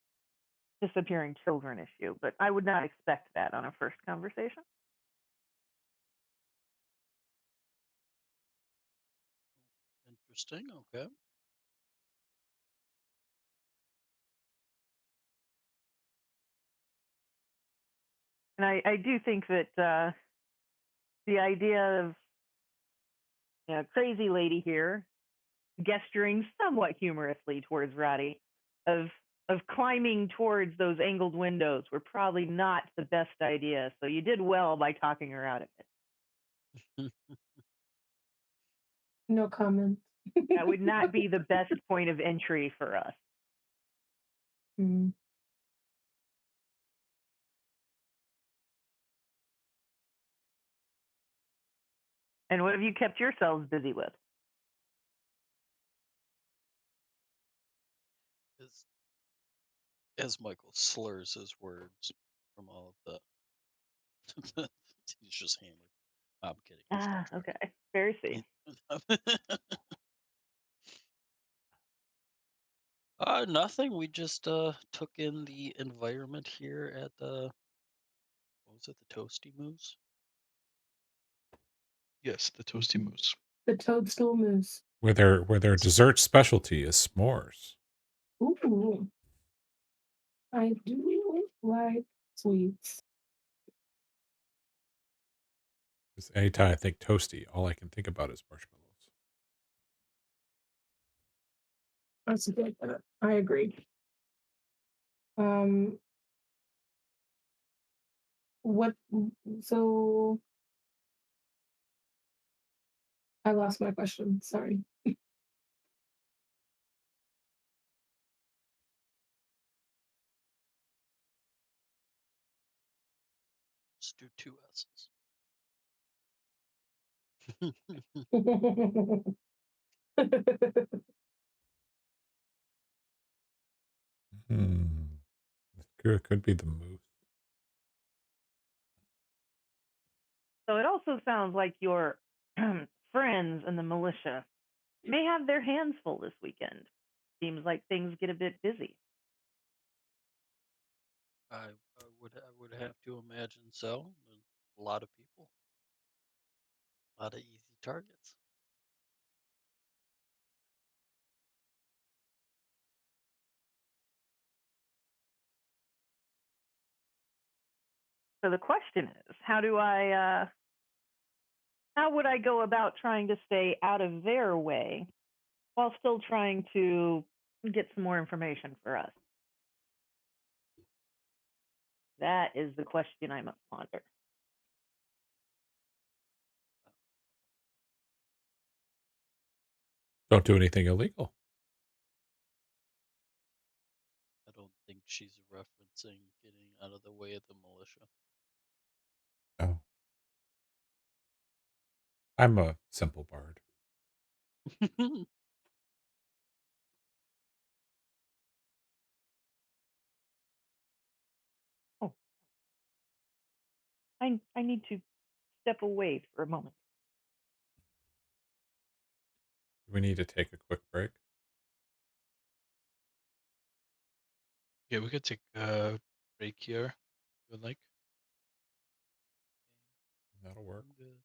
disappearing children issue, but I would not expect that on a first conversation. Interesting. Okay. And I do think that the idea of crazy lady here gesturing somewhat humorously towards Roddy of climbing towards those angled windows were probably not the best idea. So you did well by talking her out of it. No comment. That would not be the best point of entry for us. Mm. And what have you kept yourselves busy with? As Michael slurs his words from all of that, he's just hammered. I'm kidding. He's not Ah, drunk. okay. Very safe. Nothing. We just took in the environment here at the what was it, the Toasty Moose? Yes, the Toasty Moose. The toadstool moose. Where their dessert specialty is s'mores. Ooh, I do like sweets. Because anytime I think toasty, all I can think about is marshmallows. That's good. I agree. Um, what? So I lost my question. Sorry. Just do two S's. Hmm. Could be the moose. So it also sounds like your friends in the militia may have their hands full this weekend. Seems like things get a bit busy. I would have to imagine so. There's a lot of people, a lot of easy targets. So the question is, how would I go about trying to stay out of their way while still trying to get some more information for us? That is the question I must ponder. Don't do anything illegal. I don't think she's referencing getting out of the way of the militia. Oh. I'm a simple bard. Oh, I need to step away for a moment. We need to take a quick break. Yeah, we could take a break here. If you would like. That'll work. I'm good.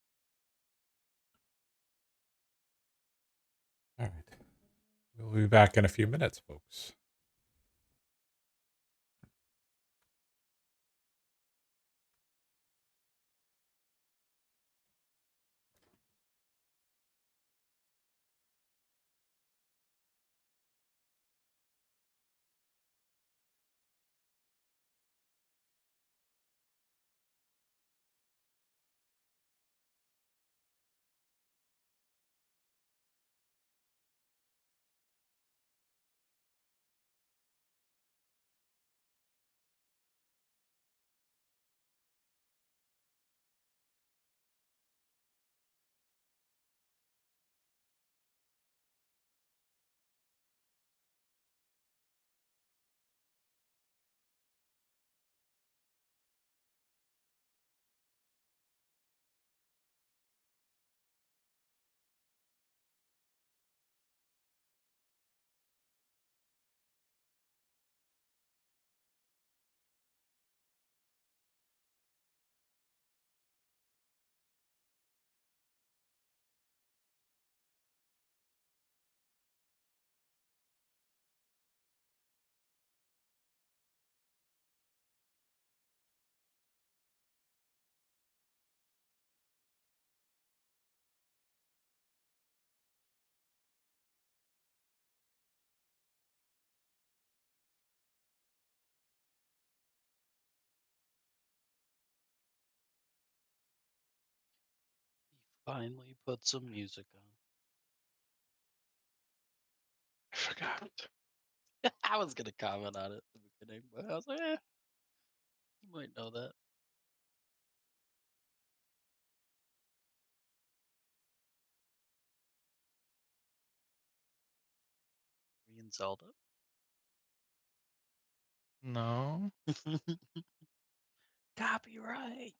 All right. We'll be back in a few minutes, folks. He finally put some music on. I forgot. I was gonna comment on it at the beginning, but I was like, you might know that. Me and Zelda. No. Copyright.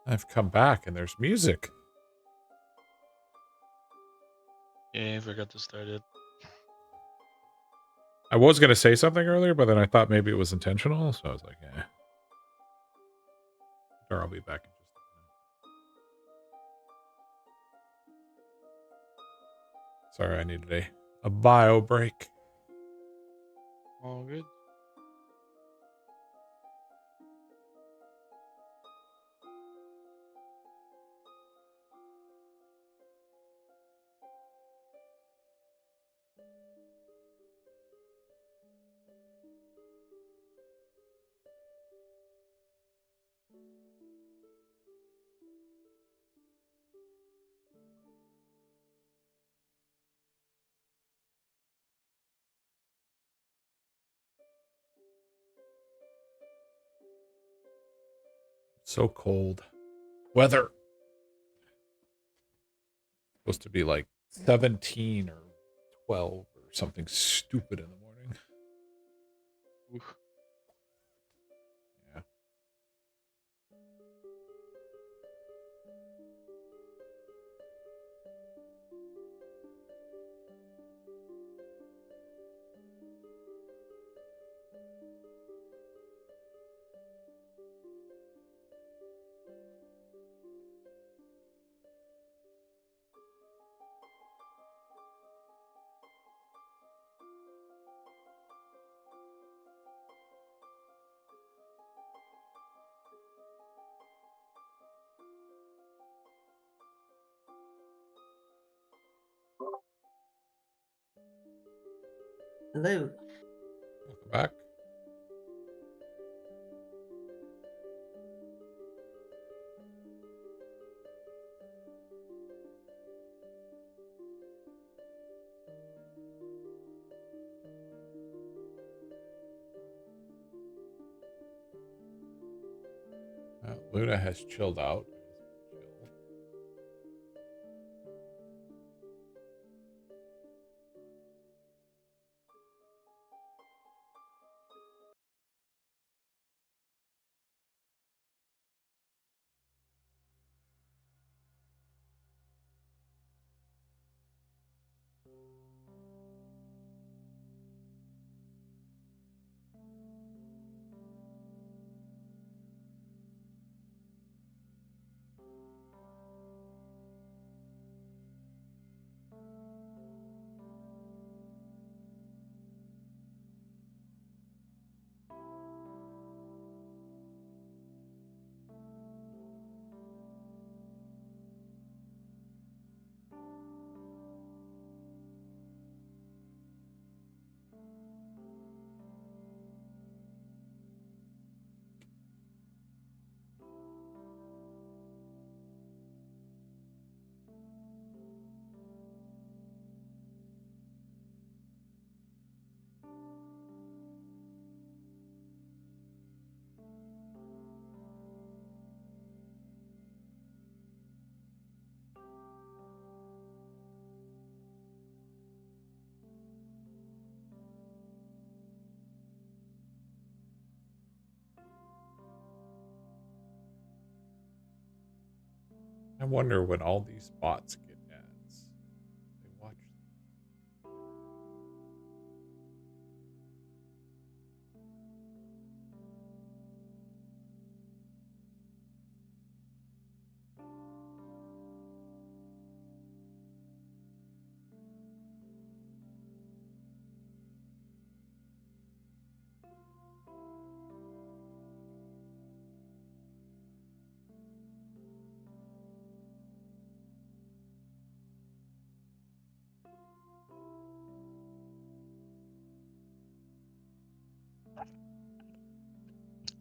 I've come back and there's music. Yeah, I forgot to start it. I was going to say something earlier, but then I thought maybe it was intentional. So I was like, eh. Or I'll be back in just a minute. Sorry, I needed a bio break. All good. So cold. Weather. Supposed to be like 17 or 12 or something stupid in the morning. Oof. Yeah. Hello. Welcome back. Luna has chilled out. Chill. I wonder when all these bots get ads. They watch.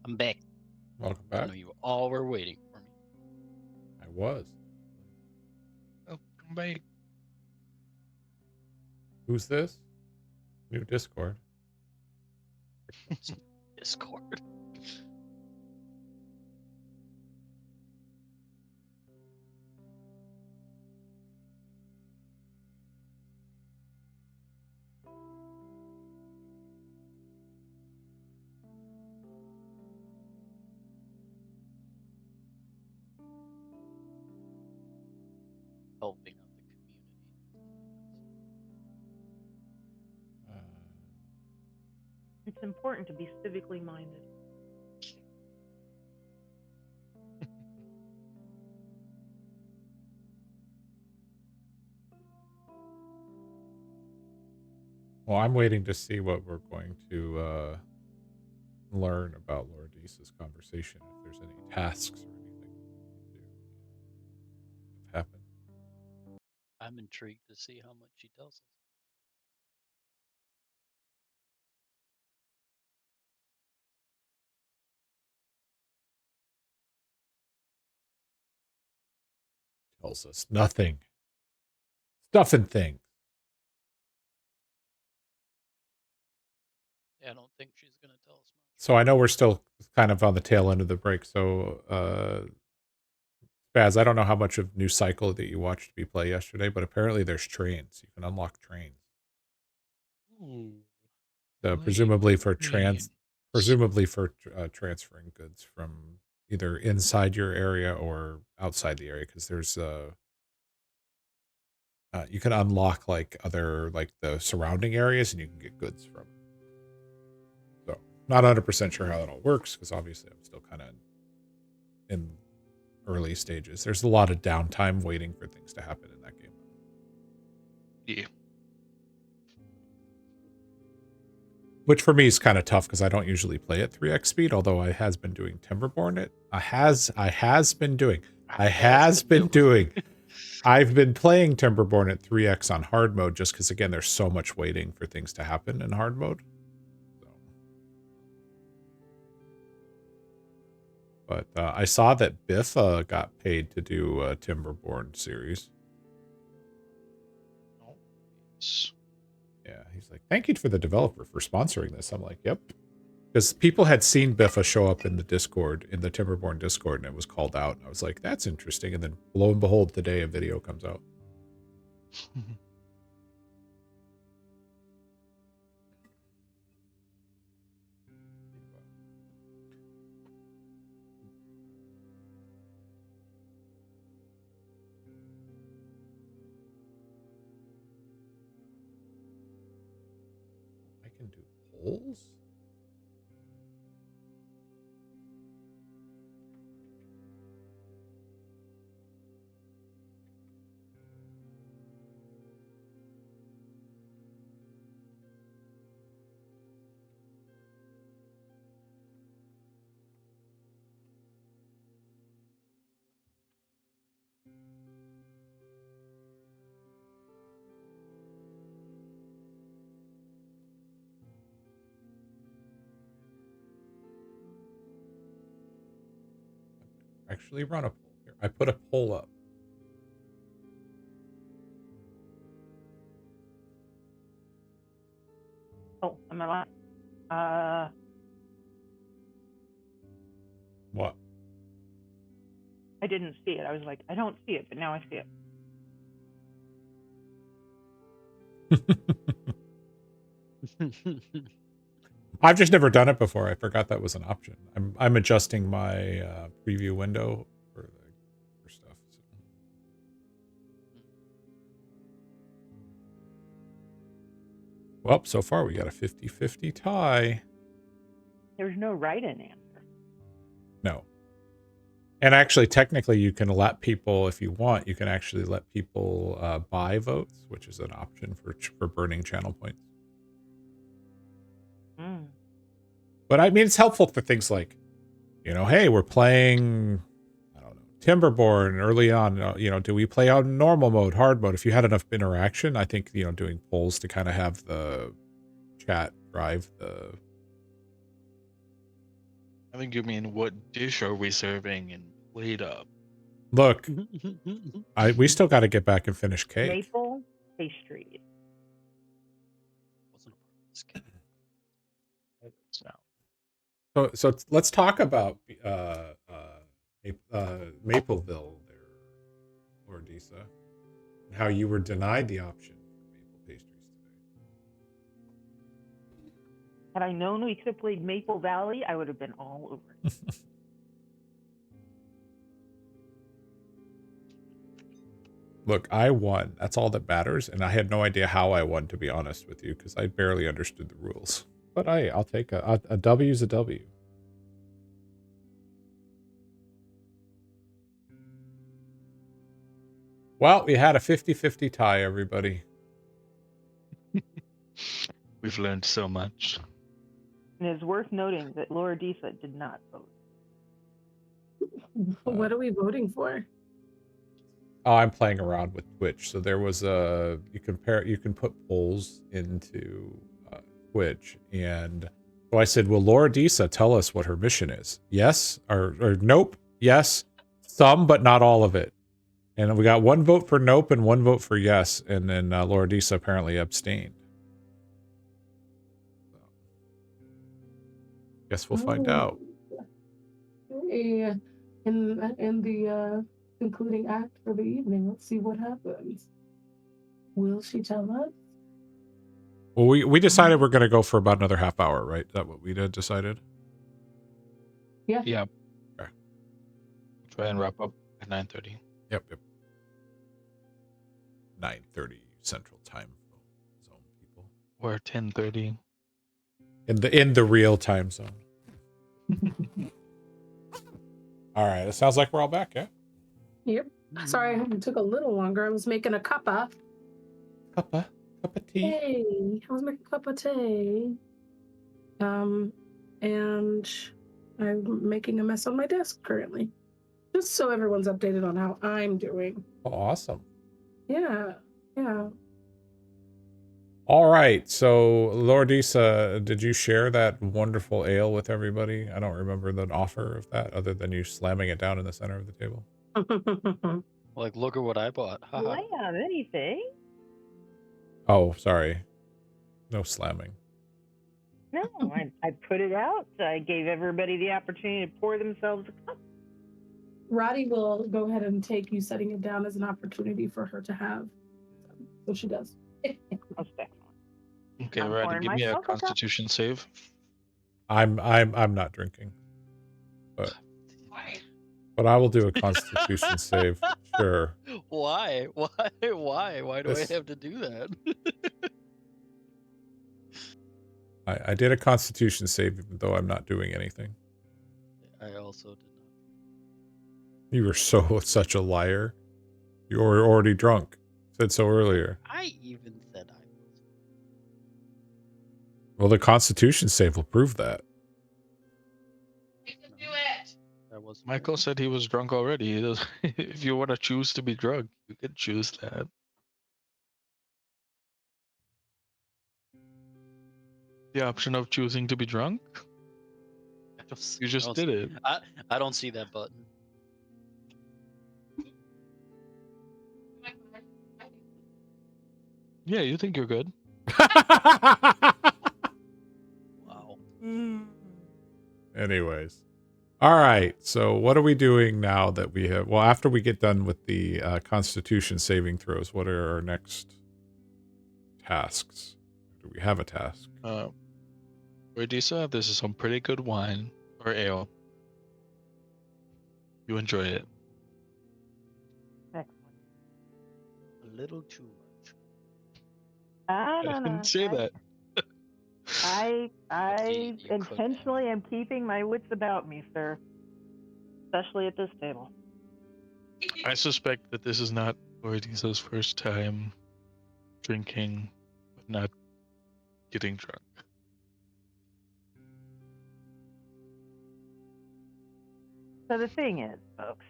I'm back. Welcome I back. know you all were waiting for me. I was. Welcome back. Who's this? New Discord. Discord. Helping out the community. It's important to be civically minded. Well, I'm waiting to see what we're going to learn about Laura Deese's conversation. If there's any tasks or anything that we need to have happen. I'm intrigued to see how much she tells us. Tells us nothing. Stuff and things. Yeah, I don't think she's gonna tell us much. So I know we're still kind of on the tail end of the break. So, Spaz, I don't know how much of New Cycle that you watched me play yesterday, but apparently there's trains. You can unlock trains. Ooh. Presumably for trains. transferring goods from either inside your area or outside the area, because there's you can unlock like other like the surrounding areas and you can get goods from it. So not 100% sure how that all works, because obviously I'm still kind of in early stages. There's a lot of downtime waiting for things to happen in that game. Yeah. Which for me is kind of tough because I don't usually play at 3x speed, although I has been doing Timberborn. I've been playing Timberborn at 3x on hard mode just because, again, there's so much waiting for things to happen in hard mode. So. But I saw that Biffa got paid to do a Timberborn series. Yeah, he's like, thank you for the developer for sponsoring this. I'm like, yep. Because people had seen Biffa show up in the Discord, in the Timberborn Discord, and it was called out. And I was like, that's interesting. And then lo and behold, today a video comes out. I can do polls? Actually run a poll here. I put a poll up. Oh, am I live? What? I didn't see it. I was like, I don't see it, but now I see it. I've just never done it before. I forgot that was an option. I'm adjusting my preview window for stuff. So. Well, so far we got a 50-50 tie. There's no right-in answer. No. And actually, technically, you can let people, if you want, you can actually let people buy votes, which is an option for burning channel points. Mm. But I mean, it's helpful for things like, you know, hey, we're playing, I don't know, Timberborn early on. You know, do we play on normal mode, hard mode? If you had enough interaction, I think, you know, doing polls to kind of have the chat drive the. I think you mean what dish are we serving and plate up? Look, we still got to get back and finish cake. Maple pastries. Wasn't a part of this game. So let's talk about Mapleville there, Lordisa, and how you were denied the option for maple pastries today. Had I known we could have played Maple Valley, I would have been all over it. Look, I won. That's all that matters, and I had no idea how I won, to be honest with you, because I barely understood the rules. But I'll take a W's a W. Well, we had a 50-50 tie, everybody. We've learned so much. And it's worth noting that Laura Disa did not vote. What are we voting for? Oh, I'm playing around with Twitch. So there was you can put polls into Twitch, and so I said, "Will Laura Disa tell us what her mission is?" Yes or nope. Yes, some but not all of it. And we got one vote for nope and one vote for yes, and then Laura Disa apparently abstained. So, guess we'll find out. Hey, in the concluding act for the evening, let's see what happens. Will she tell us? Well, we decided we're going to go for about another half hour, right? Is that what we did decided? Yeah. Yeah. Okay. Try and wrap up at 9:30. Yep. 9:30 Central Time Zone, people. Or 10:30. In the real time zone. All right. It sounds like we're all back, yeah? Yep. Sorry, it took a little longer. I was making a cuppa. Cup of tea. Hey, I was making a cup of tea. And I'm making a mess on my desk currently. Just so everyone's updated on how I'm doing. Oh, awesome. Yeah. Yeah. All right. So, Lordisa, did you share that wonderful ale with everybody? I don't remember the offer of that other than you slamming it down in the center of the table. Like, look at what I bought. Do I have anything? Oh, sorry. No slamming. No, I put it out. I gave everybody the opportunity to pour themselves a cup. Roddy will go ahead and take you setting it down as an opportunity for her to have. So she does. Most excellent. Okay, I'm Roddy, pouring give me a myself a cup. Constitution save. I'm not drinking. But I will do a Constitution save. Sure. Why? Why do This- I have to do that? I did a Constitution save even though I'm not doing anything. I also did not. You were such a liar. You were already drunk. Said so earlier. I even said I was. Well, the Constitution save will prove that. I was. Michael said he was drunk already. He does- if you want to choose to be drunk, you can choose that. The option of choosing to be drunk? You just did it. I don't see that button. Yeah, you think you're good. Wow. Anyways. All right. So what are we doing now that we have... Well, after we get done with the Constitution saving throws, what are our next tasks? Do we have a task? Radisa, this is some pretty good wine or ale. You enjoy it. Excellent. A little too much. I I don't know. didn't say that. I You could have. intentionally am keeping my wits about me, sir. Especially at this table. I suspect that this is not Radisa's first time drinking, but not getting drunk. So the thing is, folks,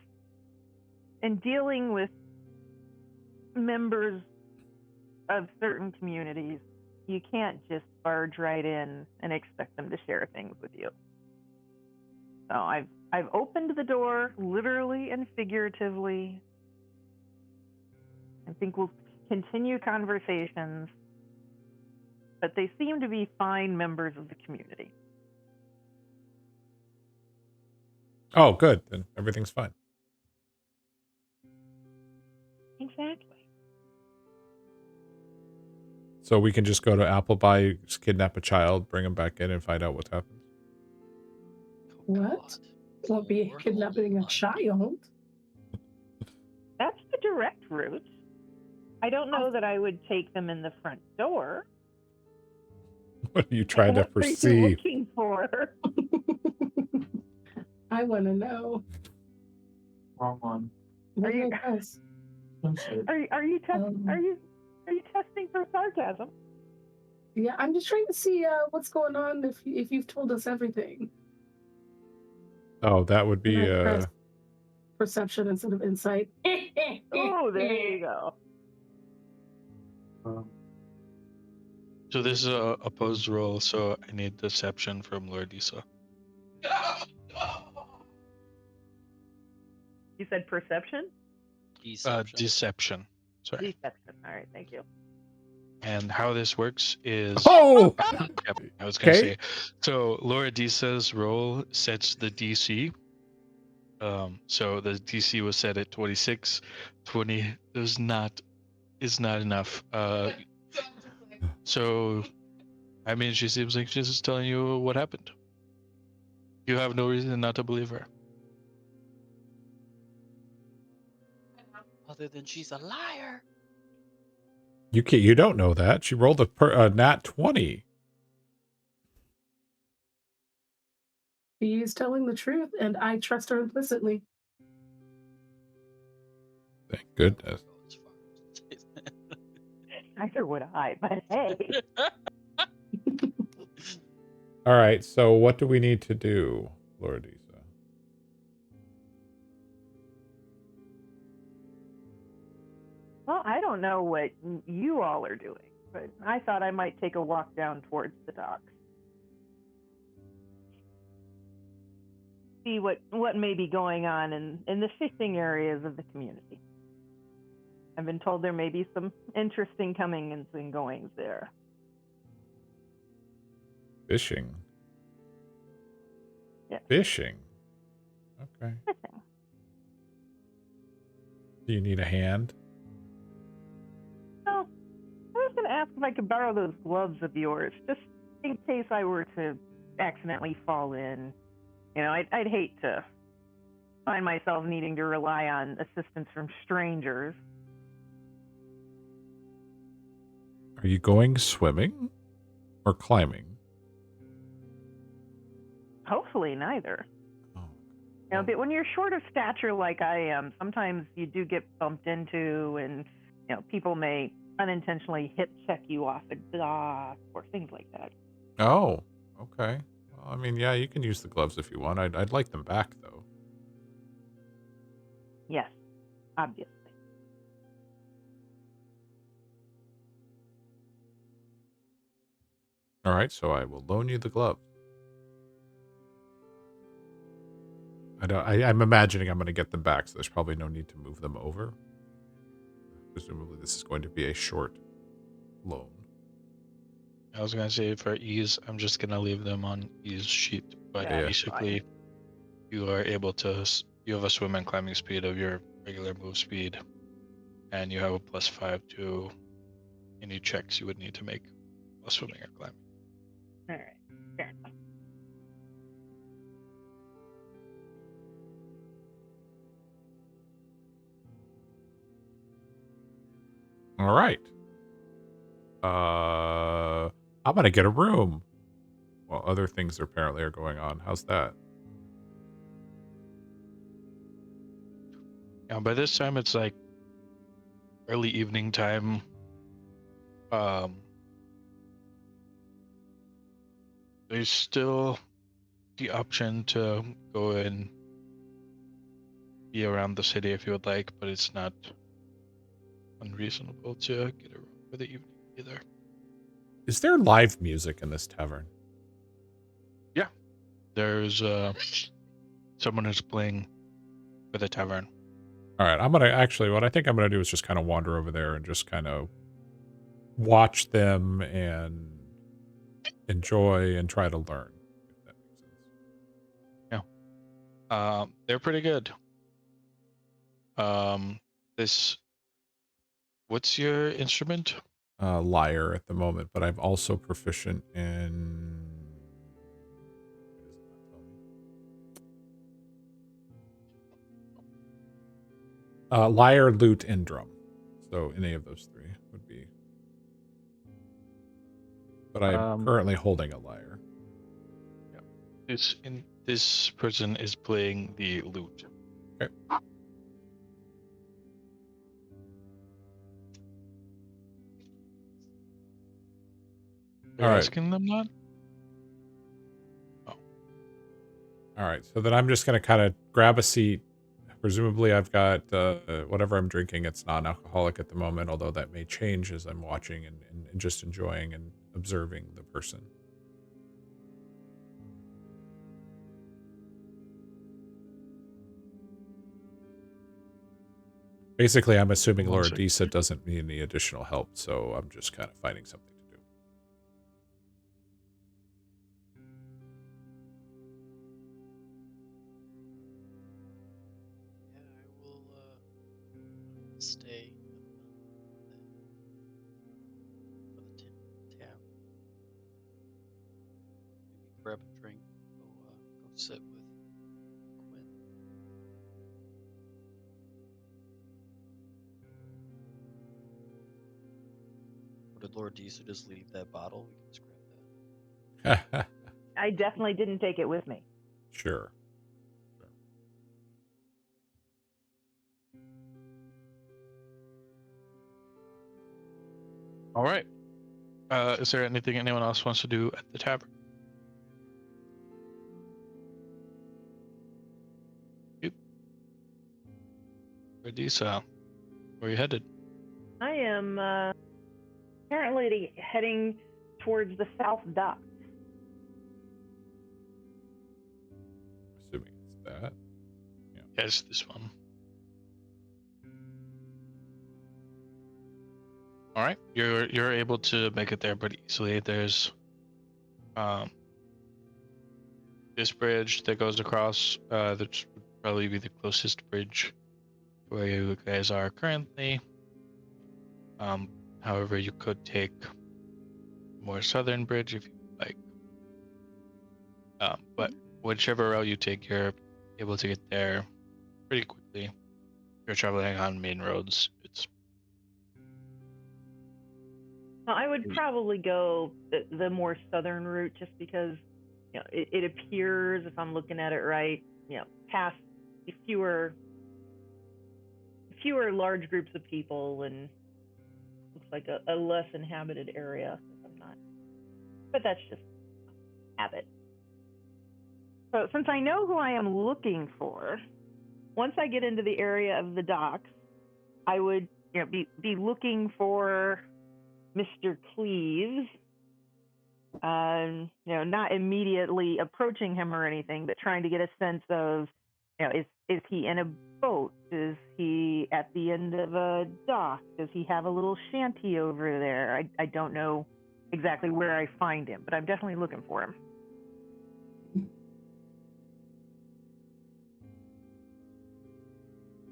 in dealing with members of certain communities, you can't just barge right in and expect them to share things with you. So I've opened the door literally and figuratively. I think we'll continue conversations, but they seem to be fine members of the community. Oh, good. Then everything's fine. Exactly. So we can just go to Appleby, just kidnap a child, bring him back in, and find out what happens. Oh, What? God. Won't be Lord kidnapping a Almighty. child. That's the direct route. I don't know that I would take them in the front door. What are you trying to What are you perceive? looking for? I want to know. Wrong one. What Are you- else? Swimsuit. Are you testing for sarcasm? Yeah, I'm just trying to see what's going on. If you've told us everything. Oh, that would be And I press perception instead of insight. Oh, there you go. So this is a opposed roll, so I need deception from Lordisa. You said perception? Deception. Deception. Sorry. Deception. All right, thank you. And how this works is... Oh! Yep, I was going to Okay. say. So Laura Disa's roll sets the DC. So the DC was set at 26. 20 is not enough. So, I mean, she seems like she's just telling you what happened. You have no reason not to believe her. Other than she's a liar. You don't know that. She rolled a nat 20. She's telling the truth, and I trust her implicitly. Thank goodness. Neither would I, but hey. All right, so what do we need to do, Lordisa? Well, I don't know what you all are doing, but I thought I might take a walk down towards the docks. See what may be going on in the fishing areas of the community. I've been told there may be some interesting comings and goings there. Fishing. Yeah. Fishing. Okay. Fishing. Do you need a hand? Oh, I was going to ask if I could borrow those gloves of yours, just in case I were to accidentally fall in. You know, I'd hate to find myself needing to rely on assistance from strangers. Are you going swimming or climbing? Hopefully neither. Oh. You know, but when you're short of stature like I am, sometimes you do get bumped into, and you know, people may unintentionally hip check you off a dock or things like that. Oh, okay. Well, I mean, yeah, you can use the gloves if you want. I'd like them back, though. Yes, obviously. All right, so I will loan you the gloves. I'm imagining I'm going to get them back, so there's probably no need to move them over. Presumably, this is going to be a short loan. I was gonna say for ease, I'm just gonna leave them on ease sheet. But Yeah. basically, you are able to. You have a swim and climbing speed of your regular move speed, and you have a +5 to any checks you would need to make while swimming or climbing. All right, fair enough. All right. I'm going to get a room while other things apparently are going on. How's that? Now, by this time, it's like early evening time. There's still the option to go and be around the city if you would like, but it's not unreasonable to get a room for the evening either. Is there live music in this tavern? Yeah, there's someone who's playing for the tavern. All right, I'm going to actually, what I think I'm going to do is just kind of wander over there and just kind of watch them and enjoy and try to learn, if that makes sense. They're pretty good. What's your instrument? Lyre at the moment, but I'm also proficient in. Why does it not tell me? Lyre, lute, and drum. So any of those three would be. But I'm currently holding a lyre. Yeah. This person is playing the lute. Okay. You're All right. asking them that? Oh. All right. So then I'm just going to kind of grab a seat. Presumably I've got whatever I'm drinking. It's non-alcoholic at the moment, although that may change as I'm watching and just enjoying and observing the person. Basically, I'm assuming One Laura second. Disa doesn't need any additional help, so I'm just kind of finding something to do. Yeah, I will stay for the tavern. Maybe grab a drink, go sit with Quinn. Or did Lord Disa just leave that bottle? We can just grab that. I definitely didn't take it with me. Sure. All right. Is there anything anyone else wants to do at the tavern? Yep. Radisa, where are you headed? I am currently heading towards the south dock. Assuming it's that. Yes, this one. All right, you're able to make it there pretty easily. There's this bridge that goes across. That would probably be the closest bridge to where you guys are currently. However, you could take a more southern bridge if you like. But whichever route you take, you're able to get there pretty quickly. If you're traveling on main roads, it's Now, I would probably go the more southern route just because it appears, if I'm looking at it right, past fewer large groups of people and looks like a less inhabited area. If I'm not, but that's just habit. So since I know who I am looking for, once I get into the area of the docks, I would be looking for Mr. Cleves. Not immediately approaching him or anything, but trying to get a sense of, is he in a boat? Is he at the end of a dock? Does he have a little shanty over there? I don't know exactly where I find him, but I'm definitely looking for him.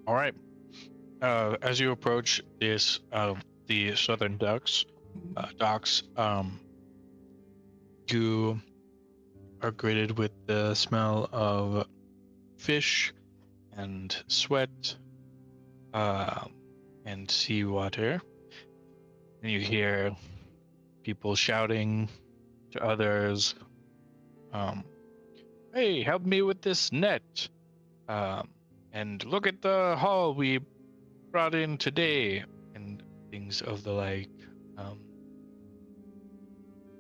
all right. As you approach this, the southern docks, you are greeted with the smell of fish and sweat, and seawater. And you hear people shouting to others, "Hey, help me with this net!" And look at the haul we brought in today, and things of the like.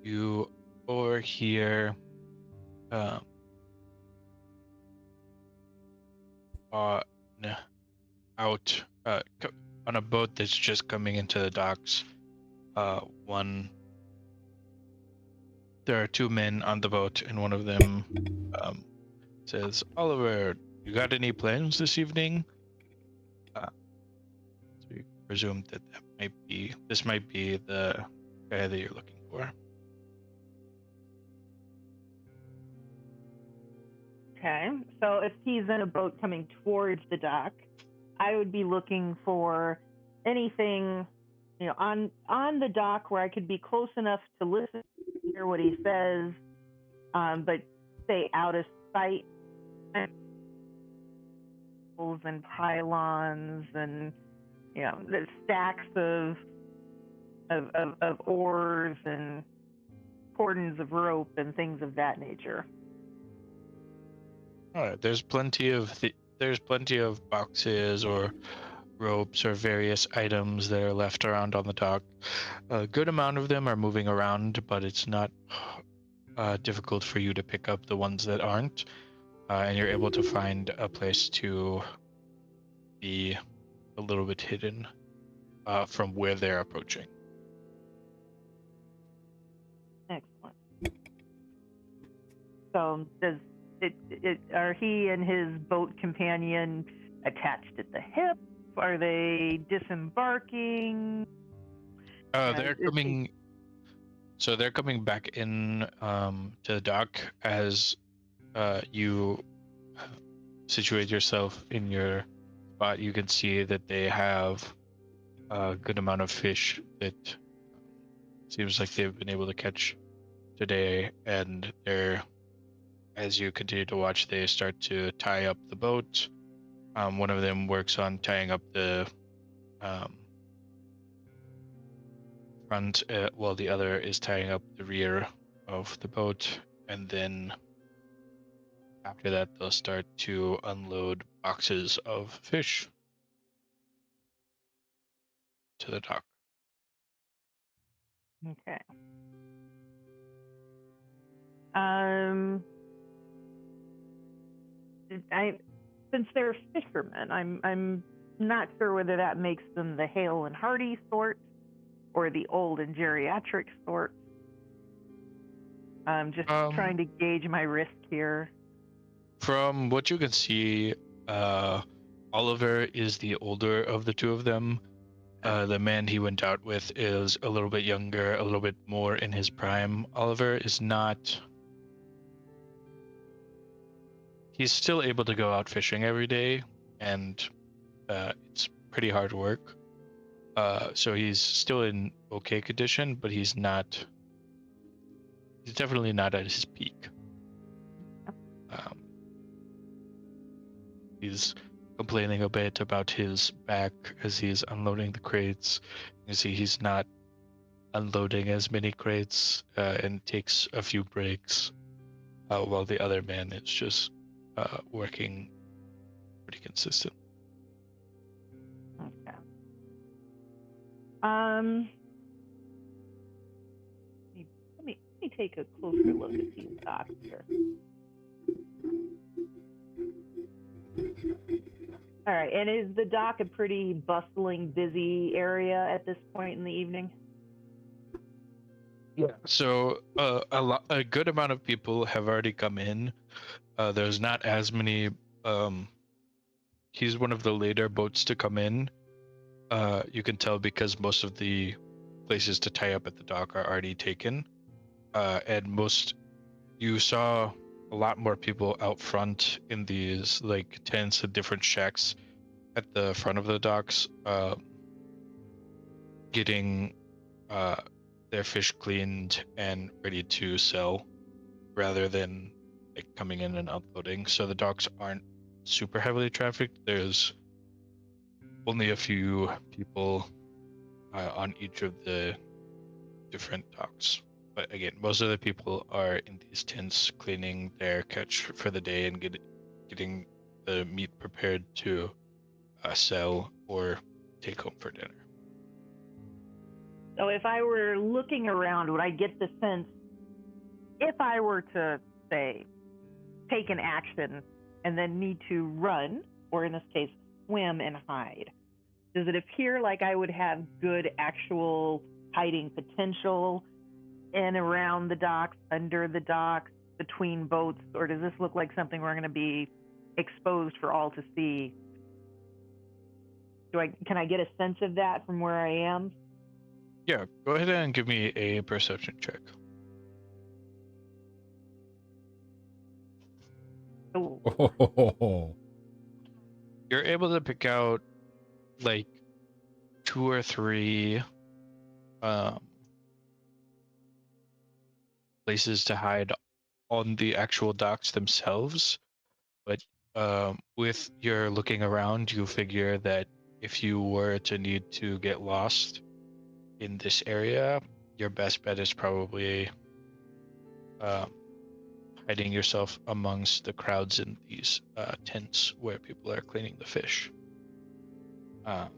You overhear on out on a boat that's just coming into the docks. There are two men on the boat, and one of them says, "Oliver, you got any plans this evening?" So you presume that this might be the guy that you're looking for. Okay, so if he's in a boat coming towards the dock, I would be looking for anything, on the dock where I could be close enough to listen, hear what he says, but stay out of sight. And pylons and the stacks of oars and cordons of rope and things of that nature. All right, there's plenty of boxes or ropes or various items that are left around on the dock. A good amount of them are moving around, but it's not difficult for you to pick up the ones that aren't, and you're able to find a place to be a little bit hidden from where they're approaching. Excellent. So are he and his boat companion attached at the hip? Are they disembarking? They're coming. So they're coming back in to the dock as you situate yourself in your spot. You can see that they have a good amount of fish that seems like they've been able to catch today, and as you continue to watch, they start to tie up the boat. One of them works on tying up the front, while the other is tying up the rear of the boat, and then after that they'll start to unload boxes of fish to the dock. Okay. Since they're fishermen, I'm not sure whether that makes them the hale and hearty sort or the old and geriatric sort. I'm just trying to gauge my risk here. From what you can see, Oliver is the older of the two of them. The man he went out with is a little bit younger, a little bit more in his prime. Oliver is not. He's still able to go out fishing every day, and it's pretty hard work. So he's still in okay condition, but he's not. He's definitely not at his peak. He's complaining a bit about his back as he's unloading the crates. You see, he's not unloading as many crates and takes a few breaks, while the other man is just working pretty consistent. Okay. Let me take a closer look at these docks here. All right, and is the dock a pretty bustling, busy area at this point in the evening? Yeah. So a good amount of people have already come in. There's not as many. He's one of the later boats to come in. You can tell because most of the places to tie up at the dock are already taken. And you saw a lot more people out front in these like tents and different shacks at the front of the docks, getting their fish cleaned and ready to sell, rather than like coming in and unloading. So the docks aren't super heavily trafficked. There's only a few people on each of the different docks. But again, most of the people are in these tents cleaning their catch for the day and getting the meat prepared to sell or take home for dinner. So if I were looking around, would I get the sense, if I were to, say, take an action and then need to run, or in this case, swim and hide, does it appear like I would have good actual hiding potential in around the docks, under the docks, between boats, or does this look like something we're going to be exposed for all to see? Can I get a sense of that from where I am? Yeah, go ahead and give me a perception check. Oh. You're able to pick out like 2 or 3 places to hide on the actual docks themselves, but with your looking around, you figure that if you were to need to get lost in this area, your best bet is probably hiding yourself amongst the crowds in these tents where people are cleaning the fish, and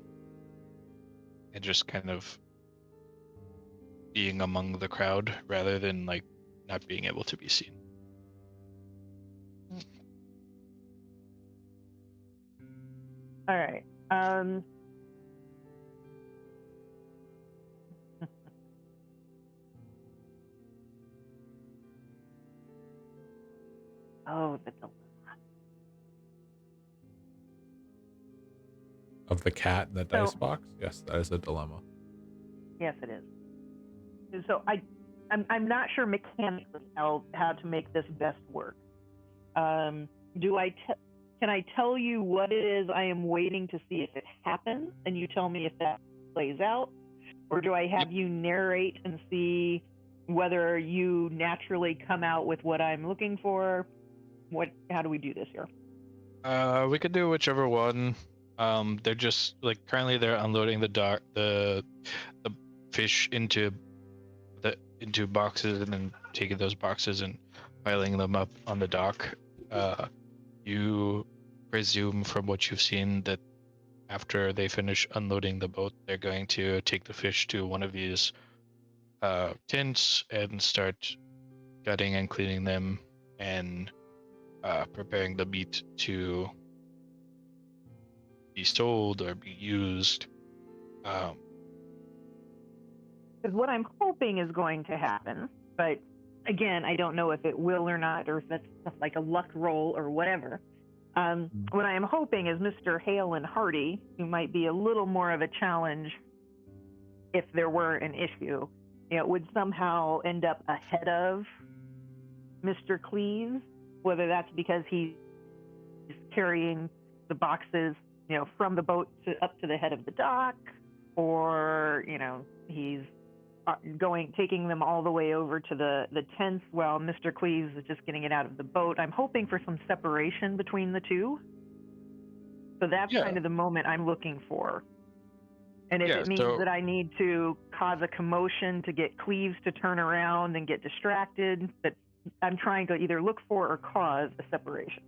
just kind of being among the crowd rather than like not being able to be seen. All right. Oh, the dilemma. Of the cat in the dice box? Yes, that is a dilemma. Yes, it is. So I'm not sure mechanically how to make this best work. Can I tell you what it is I am waiting to see if it happens, and you tell me if that plays out, or do I have you narrate and see whether you naturally come out with what I'm looking for? How do we do this here? We could do whichever one. They're just like currently they're unloading the fish into boxes and then taking those boxes and piling them up on the dock. You presume from what you've seen that after they finish unloading the boat, they're going to take the fish to one of these tents and start gutting and cleaning them and preparing the meat to be sold or be used. Um, Because what I'm hoping is going to happen, but again, I don't know if it will or not, or if that's like a luck roll or whatever. What I am hoping is Mr. Hale and Hardy, who might be a little more of a challenge if there were an issue, would somehow end up ahead of Mr. Cleves, whether that's because he's carrying the boxes, from the boat up to the head of the dock, or he's taking them all the way over to the tents while Mr. Cleves is just getting it out of the boat. I'm hoping for some separation between the two. So that's Yeah. kind of the moment I'm looking for. And if Yeah, it means so- that I need to cause a commotion to get Cleves to turn around and get distracted, that I'm trying to either look for or cause a separation.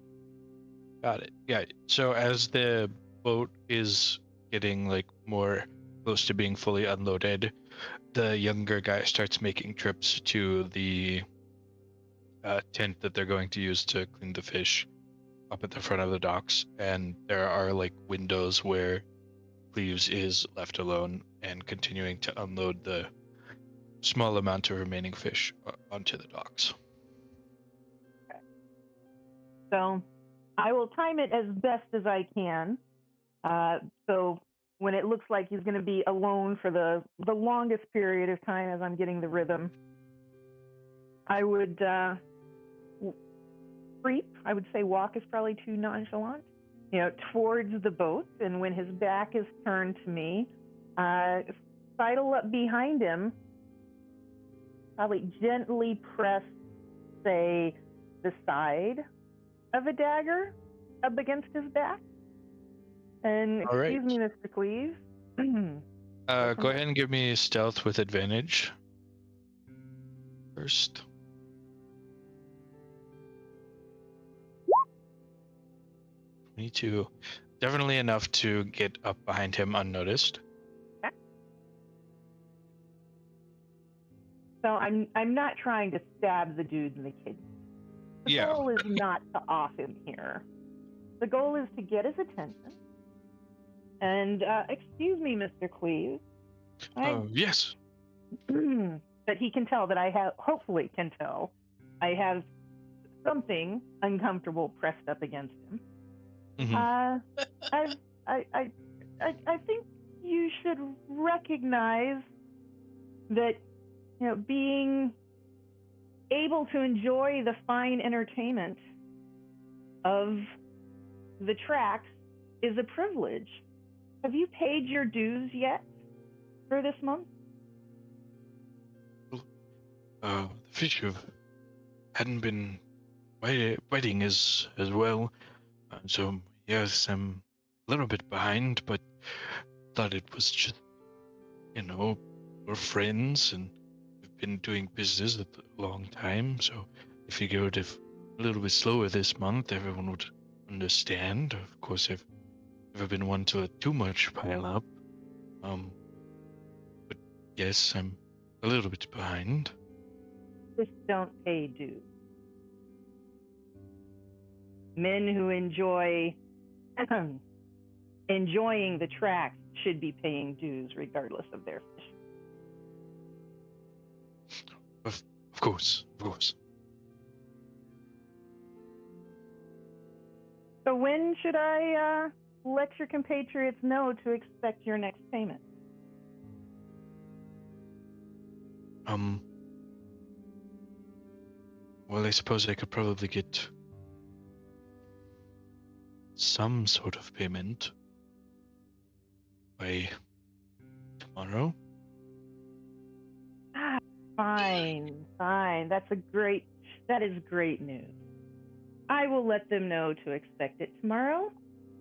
Got it. Yeah. So as the boat is getting like more close to being fully unloaded, the younger guy starts making trips to the tent that they're going to use to clean the fish up at the front of the docks, and there are like windows where Cleves is left alone and continuing to unload the small amount of remaining fish onto the docks. So I will time it as best as I can. So when it looks like he's going to be alone for the longest period of time as I'm getting the rhythm, I would creep. I would say walk is probably too nonchalant, towards the boat. And when his back is turned to me, sidle up behind him, probably gently press, say, the side of a dagger up against his back. And All right. excuse me, Mr. Cleves. Go ahead and give me stealth with advantage first. Me too. Definitely enough to get up behind him unnoticed. So I'm not trying to stab the dude in the kidney. The Yeah. goal is not to off him here. The goal is to get his attention. And excuse me, Mr. Cleves. Oh, yes. That he can tell that I have, hopefully can tell, I have something uncomfortable pressed up against him. Mhm. I think you should recognize that, being able to enjoy the fine entertainment of the tracks is a privilege. Have you paid your dues yet for this month? The fish hadn't been biting as well. So, yes, I'm a little bit behind, but thought it was just, we're friends and we've been doing business a long time. So I figured if a little bit slower this month, everyone would understand. Of course, I've never been one to let too much pile up. But yes, I'm a little bit behind. Just don't pay dues. Men who enjoy enjoying the tracks should be paying dues regardless of their fish. Of course, of course. So when should I let your compatriots know to expect your next payment? Well, I suppose I could probably get some sort of payment by tomorrow. Fine. That is great news. I will let them know to expect it tomorrow.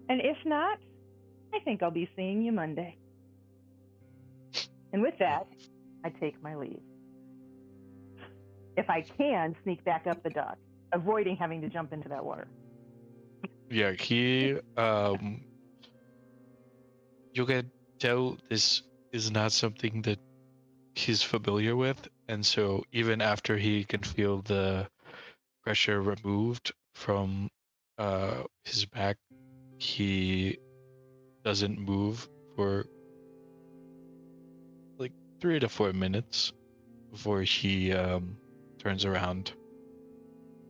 And if not, I think I'll be seeing you Monday. And with that, I take my leave. If I can, sneak back up the dock, avoiding having to jump into that water. Yeah, you can tell this is not something that he's familiar with, and so even after he can feel the pressure removed from his back, he doesn't move for like 3 to 4 minutes before he turns around,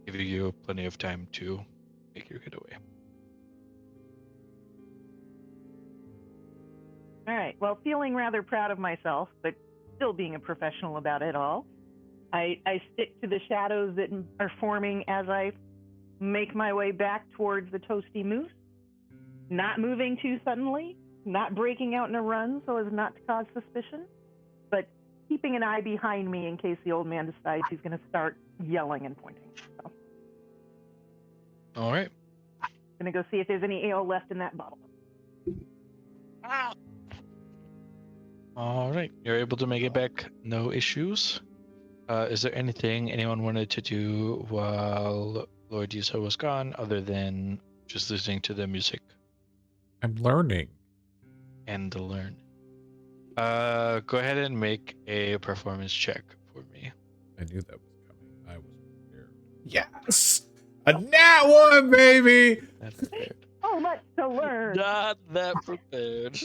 giving you plenty of time to make your getaway. All right. Well, feeling rather proud of myself, but still being a professional about it all, I stick to the shadows that are forming as I make my way back towards the Toasty Moose, not moving too suddenly, not breaking out in a run so as not to cause suspicion, but keeping an eye behind me in case the old man decides he's going to start yelling and pointing. So All right. I'm going to go see if there's any ale left in that bottle. All right. You're able to make it back, no issues. Is there anything anyone wanted to do while Lord Yusa was gone other than just listening to the music I'm learning. and learn? Go ahead and make a performance check for me. I knew that was coming. I was prepared. Yes! A nat one, baby! That's prepared. Oh, much to learn. Not that prepared.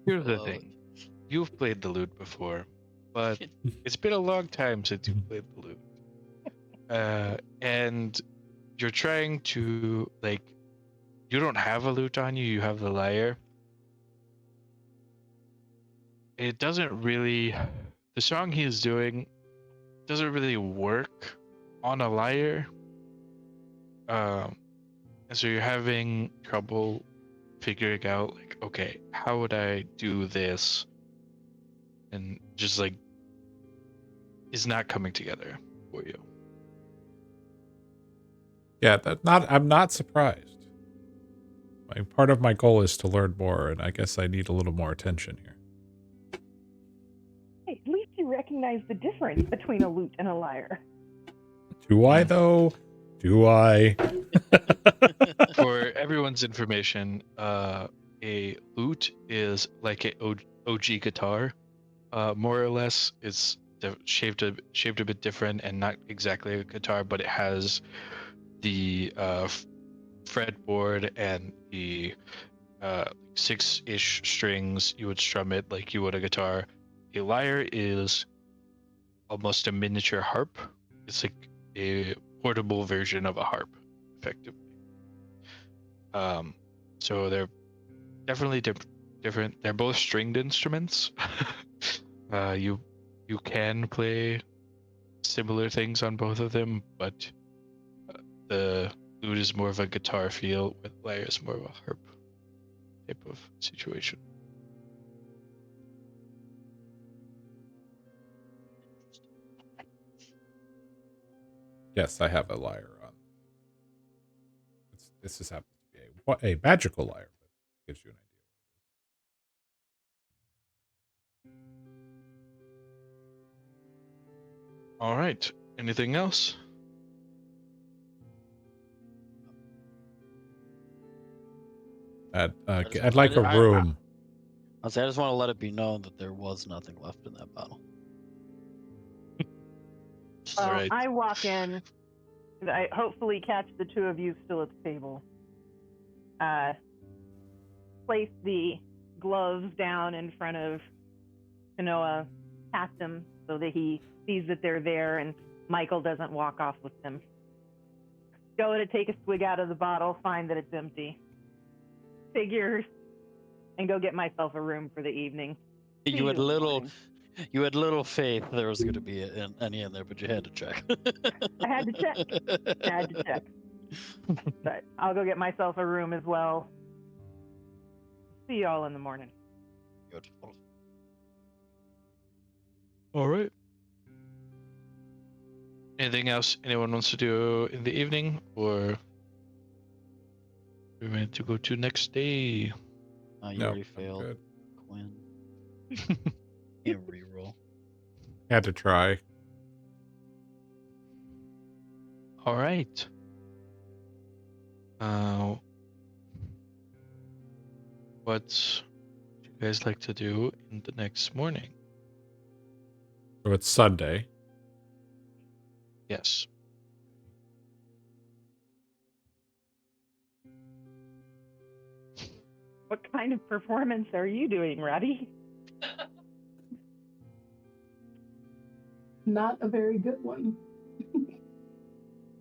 Here's the Love thing. You've played the lute before, but it's been a long time since you've played the lute. And you're trying to, like, you don't have a lute on you, you have the lyre. It doesn't really, the song he's doing doesn't really work on a lyre. And so you're having trouble figuring out, like, okay, how would I do this? And just like, it's not coming together for you. Yeah, I'm not surprised. Part of my goal is to learn more, and I guess I need a little more attention here. Hey, at least you recognize the difference between a lute and a lyre. Do I, though? Do I? For everyone's information, a lute is like a OG guitar, more or less. It's shaped a bit different and not exactly a guitar, but it has the fretboard and the 6-ish strings. You would strum it like you would a guitar. A lyre is almost a miniature harp. It's like a portable version of a harp, effectively. So they're definitely different. They're both stringed instruments. You can play similar things on both of them, but the lute is more of a guitar feel, with lyre is more of a harp type of situation. Yes, I have a lyre on. This is happens to be a magical lyre, but it gives you an idea. All right. Anything else? I'd like a room. I just want to let it be known that there was nothing left in that bottle. All right. I walk in. I hopefully catch the two of you still at the table. Place the gloves down in front of Kanoa, past him so that he sees that they're there and Michael doesn't walk off with them. Go to take a swig out of the bottle, find that it's empty. Figures, and go get myself a room for the evening. You had little faith there was going to be any in there, but you had to check. I had to check. But I'll go get myself a room as well. See you all in the morning. Good. All right. Anything else anyone wants to do in the evening, or we're ready to go to next day? You No, already I'm failed, good. Quinn. Can't reroll. Had to try. All right. What would you guys like to do in the next morning? So it's Sunday. Yes. What kind of performance are you doing, Roddy? Not a very good one.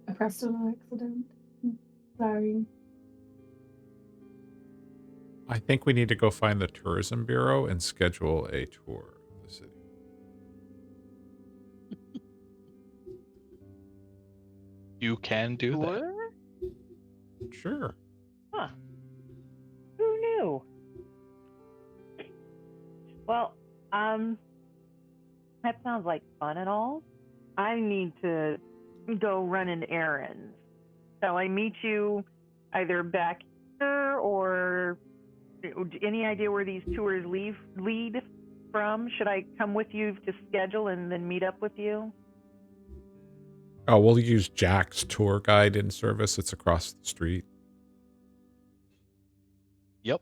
I pressed it on accident. Sorry. I think we need to go find the tourism bureau and schedule a tour of the city. You can do that. Tour? Sure. Huh. Who knew? Well, that sounds like fun and all. I need to go run an errand. Shall I meet you either back here or any idea where these tours lead from? Should I come with you to schedule and then meet up with you? Oh, we'll use Jack's tour guide in service. It's across the street. Yep.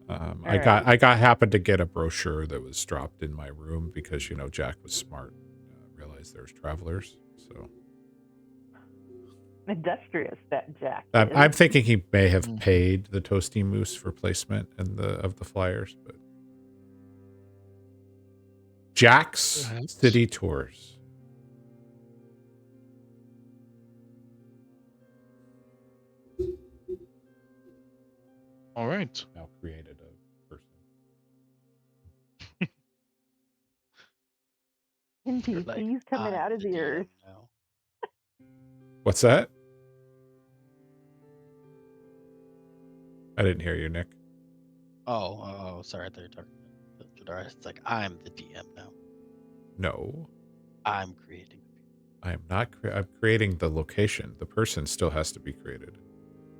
I got happened to get a brochure that was dropped in my room because Jack was smart. Realized there's travelers, so Industrious, that Jack. I'm thinking he may have paid the Toasty Moose for placement of the flyers, but Jack's Perhaps. City Tours. All right. Now created a person. You're like, NPCs coming "I'm out of the the DM earth. now." What's that? I didn't hear you, Nick. Oh, sorry. I thought you were talking to Jadar. It's like, I'm the DM now. No, I'm creating. I am not. I'm creating the location. The person still has to be created.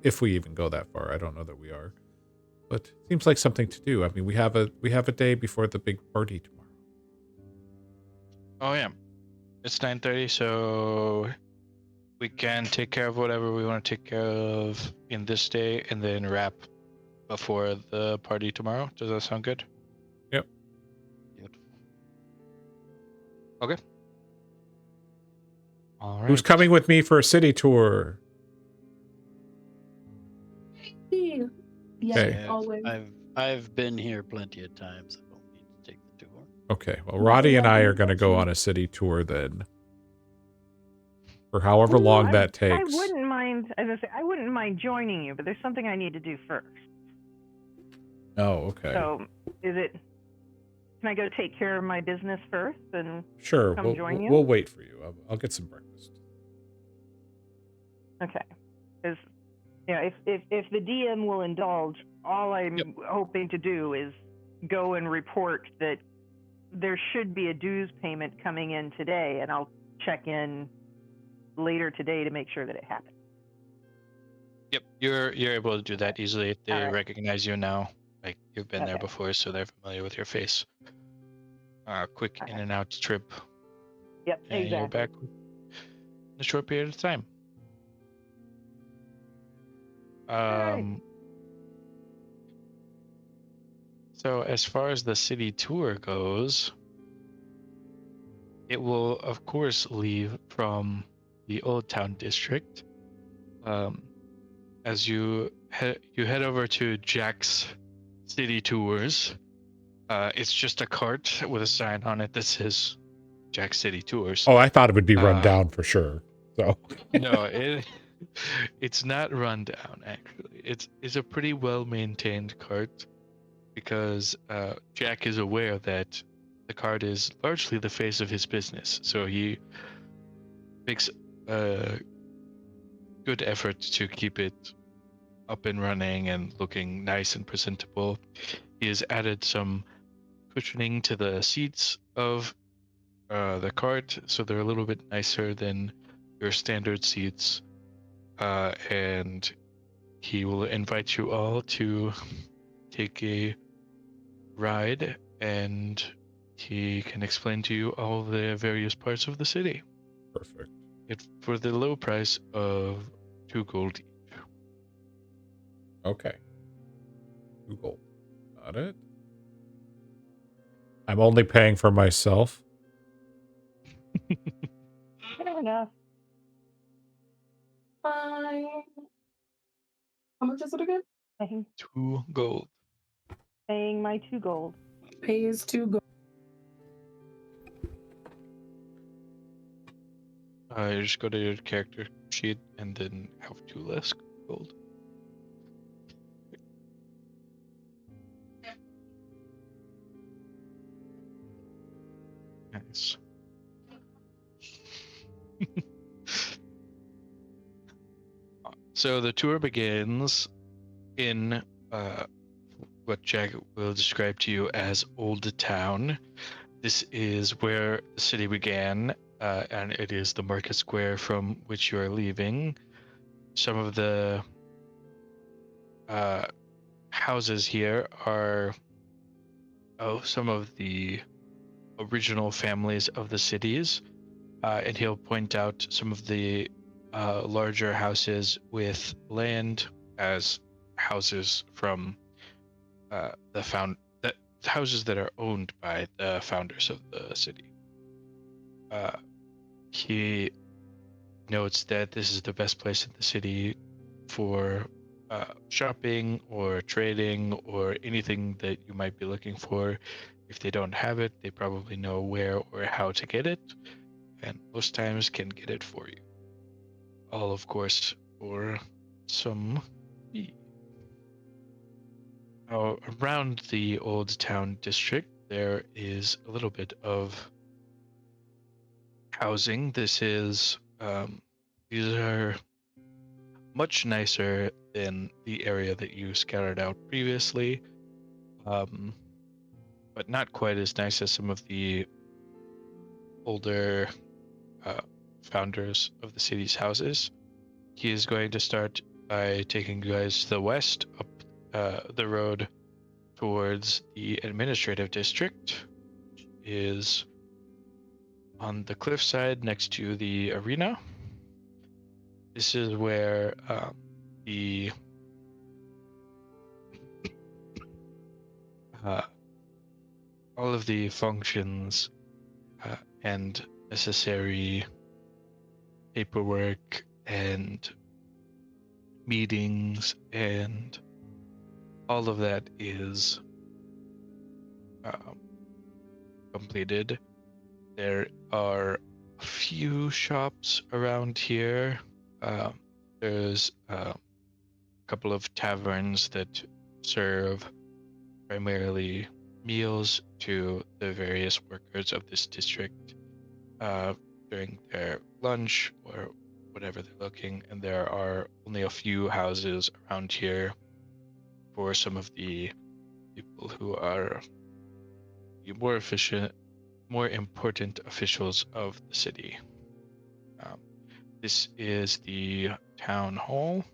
If we even go that far, I don't know that we are. But seems like something to do. I mean, we have a day before the big party tomorrow. Oh yeah, it's 9:30, so we can take care of whatever we want to take care of in this day, and then wrap before the party tomorrow. Does that sound good? Beautiful. Okay. All right. Who's coming with me for a city tour? Yes, Okay. always. I've been here plenty of times. I don't need to take the tour. Okay, well, Roddy and I are going to go on a city tour then. For however long that takes. I wouldn't mind, as I say, I wouldn't mind joining you, but there's something I need to do first. Oh, okay. So, can I go take care of my business first and Sure, come join you? we'll wait for you. I'll get some breakfast. Okay. Because, if the DM will indulge, all I'm hoping to do is go and report that there should be a dues payment coming in today, and I'll check in later today to make sure that it happens. Yep, you're able to do that easily if they All right. recognize you now. Like you've been there Okay. before, so they're familiar with your face. Quick in Okay. and out trip, Yep, and exactly. you're back in a short period of time. right. So as far as the city tour goes, it will of course leave from the Old Town district. As you head over to Jack's City Tours, it's just a cart with a sign on it that says Jack City Tours. Oh, I thought it would be run down for sure. So No, it's not run down actually. It's a pretty well maintained cart because Jack is aware that the cart is largely the face of his business, so he makes a good effort to keep it up and running and looking nice and presentable. He has added some cushioning to the seats of the cart, so they're a little bit nicer than your standard seats. And he will invite you all to take a ride, and he can explain to you all the various parts of the city. perfect. For the low price of 2 gold each. Okay. Google. Got it. I'm only paying for myself. Fair enough. Fine. How much is it again? Paying, 2 gold. paying my 2 gold. Pays 2 gold. You just go to your character sheet and then have 2 less gold. Nice. So the tour begins in what Jack will describe to you as Old Town. This is where the city began, and it is the market square from which you are leaving. Some of the houses here are some of the original families of the cities, and he'll point out some of the larger houses with land as houses from the houses that are owned by the founders of the city. He notes that this is the best place in the city for shopping or trading or anything that you might be looking for. If they don't have it, they probably know where or how to get it, and most times can get it for you. All, of course, for some fee. Now, around the Old Town district, there is a little bit of housing. These are much nicer than the area that you scouted out previously, but not quite as nice as some of the older founders of the city's houses. He is going to start by taking you guys to the west, up the road towards the administrative district, which is on the cliffside next to the arena. This is where the all of the functions and necessary paperwork and meetings and all of that is completed. There are a few shops around here. There's a couple of taverns that serve primarily meals to the various workers of this district during their lunch or whatever they're looking, and there are only a few houses around here for some of the people who are the more efficient, more important officials of the city. This is the town hall,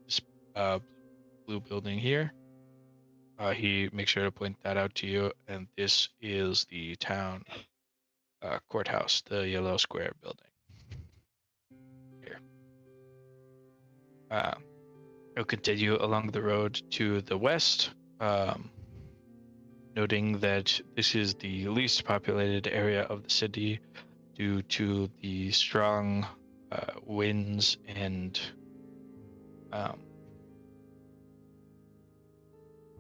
this blue building here. He makes sure to point that out to you, and this is the town courthouse, the yellow square building. Here. He'll continue along the road to the west, noting that this is the least populated area of the city due to the strong winds and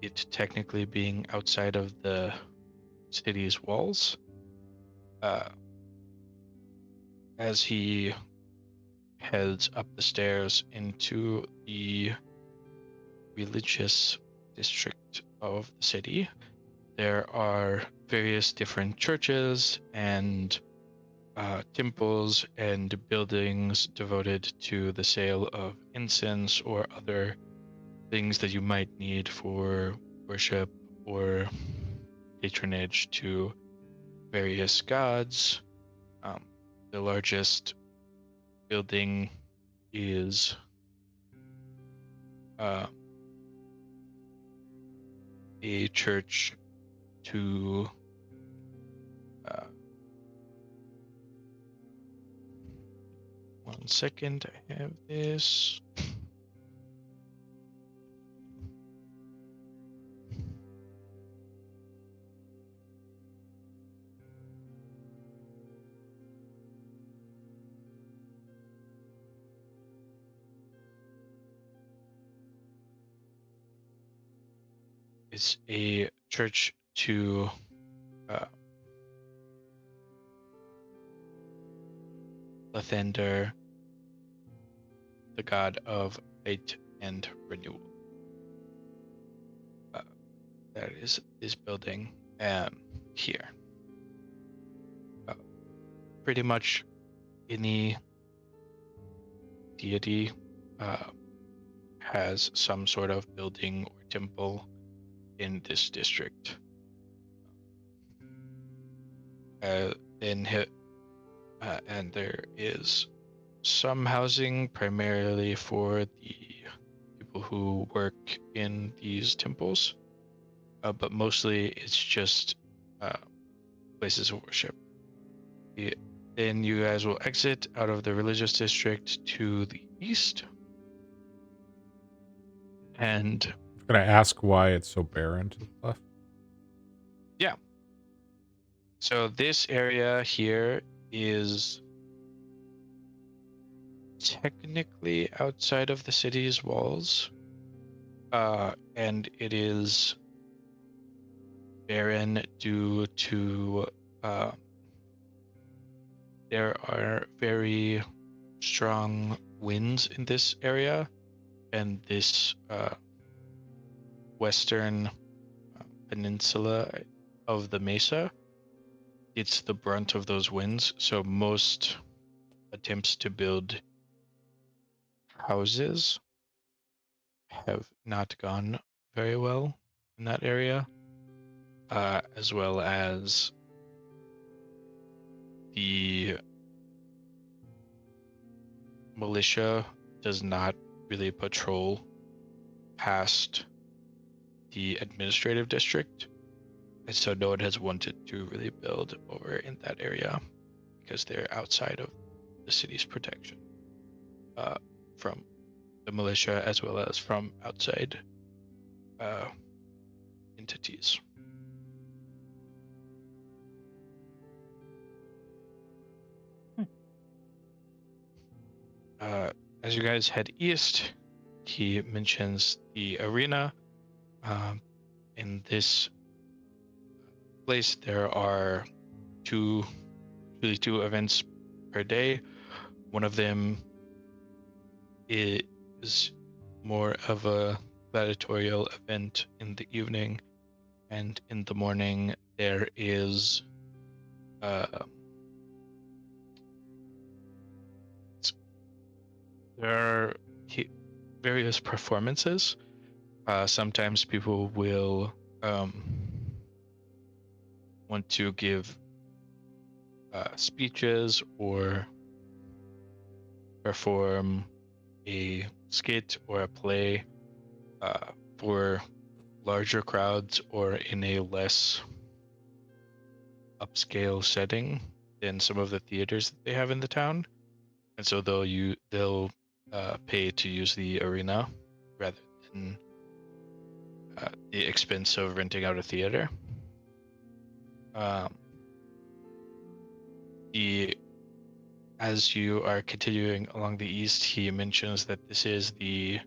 it technically being outside of the city's walls. As he heads up the stairs into the religious district of the city, there are various different churches and temples and buildings devoted to the sale of incense or other things that you might need for worship or patronage to various gods. The largest building is a church to one second, I have this. is a church to Lathander, the god of fate and renewal. That is this building here. Pretty much any deity has some sort of building or temple in this district. And there is some housing primarily for the people who work in these temples, but mostly it's just places of worship. Then you guys will exit out of the religious district to the east. And I'm gonna ask why it's so barren to the left. so this area here is technically outside of the city's walls, and it is barren due to there are very strong winds in this area, and this western peninsula of the mesa gets the brunt of those winds. So most attempts to build houses have not gone very well in that area, as well as the militia does not really patrol past the administrative district, and so no one has wanted to really build over in that area because they're outside of the city's protection from the militia as well as from outside entities. As you guys head east, he mentions the arena. In this place, there are two events per day. One of them is more of a gladiatorial event in the evening, and in the morning there is there are various performances. Sometimes people will want to give speeches or perform a skit or a play for larger crowds or in a less upscale setting than some of the theaters that they have in the town, and so they'll pay to use the arena rather than the expense of renting out a theater. As you are continuing along the east, he mentions that this is the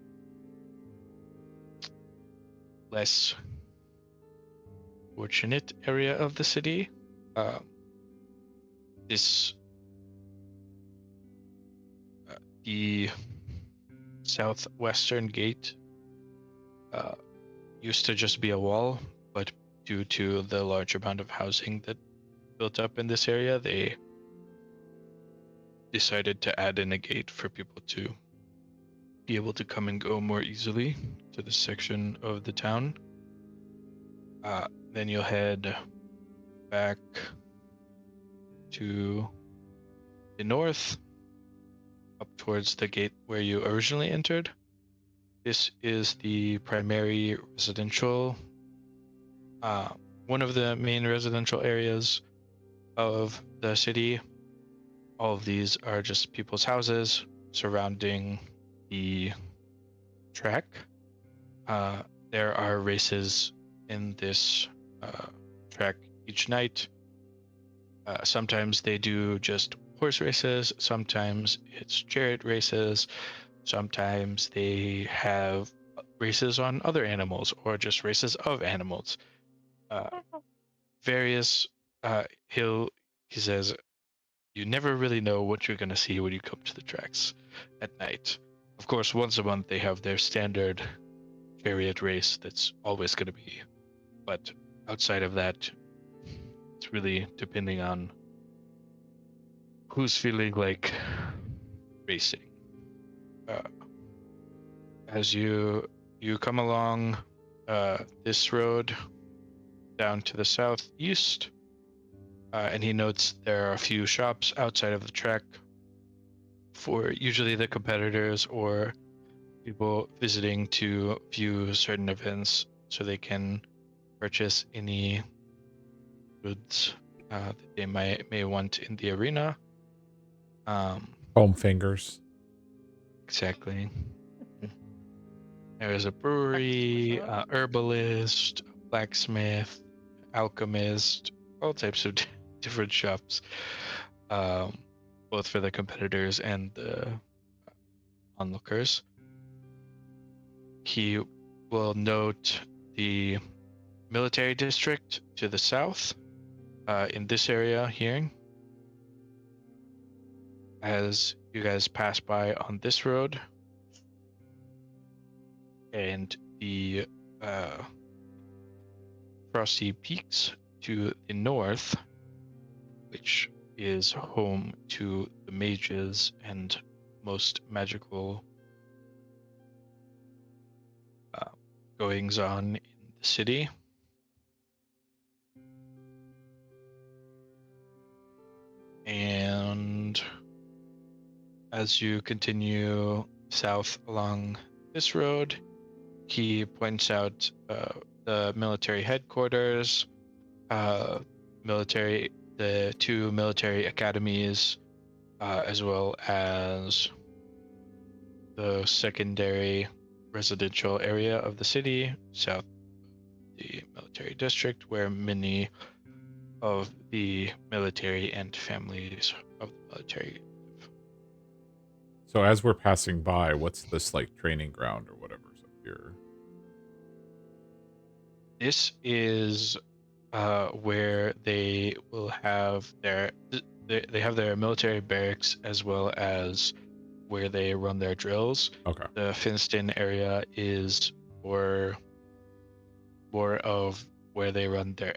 less fortunate area of the city. The southwestern gate used to just be a wall, but due to the large amount of housing that built up in this area, they decided to add in a gate for people to be able to come and go more easily to this section of the town. Then you'll head back to the north, up towards the gate where you originally entered. This is the primary residential, one of the main residential areas of the city. All of these are just people's houses surrounding the track. There are races in this track each night. Sometimes they do just horse races, sometimes it's chariot races, sometimes they have races on other animals or just races of animals. Various he says you never really know what you're going to see when you come to the tracks at night. Of course, once a month they have their standard chariot race that's always going to be, but outside of that, it's really depending on who's feeling like racing. As you come along this road down to the southeast, and he notes there are a few shops outside of the track for usually the competitors or people visiting to view certain events so they can purchase any goods that they may want in the arena. Home fingers. Exactly. There's a brewery, herbalist, blacksmith, alchemist, all types of different shops, both for the competitors and the onlookers. He will note the military district to the south in this area here. As you guys pass by on this road, and the Frosty Peaks to the north, which is home to the mages and most magical goings on in the city. And as you continue south along this road, he points out the military headquarters, the two military academies, as well as the secondary residential area of the city, south the military district, where many of the military and families of the military live. So as we're passing by, what's this like training ground or whatever's up here? This is where they will have they have their military barracks as well as where they run their drills. Okay. The fenced-in area is more of where they run their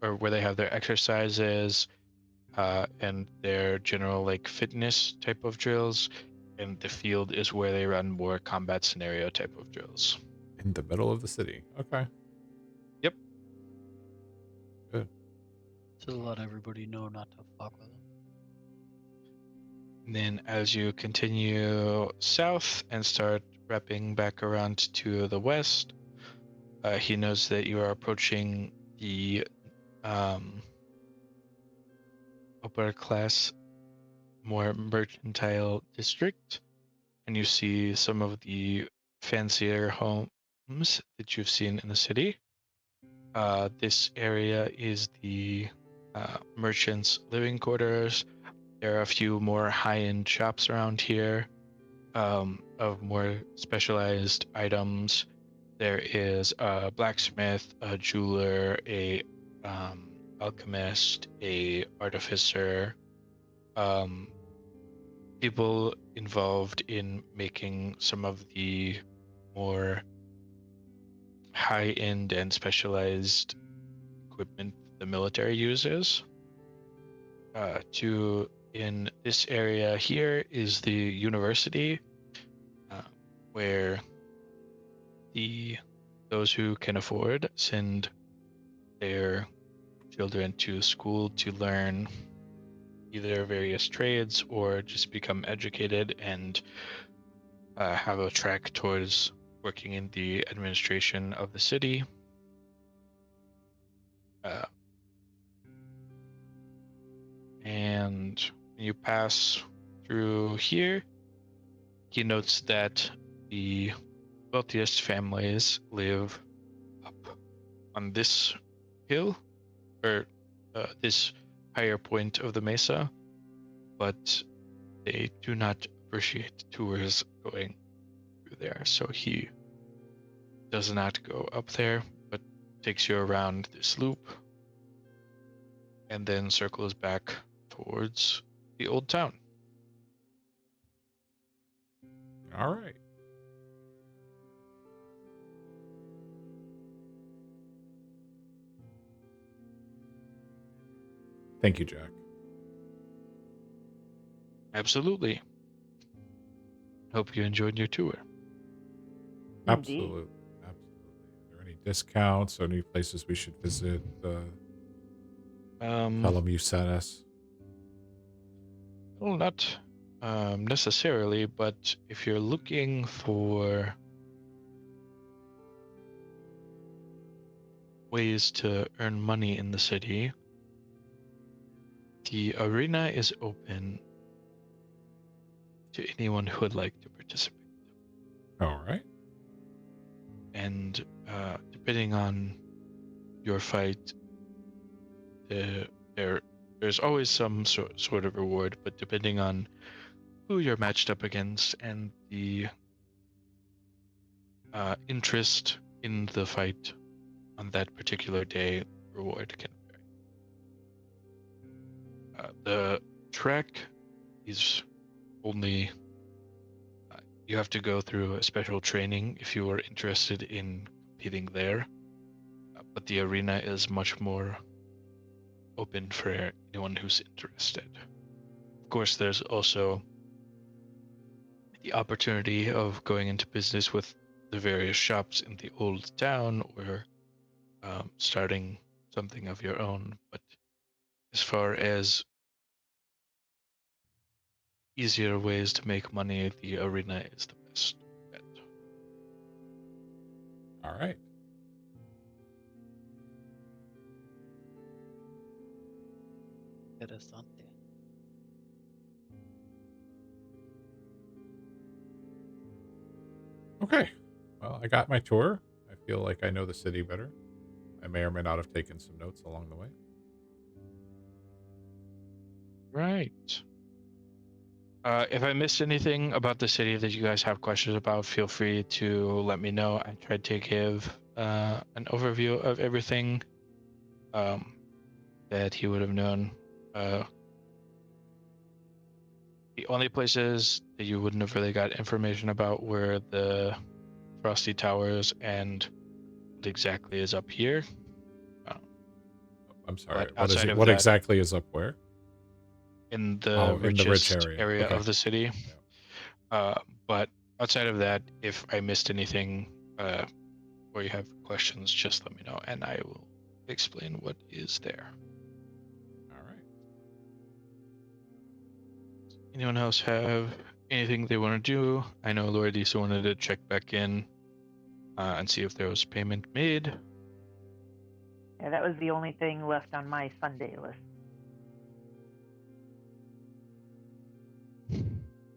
or where they have their exercises and their general like fitness type of drills, and the field is where they run more combat scenario type of drills. In the middle of the city. Okay. Yep. Good. To let everybody know not to fuck with them. And then as you continue south and start wrapping back around to the west, he knows that you are approaching the upper class, more mercantile district, and you see some of the fancier homes that you've seen in the city. This area is the merchants' living quarters. There are a few more high-end shops around here of more specialized items. There is a blacksmith, a jeweler, a alchemist, a artificer, people involved in making some of the more high-end and specialized equipment the military uses. In this area here is the university, where those who can afford send their children to school to learn either various trades or just become educated and have a track towards working in the administration of the city. And when you pass through here, he notes that the wealthiest families live up on this hill, or this higher point of the mesa, but they do not appreciate tours going through there. So he does not go up there, but takes you around this loop and then circles back towards the old town. All right. Thank you, Jack. Absolutely. Hope you enjoyed your tour. Indeed. Absolutely. Absolutely. Are there any discounts or any places we should visit? Tell them you sent us. Well, not necessarily, but if you're looking for ways to earn money in the city, the arena is open to anyone who would like to participate. All right. And depending on your fight, there's always some sort of reward, but depending on who you're matched up against and the interest in the fight on that particular day, reward can vary. The track is only you have to go through a special training if you are interested in competing there, but the arena is much more open for anyone who's interested. Of course, there's also the opportunity of going into business with the various shops in the old town or starting something of your own. But as far as easier ways to make money, the arena is the best bet. All right. Interessante. Okay. Well, I got my tour. I feel like I know the city better. I may or may not have taken some notes along the way. Right. If I missed anything about the city that you guys have questions about, feel free to let me know. I tried to give an overview of everything that he would have known. The only places that you wouldn't have really got information about were the Frosty Towers and what exactly is up here. I'm sorry. But What is outside it? of What that, exactly is up where? in the Oh, in the rich richest area. Okay. of the city. Yeah. But outside of that, if I missed anything or you have questions, just let me know and I will explain what is there. All right. Anyone else have anything they want to do? I know Lord Lisa wanted to check back in and see if there was payment made. Yeah, that was the only thing left on my Sunday list.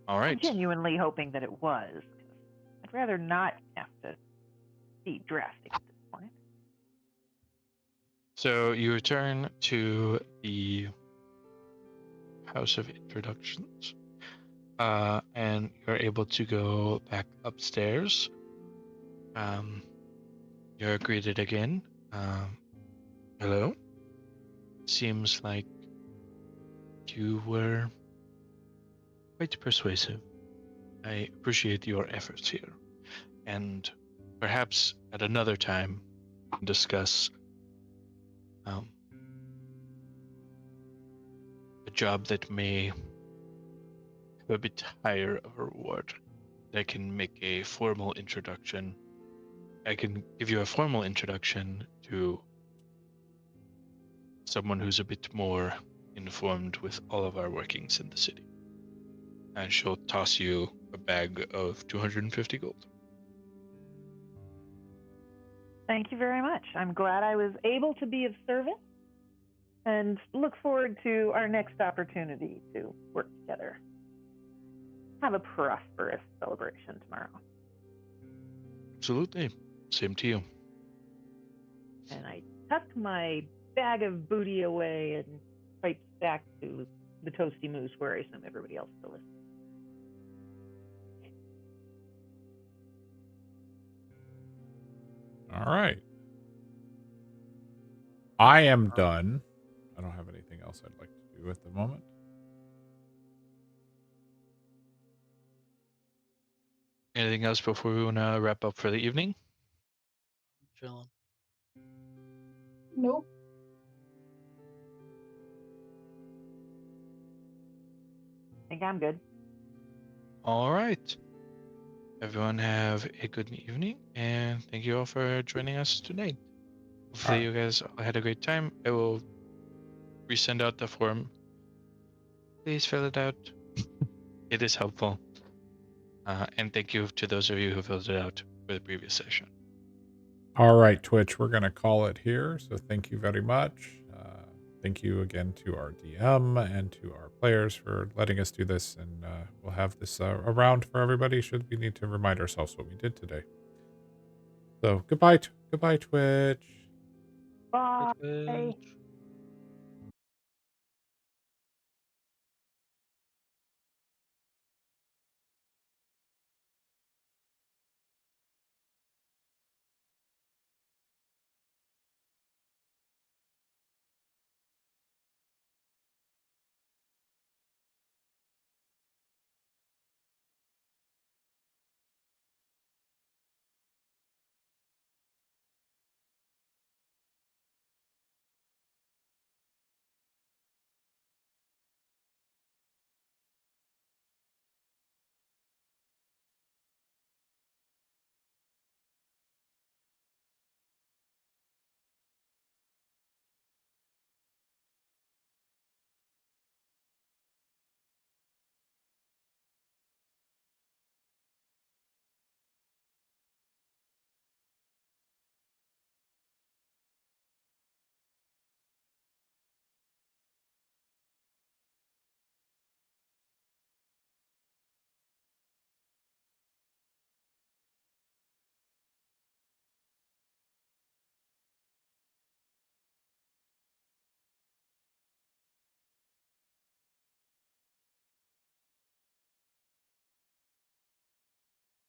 All I'm right. genuinely hoping that it was. 'Cause I'd rather not have to be drastic at this point. So you return to the House of Introductions, and you're able to go back upstairs. You're greeted again. Hello. Seems like you were quite persuasive. I appreciate your efforts here, and perhaps at another time we can discuss a job that may have a bit higher of a reward. I can make a formal introduction. I can give you a formal introduction to someone who's a bit more informed with all of our workings in the city. And she'll toss you a bag of 250 gold. Thank you very much. I'm glad I was able to be of service and look forward to our next opportunity to work together. Have a prosperous celebration tomorrow. Absolutely. Same to you. And I tuck my bag of booty away and pipes back to the Toasty Moose where I assume everybody else still is. All right. I am done. I don't have anything else I'd like to do at the moment. Anything else before we want to wrap up for the evening? Chilling. Nope. I think I'm good. All right. Everyone have a good evening, and thank you all for joining us tonight. Hopefully, right. you guys all had a great time. I will resend out the form. Please fill it out. It is helpful. And thank you to those of you who filled it out for the previous session. All right, Twitch, we're going to call it here. So thank you very much. Thank you again to our DM and to our players for letting us do this. And we'll have this around for everybody should we need to remind ourselves what we did today. So goodbye, goodbye, Twitch. Bye. Twitch.